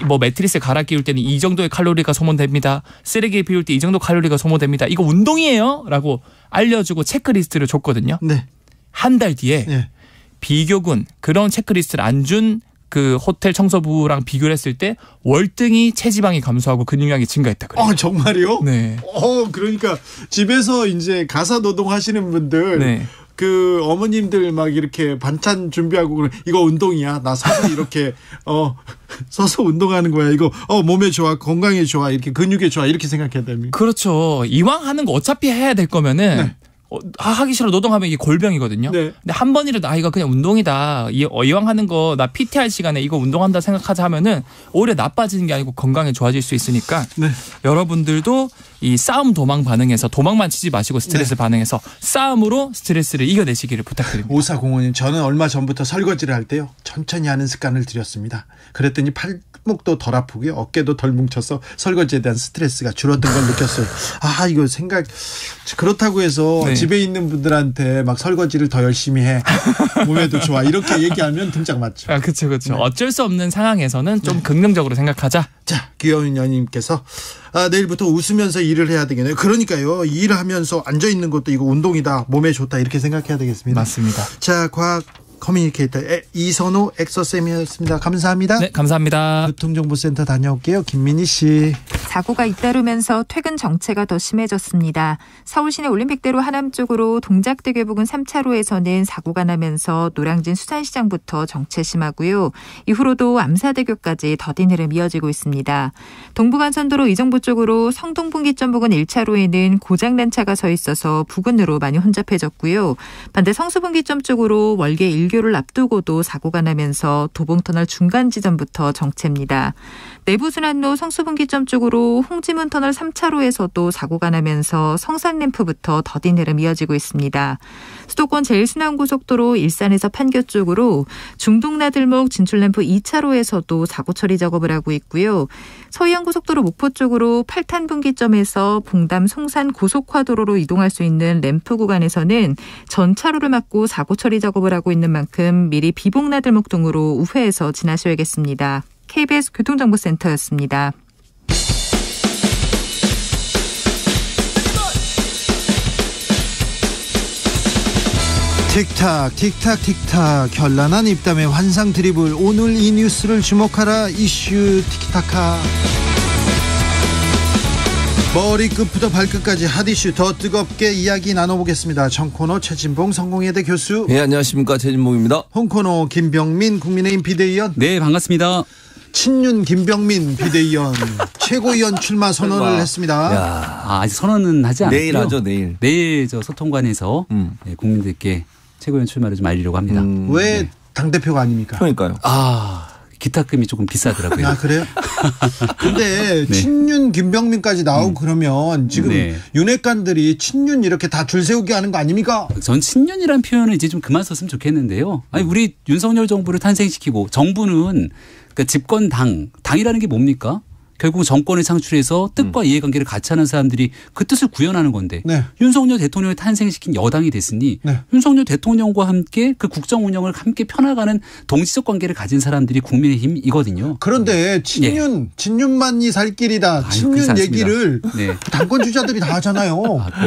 뭐 매트리스 갈아 끼울 때는 이 정도의 칼로리가 소모됩니다. 쓰레기 비울 때 이 정도 칼로리가 소모됩니다. 이거 운동이에요? 라고 알려주고 체크리스트를 줬거든요. 네. 한 달 뒤에 예. 비교군 그런 체크리스트를 안 준 그 호텔 청소부랑 비교를 했을 때 월등히 체지방이 감소하고 근육량이 증가했다 그래요. 정말요? 네. 그러니까 집에서 이제 가사 노동 하시는 분들 네. 그 어머님들 막 이렇게 반찬 준비하고 그러면 이거 운동이야. 나 서서 이렇게 서서 운동하는 거야. 이거 몸에 좋아, 건강에 좋아, 이렇게 근육에 좋아 이렇게 생각해야 됩니다. 그렇죠. 이왕 하는 거 어차피 해야 될 거면은 네. 하기 싫어 노동하면 이게 골병이거든요. 네. 근데 한 번이라도 이거 그냥 운동이다. 이왕 하는 거 나 PT 할 시간에 이거 운동한다 생각하자 하면은 오히려 나빠지는 게 아니고 건강에 좋아질 수 있으니까 네. 여러분들도 이 싸움 도망 반응해서 도망만 치지 마시고 스트레스 반응해서 싸움으로 스트레스를 이겨내시기를 부탁드립니다. 5405님 저는 얼마 전부터 설거지를 할 때요 천천히 하는 습관을 들였습니다. 그랬더니 팔목도 덜 아프고요 어깨도 덜 뭉쳐서 설거지에 대한 스트레스가 줄어든 걸 느꼈어요. 이거 그렇다고 해서 네. 집에 있는 분들한테 막 설거지를 더 열심히 해 몸에도 좋아 이렇게 얘기하면 등짝 맞죠. 그렇죠. 네. 어쩔 수 없는 상황에서는 좀 긍정적으로 생각하자. 자, 귀여운 연님께서 내일부터 웃으면서 일을 해야 되겠네요. 그러니까요. 일을 하면서 앉아 있는 것도 이거 운동이다. 몸에 좋다. 이렇게 생각해야 되겠습니다. 맞습니다. 자, 과학 커뮤니케이터 이선호 엑소쌤이었습니다. 감사합니다. 네, 감사합니다. 교통정보센터 다녀올게요. 김민희 씨. 사고가 잇따르면서 퇴근 정체가 더 심해졌습니다. 서울시내 올림픽대로 하남 쪽으로 동작대교 부근 3차로에서는 사고가 나면서 노량진 수산시장부터 정체 심하고요. 이후로도 암사대교까지 더딘 흐름 이어지고 있습니다. 동부간선도로 이정부 쪽으로 성동분기점 부근 1차로에는 고장난 차가 서 있어서 부근으로 많이 혼잡해졌고요. 반대 성수분기점 쪽으로 월계 1교를 앞두고도 사고가 나면서 도봉터널 중간 지점부터 정체입니다. 내부순환로 성수분기점 쪽으로 홍지문 터널 3차로에서도 사고가 나면서 성산램프부터 더딘 흐름 이어지고 있습니다. 수도권 제1순환고속도로 일산에서 판교 쪽으로 중동나들목 진출램프 2차로에서도 사고 처리 작업을 하고 있고요. 서해안고속도로 목포 쪽으로 8탄 분기점에서 봉담 송산 고속화도로로 이동할 수 있는 램프 구간에서는 전 차로를 막고 사고 처리 작업을 하고 있는 만큼 미리 비봉나들목 등으로 우회해서 지나셔야겠습니다. KBS 교통정보센터였습니다. 틱탁 틱탁 틱탁 현란한 입담의 환상 드리블 오늘 이 뉴스를 주목하라 이슈 티키타카 머리끝부터 발끝까지 핫이슈 더 뜨겁게 이야기 나눠보겠습니다. 청코너 최진봉 성공회대 교수. 네, 안녕하십니까, 최진봉입니다. 홍코너 김병민 국민의힘 비대위원. 네, 반갑습니다. 친윤 김병민 비대위원 최고위원 출마 선언을 했습니다. 아직 선언은 하지 않았고요. 내일 하죠, 내일. 내일 저 소통관에서 네, 국민들께 최고위원 출마를 좀 알리려고 합니다. 왜 당대표가 아닙니까? 그러니까요. 기타금이 조금 비싸더라고요. 아, 그래요? 근데 네. 친윤 김병민까지 나오고 그러면 지금 네. 윤핵관들이 친윤 이렇게 다 줄 세우게 하는 거 아닙니까? 전 친윤이라는 표현을 이제 좀 그만 썼으면 좋겠는데요. 아니, 우리 윤석열 정부를 탄생시키고 정부는 그러니까 집권 당이라는 게 뭡니까? 결국 정권을 창출해서 뜻과 이해관계를 같이 하는 사람들이 그 뜻을 구현하는 건데 네. 윤석열 대통령을 탄생시킨 여당이 됐으니 윤석열 대통령과 함께 그 국정 운영을 함께 펴나가는 동지적 관계를 가진 사람들이 국민의힘이거든요. 그런데 친윤만이 살 길이다. 친윤 얘기를 네. 당권 주자들이 다 하잖아요.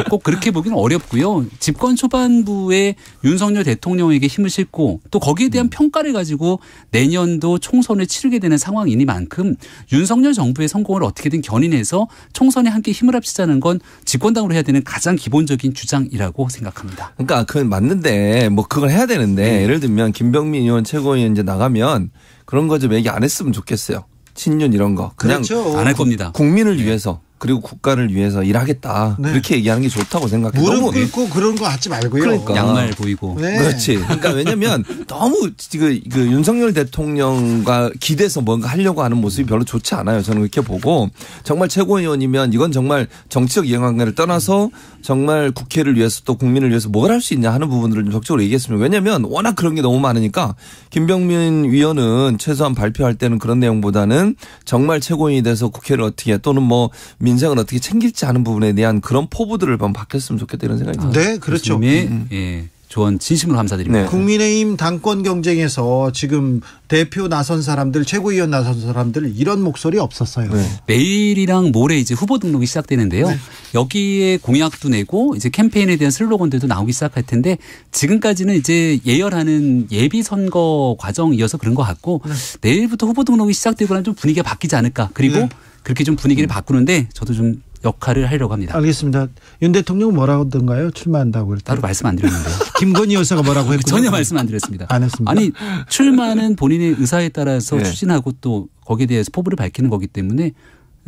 꼭 그렇게 보기는 어렵고요. 집권 초반부에 윤석열 대통령에게 힘을 싣고 또 거기에 대한 평가를 가지고 내년도 총선을 치르게 되는 상황이니만큼 윤석열 정부의 성공을 어떻게든 견인해서 총선에 함께 힘을 합치자는 건 집권당으로 해야 되는 가장 기본적인 주장이라고 생각합니다. 그러니까 그건 맞는데 뭐 그걸 해야 되는데 예를 들면 김병민 의원 최고위원 이제 나가면 그런 거 좀 얘기 안 했으면 좋겠어요. 친윤 이런 거. 그냥 그렇죠. 안 할 겁니다. 국민을 위해서 그리고 국가를 위해서 일하겠다. 네. 그렇게 얘기하는 게 좋다고 생각해요. 무릎 꿇고 그런 거 하지 말고요. 그러니까. 양말 보이고. 네. 그렇지. 그러니까 왜냐면 너무 그 윤석열 대통령과 기대서 뭔가 하려고 하는 모습이 별로 좋지 않아요. 저는 그렇게 보고 정말 최고위원이면 이건 정말 정치적 이해관계를 떠나서 정말 국회를 위해서 또 국민을 위해서 뭘 할 수 있냐 하는 부분들을 좀 적극적으로 얘기했습니다. 왜냐면 워낙 그런 게 너무 많으니까 김병민 위원은 최소한 발표할 때는 그런 내용보다는 정말 최고위원이 돼서 국회를 어떻게 또는 뭐 민생을 어떻게 챙길지 하는 부분에 대한 그런 포부들을 한번 바뀌었으면 좋겠다 이런 생각이 듭니다. 네, 그렇죠. 예, 조언 진심으로 감사드립니다. 네. 국민의힘 당권 경쟁에서 지금 대표 나선 사람들, 최고위원 나선 사람들 이런 목소리 없었어요. 네. 내일이랑 모레 이제 후보 등록이 시작되는데요. 네. 여기에 공약도 내고 이제 캠페인에 대한 슬로건들도 나오기 시작할 텐데 지금까지는 이제 예열하는 예비 선거 과정이어서 그런 것 같고 내일부터 후보 등록이 시작되고 나면 좀 분위기가 바뀌지 않을까. 그리고 그렇게 좀 분위기를 바꾸는데 저도 좀 역할을 하려고 합니다. 알겠습니다. 윤 대통령 뭐라고 하던가요? 출마한다고 할 때. 따로 말씀 안 드렸는데요. 김건희 여사가 뭐라고 했고 전혀 말씀 안 드렸습니다. 안 했습니다. 아니 출마는 본인의 의사에 따라서 네. 추진하고 또 거기에 대해서 포부를 밝히는 거기 때문에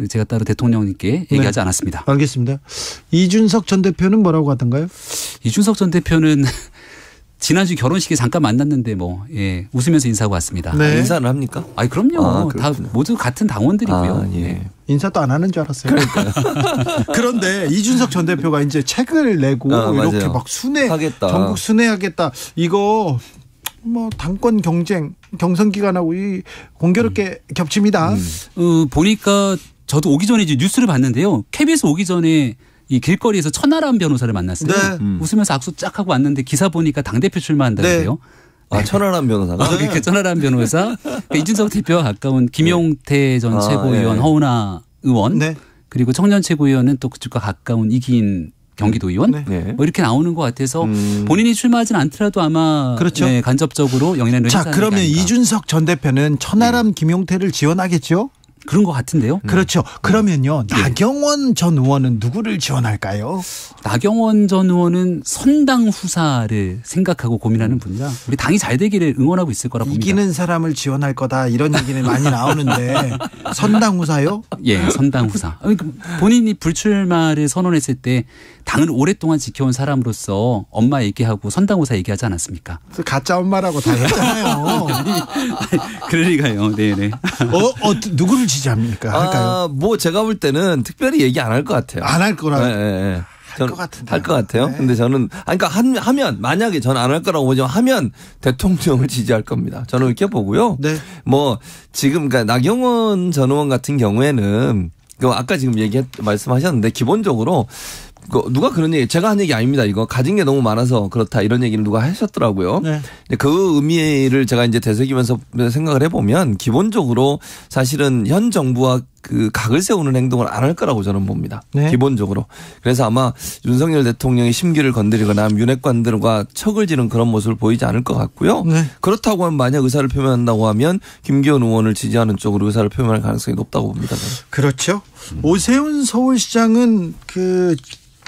제가 따로 대통령님께 얘기하지 않았습니다. 알겠습니다. 이준석 전 대표는 뭐라고 하던가요? 이준석 전 대표는 지난주 결혼식에 잠깐 만났는데 뭐 웃으면서 인사하고 왔습니다. 네. 인사를 합니까? 아니 그럼요. 다 모두 같은 당원들이고요. 예. 인사도 안 하는 줄 알았어요. 그런데 이준석 전 대표가 이제 책을 내고 이렇게 맞아요. 막 하겠다. 전국 순회하겠다. 이거 뭐 당권 경선 기간하고 이 공교롭게 겹칩니다. 보니까 저도 오기 전에 이제 뉴스를 봤는데요. KBS 오기 전에 이 길거리에서 천하람 변호사를 만났어요. 웃으면서 악수 쫙 하고 왔는데 기사 보니까 당대표 출마한다는데요. 천하람 변호사가? 그러니까 천하람 변호사. 그러니까 이준석 대표와 가까운 김용태 전 최고위원, 허은하 의원, 그리고 청년 최고위원은 또 그쪽과 가까운 이기인 경기도의원 뭐 이렇게 나오는 것 같아서 본인이 출마하지는 않더라도 아마 그렇죠. 간접적으로 영향을 자, 그러면 이준석 전 대표는 천하람 김용태를 지원하겠죠? 그런 것 같은데요. 그렇죠. 그러면요. 나경원 전 의원은 누구를 지원할까요? 나경원 전 의원은 선당 후사를 생각하고 고민하는 분이라 우리 당이 잘 되기를 응원하고 있을 거라 봅니다. 이기는 사람을 지원할 거다 이런 얘기는 많이 나오는데 선당 후사요? 예, 선당 후사. 본인이 불출마를 선언했을 때 당을 오랫동안 지켜온 사람으로서 엄마 얘기하고 선당 후사 얘기하지 않았습니까? 가짜 엄마라고 다 했잖아요. 그러니까요. 네네. 누구를 지지합니까? 할까요? 뭐 제가 볼 때는 특별히 얘기 안 할 것 같아요. 안 할 거라. 네. 할 것 같은데. 할 것 같아요. 근데 저는 그러니까 하면 만약에 저는 안 할 거라고 보지만 하면 대통령을 지지할 겁니다. 저는 이렇게 보고요. 뭐 지금 그러니까 나경원 전 의원 같은 경우에는 아까 지금 말씀하셨는데 기본적으로 누가 그런 얘기, 제가 한 얘기 아닙니다. 이거 가진 게 너무 많아서 그렇다 이런 얘기를 누가 하셨더라고요. 그 의미를 제가 이제 되새기면서 생각을 해보면 기본적으로 사실은 현 정부와 그 각을 세우는 행동을 안 할 거라고 저는 봅니다. 네. 기본적으로. 그래서 아마 윤석열 대통령이 심기를 건드리거나 윤핵관들과 척을 지는 그런 모습을 보이지 않을 것 같고요. 네. 그렇다고 하면 만약 의사를 표명한다고 하면 김기현 의원을 지지하는 쪽으로 의사를 표명할 가능성이 높다고 봅니다. 저는. 그렇죠. 오세훈 서울시장은 그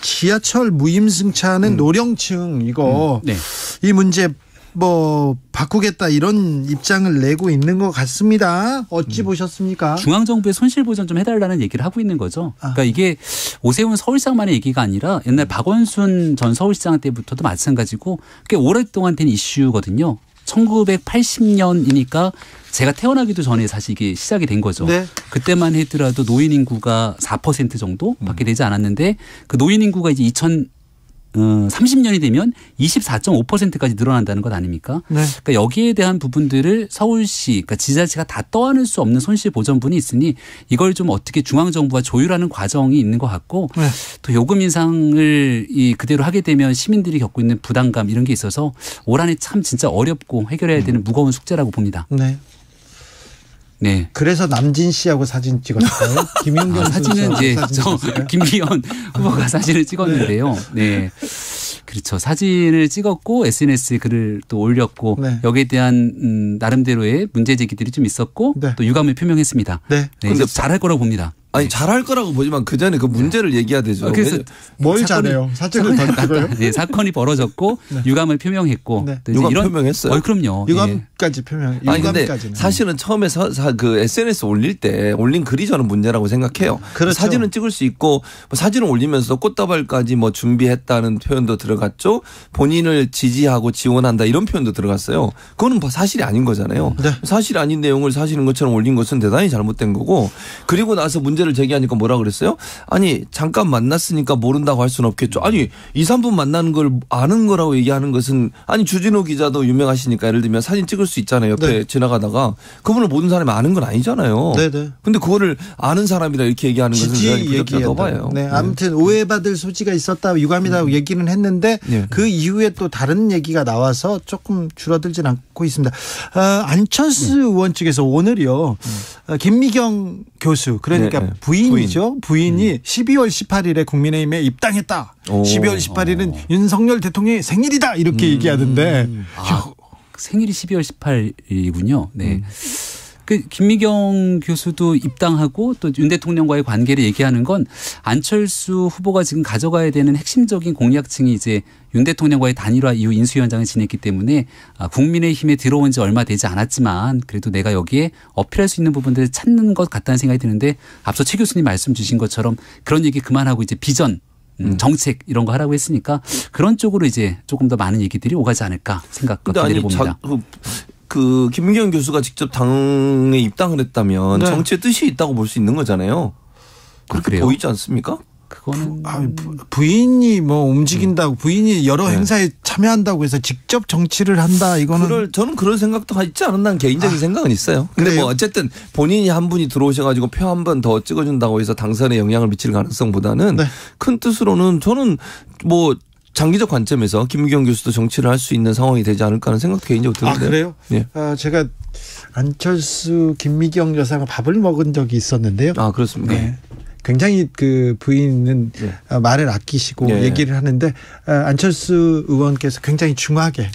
지하철 무임승차는 노령층 이거 네. 이 문제 뭐 바꾸겠다 이런 입장을 내고 있는 것 같습니다. 어찌 보셨습니까? 중앙정부에 손실보전 좀 해달라는 얘기를 하고 있는 거죠. 그러니까 이게 오세훈 서울시장만의 얘기가 아니라 옛날 박원순 전 서울시장 때부터도 마찬가지고 꽤 오랫동안 된 이슈거든요. 1980년이니까 제가 태어나기도 전에 사실 이게 시작이 된 거죠. 네. 그때만 하더라도 노인 인구가 4% 정도밖에 되지 않았는데 그 노인 인구가 이제 30년이 되면 24.5%까지 늘어난다는 것 아닙니까? 네. 그러니까 여기에 대한 부분들을 서울시, 그러니까 지자체가 다 떠안을 수 없는 손실보전분이 있으니 이걸 좀 어떻게 중앙정부가 조율하는 과정이 있는 것 같고 네. 또 요금 인상을 그대로 하게 되면 시민들이 겪고 있는 부담감 이런 게 있어서 올 한해 참 진짜 어렵고 해결해야 되는 무거운 숙제라고 봅니다. 네. 네. 그래서 남진 씨하고 사진 찍었어요. 김용경 사진은 이제 김기현 후보가 사진을 찍었는데요. 네. 그렇죠. 사진을 찍었고 SNS에 글을 또 올렸고 네. 여기에 대한 나름대로의 문제 제기들이 좀 있었고 네. 또 유감을 표명했습니다. 네. 근데 잘할 거라고 봅니다. 아니 잘할 거라고 보지만 그 전에 그 문제를 얘기해야 되죠. 그래서 뭘 잘해요? 사진을 던지고요? 네, 사건이 벌어졌고 유감을 표명했고 네. 또 유감 이런 표명했어요? 그럼요. 유감까지 표명. 아니 근데 유감까지는. 사실은 처음에 그 SNS 올릴 때 올린 글이 저는 문제라고 생각해요. 그렇죠. 사진은 찍을 수 있고 뭐 사진을 올리면서 꽃다발까지 뭐 준비했다는 표현도 들어갔죠. 본인을 지지하고 지원한다 이런 표현도 들어갔어요. 그거는 사실이 아닌 거잖아요. 네. 사실이 아닌 내용을 사실인 것처럼 올린 것은 대단히 잘못된 거고 그리고 나서 문제를 제기하니까 뭐라 그랬어요? 아니 잠깐 만났으니까 모른다고 할 수는 없겠죠. 아니 2, 3분 만나는 걸 아는 거라고 얘기하는 것은 아니 주진우 기자도 유명하시니까 예를 들면 사진 찍을 수 있잖아요. 옆에 네. 지나가다가 그분을 모든 사람이 아는 건 아니잖아요. 네네. 근데 그거를 아는 사람이라 이렇게 얘기하는 것은 지지 부적절하다고 봐요. 네, 아무튼 오해받을 소지가 있었다 유감이라고 얘기는 했는데 네. 그 이후에 또 다른 얘기가 나와서 조금 줄어들진 않고 있습니다. 안철수 의원 측에서 오늘이요 김미경 교수 그러니까 네. 부인이죠. 부인이 12월 18일에 국민의힘에 입당했다. 12월 18일은 윤석열 대통령의 생일이다 이렇게 얘기하던데 생일이 12월 18일이군요. 네. 그 김미경 교수도 입당하고 또 윤 대통령과의 관계를 얘기하는 건 안철수 후보가 지금 가져가야 되는 핵심적인 공약층이 이제 윤 대통령과의 단일화 이후 인수위원장을 지냈기 때문에 국민의힘에 들어온 지 얼마 되지 않았지만 그래도 내가 여기에 어필할 수 있는 부분들을 찾는 것 같다는 생각이 드는데 앞서 최 교수님 말씀 주신 것처럼 그런 얘기 그만하고 이제 비전 정책 이런 거 하라고 했으니까 그런 쪽으로 이제 조금 더 많은 얘기들이 오가지 않을까 생각과 기대를 봅니다. 그 김미경 교수가 직접 당에 입당을 했다면 네. 정치의 뜻이 있다고 볼 수 있는 거잖아요. 그렇게 그래요? 보이지 않습니까? 그거는 부인이 뭐 움직인다고 부인이 여러 네. 행사에 참여한다고 해서 직접 정치를 한다 이거는 저는 그런 생각도 있지 않았나 개인적인 생각은 있어요. 근데 그래요? 뭐 어쨌든 본인이 한 분이 들어오셔가지고 표 한 번 더 찍어준다고 해서 당선에 영향을 미칠 가능성보다는 네. 큰 뜻으로는 저는 뭐 장기적 관점에서 김미경 교수도 정치를 할 수 있는 상황이 되지 않을까 하는 생각도 개인적으로 드는데요. 그래요? 예. 제가 안철수 김미경 여사가 밥을 먹은 적이 있었는데요. 아 그렇습니까? 네. 굉장히 그 부인은 말을 아끼시고 네. 얘기를 하는데 안철수 의원께서 굉장히 중하게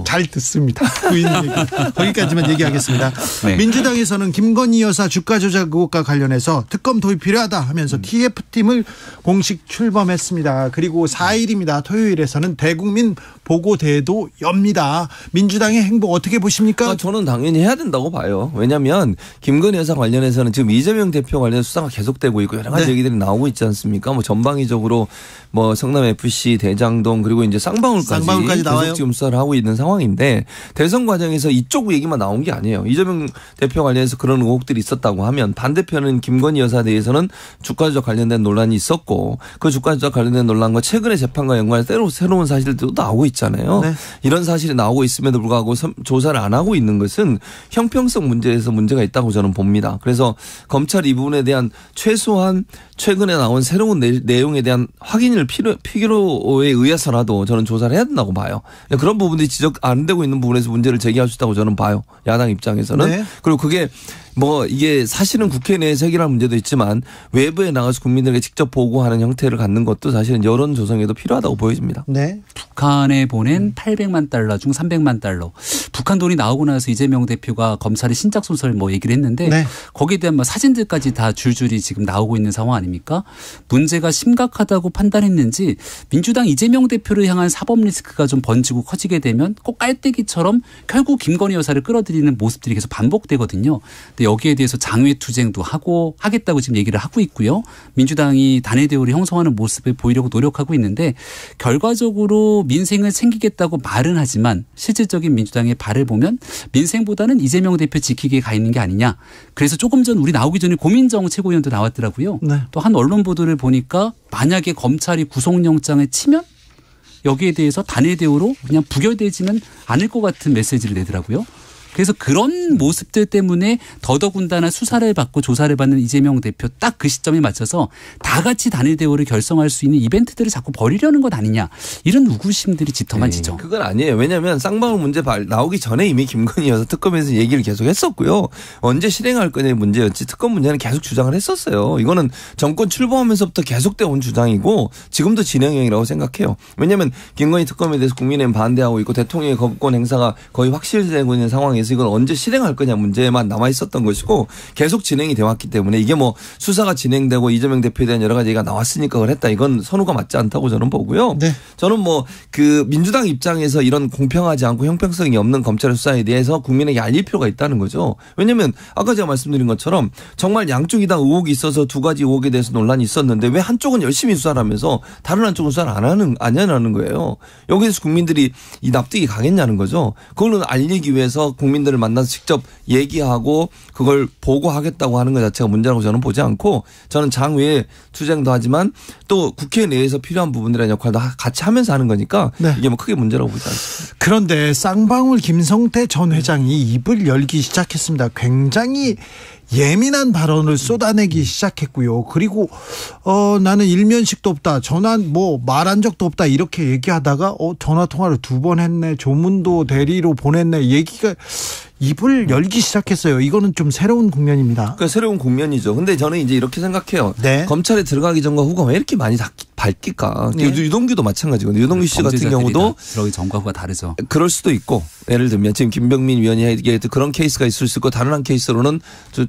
잘 듣습니다. 부인 얘기. 거기까지만 얘기하겠습니다. 네. 민주당에서는 김건희 여사 주가 조작 의혹과 관련해서 특검 도입 필요하다 하면서 TF팀을 공식 출범했습니다. 그리고 4일입니다. 토요일에서는 대국민 보고대회도 엽니다. 민주당의 행보 어떻게 보십니까? 저는 당연히 해야 된다고 봐요. 왜냐하면 김건희 여사 관련해서는 지금 이재명 대표 관련 수사가 계속되고 있고 여러 가지 네. 얘기들이 나오고 있지 않습니까? 뭐 전방위적으로 뭐 성남 FC, 대장동 그리고 이제 쌍방울까지 계속 나와요. 지금 수사를 하고 있는 상황인데 대선 과정에서 이쪽 얘기만 나온 게 아니에요. 이재명 대표 관련해서 그런 의혹들이 있었다고 하면 반대편은 김건희 여사에 대해서는 주가 조작 관련된 논란이 있었고 그 주가 조작 관련된 논란과 최근의 재판과 연관해서 새로운 사실들도 나오고 있잖아요. 네. 이런 사실이 나오고 있음에도 불구하고 조사를 안 하고 있는 것은 형평성 문제에서 문제가 있다고 저는 봅니다. 그래서 검찰 이 부분에 대한 최소한 최근에 나온 새로운 내용에 대한 확인을 필요에 의해서라도 저는 조사를 해야 된다고 봐요. 그런 부분들이 지적 안 되고 있는 부분에서 문제를 제기할 수 있다고 저는 봐요. 야당 입장에서는. 네. 그리고 그게 뭐 이게 사실은 국회 내에서 해결할 문제도 있지만 외부에 나가서 국민들에게 직접 보고하는 형태를 갖는 것도 사실은 여론 조성에도 필요하다고 보여집니다. 네. 북한에 보낸 800만 달러 중 300만 달러. 북한 돈이 나오고 나서 이재명 대표가 검찰의 신작 소설 뭐 얘기를 했는데 네. 거기에 대한 뭐 사진들까지 다 줄줄이 지금 나오고 있는 상황 아닙니까? 문제가 심각하다고 판단했는지 민주당 이재명 대표를 향한 사법 리스크가 좀 번지고 커지게 되면 꼭 깔때기처럼 결국 김건희 여사를 끌어들이는 모습들이 계속 반복되거든요. 근데 여기에 대해서 장외투쟁도 하고 하겠다고 지금 얘기를 하고 있고요. 민주당이 단일 대우를 형성하는 모습을 보이려고 노력하고 있는데 결과적으로 민생을 챙기겠다고 말은 하지만 실질적인 민주당의 발을 보면 민생보다는 이재명 대표 지키기에 가 있는 게 아니냐. 그래서 조금 전 우리 나오기 전에 고민정 최고위원도 나왔더라고요. 네. 또 한 언론 보도를 보니까 만약에 검찰이 구속영장을 치면 여기에 대해서 단일 대우로 그냥 부결되지는 않을 것 같은 메시지를 내더라고요. 그래서 그런 모습들 때문에 더더군다나 수사를 받고 조사를 받는 이재명 대표 딱 그 시점에 맞춰서 다 같이 단일 대우를 결성할 수 있는 이벤트들을 자꾸 벌이려는 것 아니냐. 이런 의구심들이 짙어만 지죠. 그건 아니에요. 왜냐하면 쌍방울 문제 나오기 전에 이미 김건희 여사 특검에서 얘기를 계속 했었고요. 언제 실행할 거냐의 문제였지 특검 문제는 계속 주장을 했었어요. 이거는 정권 출범하면서부터 계속되어 온 주장이고 지금도 진행형이라고 생각해요. 왜냐하면 김건희 특검에 대해서 국민의힘 반대하고 있고 대통령의 거부권 행사가 거의 확실되고 있는 상황에서 이건 언제 실행할 거냐 문제만 남아 있었던 것이고 계속 진행이 되어 왔기 때문에 이게 뭐 수사가 진행되고 이재명 대표에 대한 여러 가지 얘기가 나왔으니까 그랬다. 이건 선호가 맞지 않다고 저는 보고요. 네. 저는 뭐 그 민주당 입장에서 이런 공평하지 않고 형평성이 없는 검찰의 수사에 대해서 국민에게 알릴 필요가 있다는 거죠. 왜냐하면 아까 제가 말씀드린 것처럼 정말 양쪽이 다 의혹이 있어서 두 가지 의혹에 대해서 논란이 있었는데 왜 한쪽은 열심히 수사를 하면서 다른 한쪽은 수사를 안 하는 거예요. 여기에서 국민들이 이 납득이 가겠냐는 거죠. 그걸로 알리기 위해서 국민들을 만나서 직접 얘기하고 그걸 보고하겠다고 하는 것 자체가 문제라고 저는 보지 않고 저는 장외 투쟁도 하지만 또 국회 내에서 필요한 부분들의 역할도 같이 하면서 하는 거니까 네. 이게 뭐 크게 문제라고 보지 않습니다. 그런데 쌍방울 김성태 전 회장이 입을 열기 시작했습니다. 굉장히 예민한 발언을 쏟아내기 시작했고요. 그리고 나는 일면식도 없다. 전화 뭐 말한 적도 없다. 이렇게 얘기하다가 전화 통화를 2번 했네. 조문도 대리로 보냈네. 얘기가 입을 열기 시작했어요. 이거는 좀 새로운 국면입니다. 그러니까 새로운 국면이죠. 근데 저는 이제 이렇게 생각해요. 네. 검찰에 들어가기 전과 후가 왜 이렇게 많이 밝힐까? 네. 유동규도 마찬가지거든요. 유동규 씨 같은 경우도 들어가기 전과 후가 다르죠. 그럴 수도 있고 예를 들면 지금 김병민 위원이 얘기했던 그런 케이스가 있을 수 있고 다른 한 케이스로는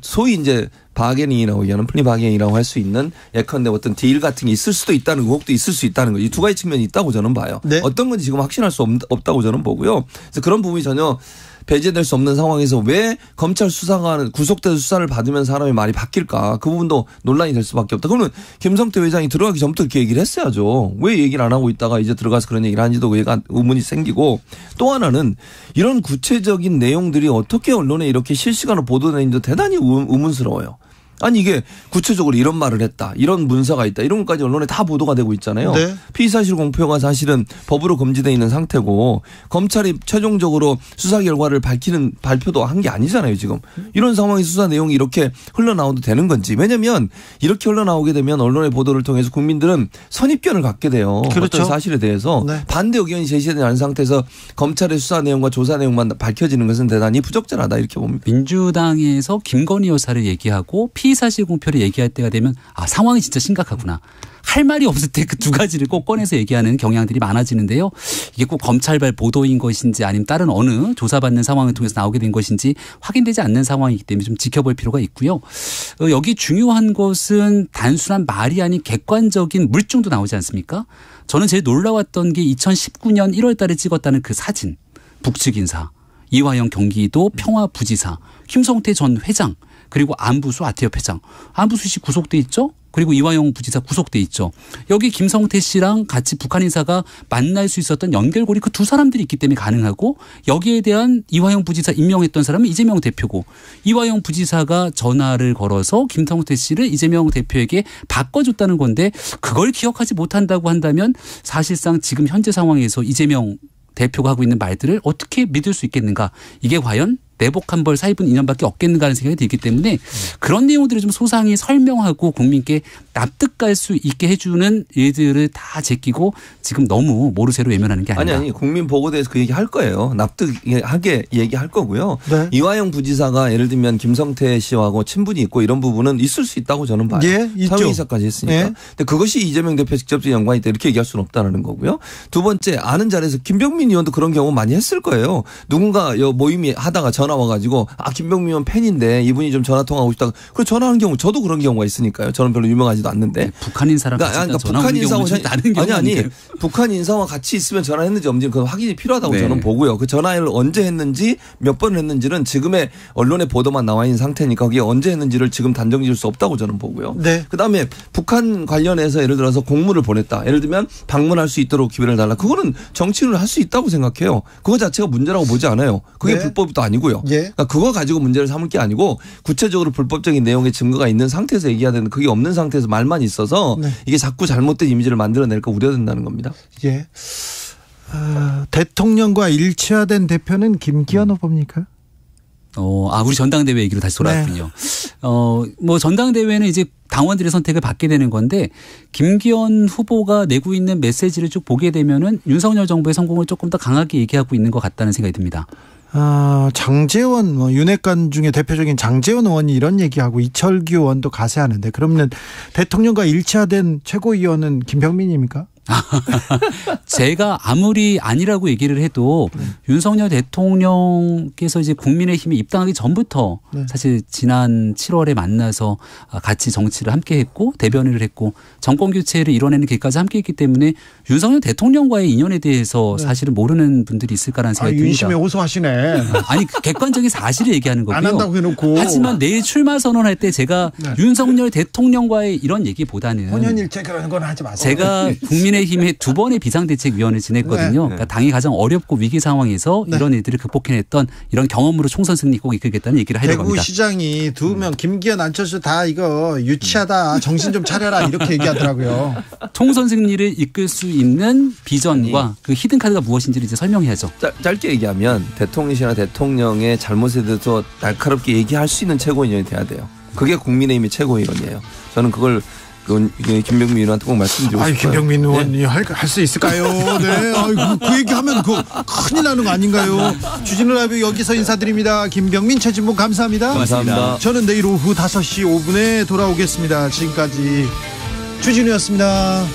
소위 이제 바게닝이라고 얘기하는 플리 바게닝이라고 할 수 있는 예컨대 어떤 딜 같은 게 있을 수도 있다는 의혹도 있을 수 있다는 거죠. 이 두 가지 측면이 있다고 저는 봐요. 네. 어떤 건지 지금 확신할 수 없다고 저는 보고요. 그래서 그런 부분이 전혀 배제될 수 없는 상황에서 왜 검찰 수사관 구속돼서 수사를 받으면 사람의 말이 바뀔까? 그 부분도 논란이 될 수밖에 없다. 그러면 김성태 회장이 들어가기 전부터 이렇게 얘기를 했어야죠. 왜 얘기를 안 하고 있다가 이제 들어가서 그런 얘기를 하는지도 의문이 생기고 또 하나는 이런 구체적인 내용들이 어떻게 언론에 이렇게 실시간으로 보도되는지도 대단히 의문스러워요. 아니 이게 구체적으로 이런 말을 했다. 이런 문서가 있다. 이런 것까지 언론에 다 보도가 되고 있잖아요. 네. 피의사실 공표가 사실은 법으로 금지되어 있는 상태고 검찰이 최종적으로 수사 결과를 발표도 한 게 아니잖아요. 지금. 이런 상황에서 수사 내용이 이렇게 흘러나와도 되는 건지. 왜냐하면 이렇게 흘러나오게 되면 언론의 보도를 통해서 국민들은 선입견을 갖게 돼요. 그렇죠. 어떤 사실에 대해서. 네. 반대 의견이 제시되지 않은 상태에서 검찰의 수사 내용과 조사 내용만 밝혀지는 것은 대단히 부적절하다 이렇게 봅니다. 민주당에서 김건희 여사를 얘기하고 피의사실 공표를 얘기할 때가 되면 상황이 진짜 심각하구나. 할 말이 없을 때 그 두 가지를 꼭 꺼내서 얘기하는 경향들이 많아지는데요. 이게 꼭 검찰발 보도인 것인지 아니면 다른 어느 조사받는 상황을 통해서 나오게 된 것인지 확인되지 않는 상황이기 때문에 좀 지켜볼 필요가 있고요. 여기 중요한 것은 단순한 말이 아닌 객관적인 물증도 나오지 않습니까? 저는 제일 놀라웠던 게 2019년 1월 달에 찍었다는 그 사진. 북측 인사, 이화영 경기도 평화부지사, 김성태 전 회장, 그리고 안부수 아태협 회장. 안부수 씨 구속돼 있죠? 그리고 이화영 부지사 구속돼 있죠. 여기 김성태 씨랑 같이 북한 인사가 만날 수 있었던 연결고리 그 두 사람들이 있기 때문에 가능하고 여기에 대한 이화영 부지사 임명했던 사람은 이재명 대표고 이화영 부지사가 전화를 걸어서 김성태 씨를 이재명 대표에게 바꿔줬다는 건데 그걸 기억하지 못한다고 한다면 사실상 지금 현재 상황에서 이재명 대표가 하고 있는 말들을 어떻게 믿을 수 있겠는가. 이게 과연 내복 한 벌 사입은 인연밖에 없겠는가 하는 생각이 들기 때문에 그런 내용들을 좀 소상히 설명하고 국민께 납득할 수 있게 해주는 일들을 다 제끼고 지금 너무 모르쇠로 외면하는 게 아니라. 아니 국민 보고대에서 그 얘기 할 거예요. 납득하게 얘기할 거고요. 네. 이화영 부지사가 예를 들면 김성태 씨하고 친분이 있고 이런 부분은 있을 수 있다고 저는 봐요. 예, 있죠. 사회이사까지 했으니까. 예. 근데 그것이 이재명 대표 직접적인 연관이 있다 이렇게 얘기할 수는 없다는 거고요. 두 번째 아는 자리에서 김병민 의원도 그런 경우 많이 했을 거예요. 누군가 모임이 하다가 전화 와가지고 김병민 의원 팬인데 이분이 좀 전화 통화하고 싶다. 그래서 전화하는 경우 저도 그런 경우가 있으니까요. 저는 별로 유명하지도 않는데. 북한 인사랑 같이 그러니까 전화 북한 오는 인사하고 경우는 다른 경우 아니 북한 인사와 같이 있으면 전화했는지 없는지 그건 확인이 필요하다고 네. 저는 보고요. 그 전화를 언제 했는지 몇 번을 했는지는 지금의 언론의 보도만 나와 있는 상태니까 그게 언제 했는지를 지금 단정 지을 수 없다고 저는 보고요. 네. 그다음에 북한 관련해서 예를 들어서 공문을 보냈다. 예를 들면 방문할 수 있도록 기회를 달라. 그거는 정치인을 할 수 있다고 생각해요. 그거 자체가 문제라고 보지 않아요. 그게 네. 불법도 아니고요. 예. 그러니까 그거 가지고 문제를 삼을 게 아니고 구체적으로 불법적인 내용의 증거가 있는 상태에서 얘기해야 되는데 그게 없는 상태에서 말만 있어서 네. 이게 자꾸 잘못된 이미지를 만들어낼까 우려된다는 겁니다. 예. 대통령과 일치화된 대표는 김기현 후보입니까? 우리 전당대회 얘기로 다시 돌아왔군요. 뭐 전당대회는 이제 당원들의 선택을 받게 되는 건데 김기현 후보가 내고 있는 메시지를 쭉 보게 되면은 윤석열 정부의 성공을 조금 더 강하게 얘기하고 있는 것 같다는 생각이 듭니다. 장제원 윤핵관 중에 대표적인 장제원 의원이 이런 얘기하고 이철규 의원도 가세하는데 그러면 대통령과 일치화된 최고위원은 김병민입니까? 제가 아무리 아니라고 얘기를 해도 윤석열 대통령께서 이제 국민의힘에 입당하기 전부터 사실 지난 7월에 만나서 같이 정치를 함께 했고 대변인을 했고 정권 교체를 이뤄내는 길까지 함께 했기 때문에 윤석열 대통령과의 인연에 대해서 사실은 모르는 분들이 있을까라는 생각이 듭니다. 윤심에 호소하시네. 아니 객관적인 사실을 얘기하는 거고요. 안 한다고 해놓고. 하지만 내일 출마 선언할 때 제가 윤석열 대통령과의 이런 얘기보다는 혼연일체 그런 건 하지 마세요. 제가 국민의힘의 두 번의 비상대책위원을 지냈거든요. 네. 그러니까 당이 가장 어렵고 위기 상황에서 이런 일들을 극복해냈던 이런 경험으로 총선 승리 꼭 이끌겠다는 얘기를 하려고 합니다. 대구시장이 두 명 김기현 안철수 다 이거 유치하다 정신 좀 차려라 이렇게 얘기하더라고요. 총선 승리를 이끌 수 있는 비전과 그 히든 카드가 무엇인지를 이제 설명해야죠. 짧게 얘기하면 대통령이나 대통령의 잘못에 대해서 날카롭게 얘기할 수 있는 최고위원이 돼야 돼요. 그게 국민의힘의 최고위원이에요. 저는 그건 김병민 의원한테 꼭 말씀드리고 싶어요. 김병민 의원이 할 수 있을까요? 네. 그 얘기하면 큰일 나는 거 아닌가요? 주진우 라이브 여기서 인사드립니다. 김병민, 최진봉 감사합니다. 감사합니다. 저는 내일 오후 5시 5분에 돌아오겠습니다. 지금까지 주진우였습니다.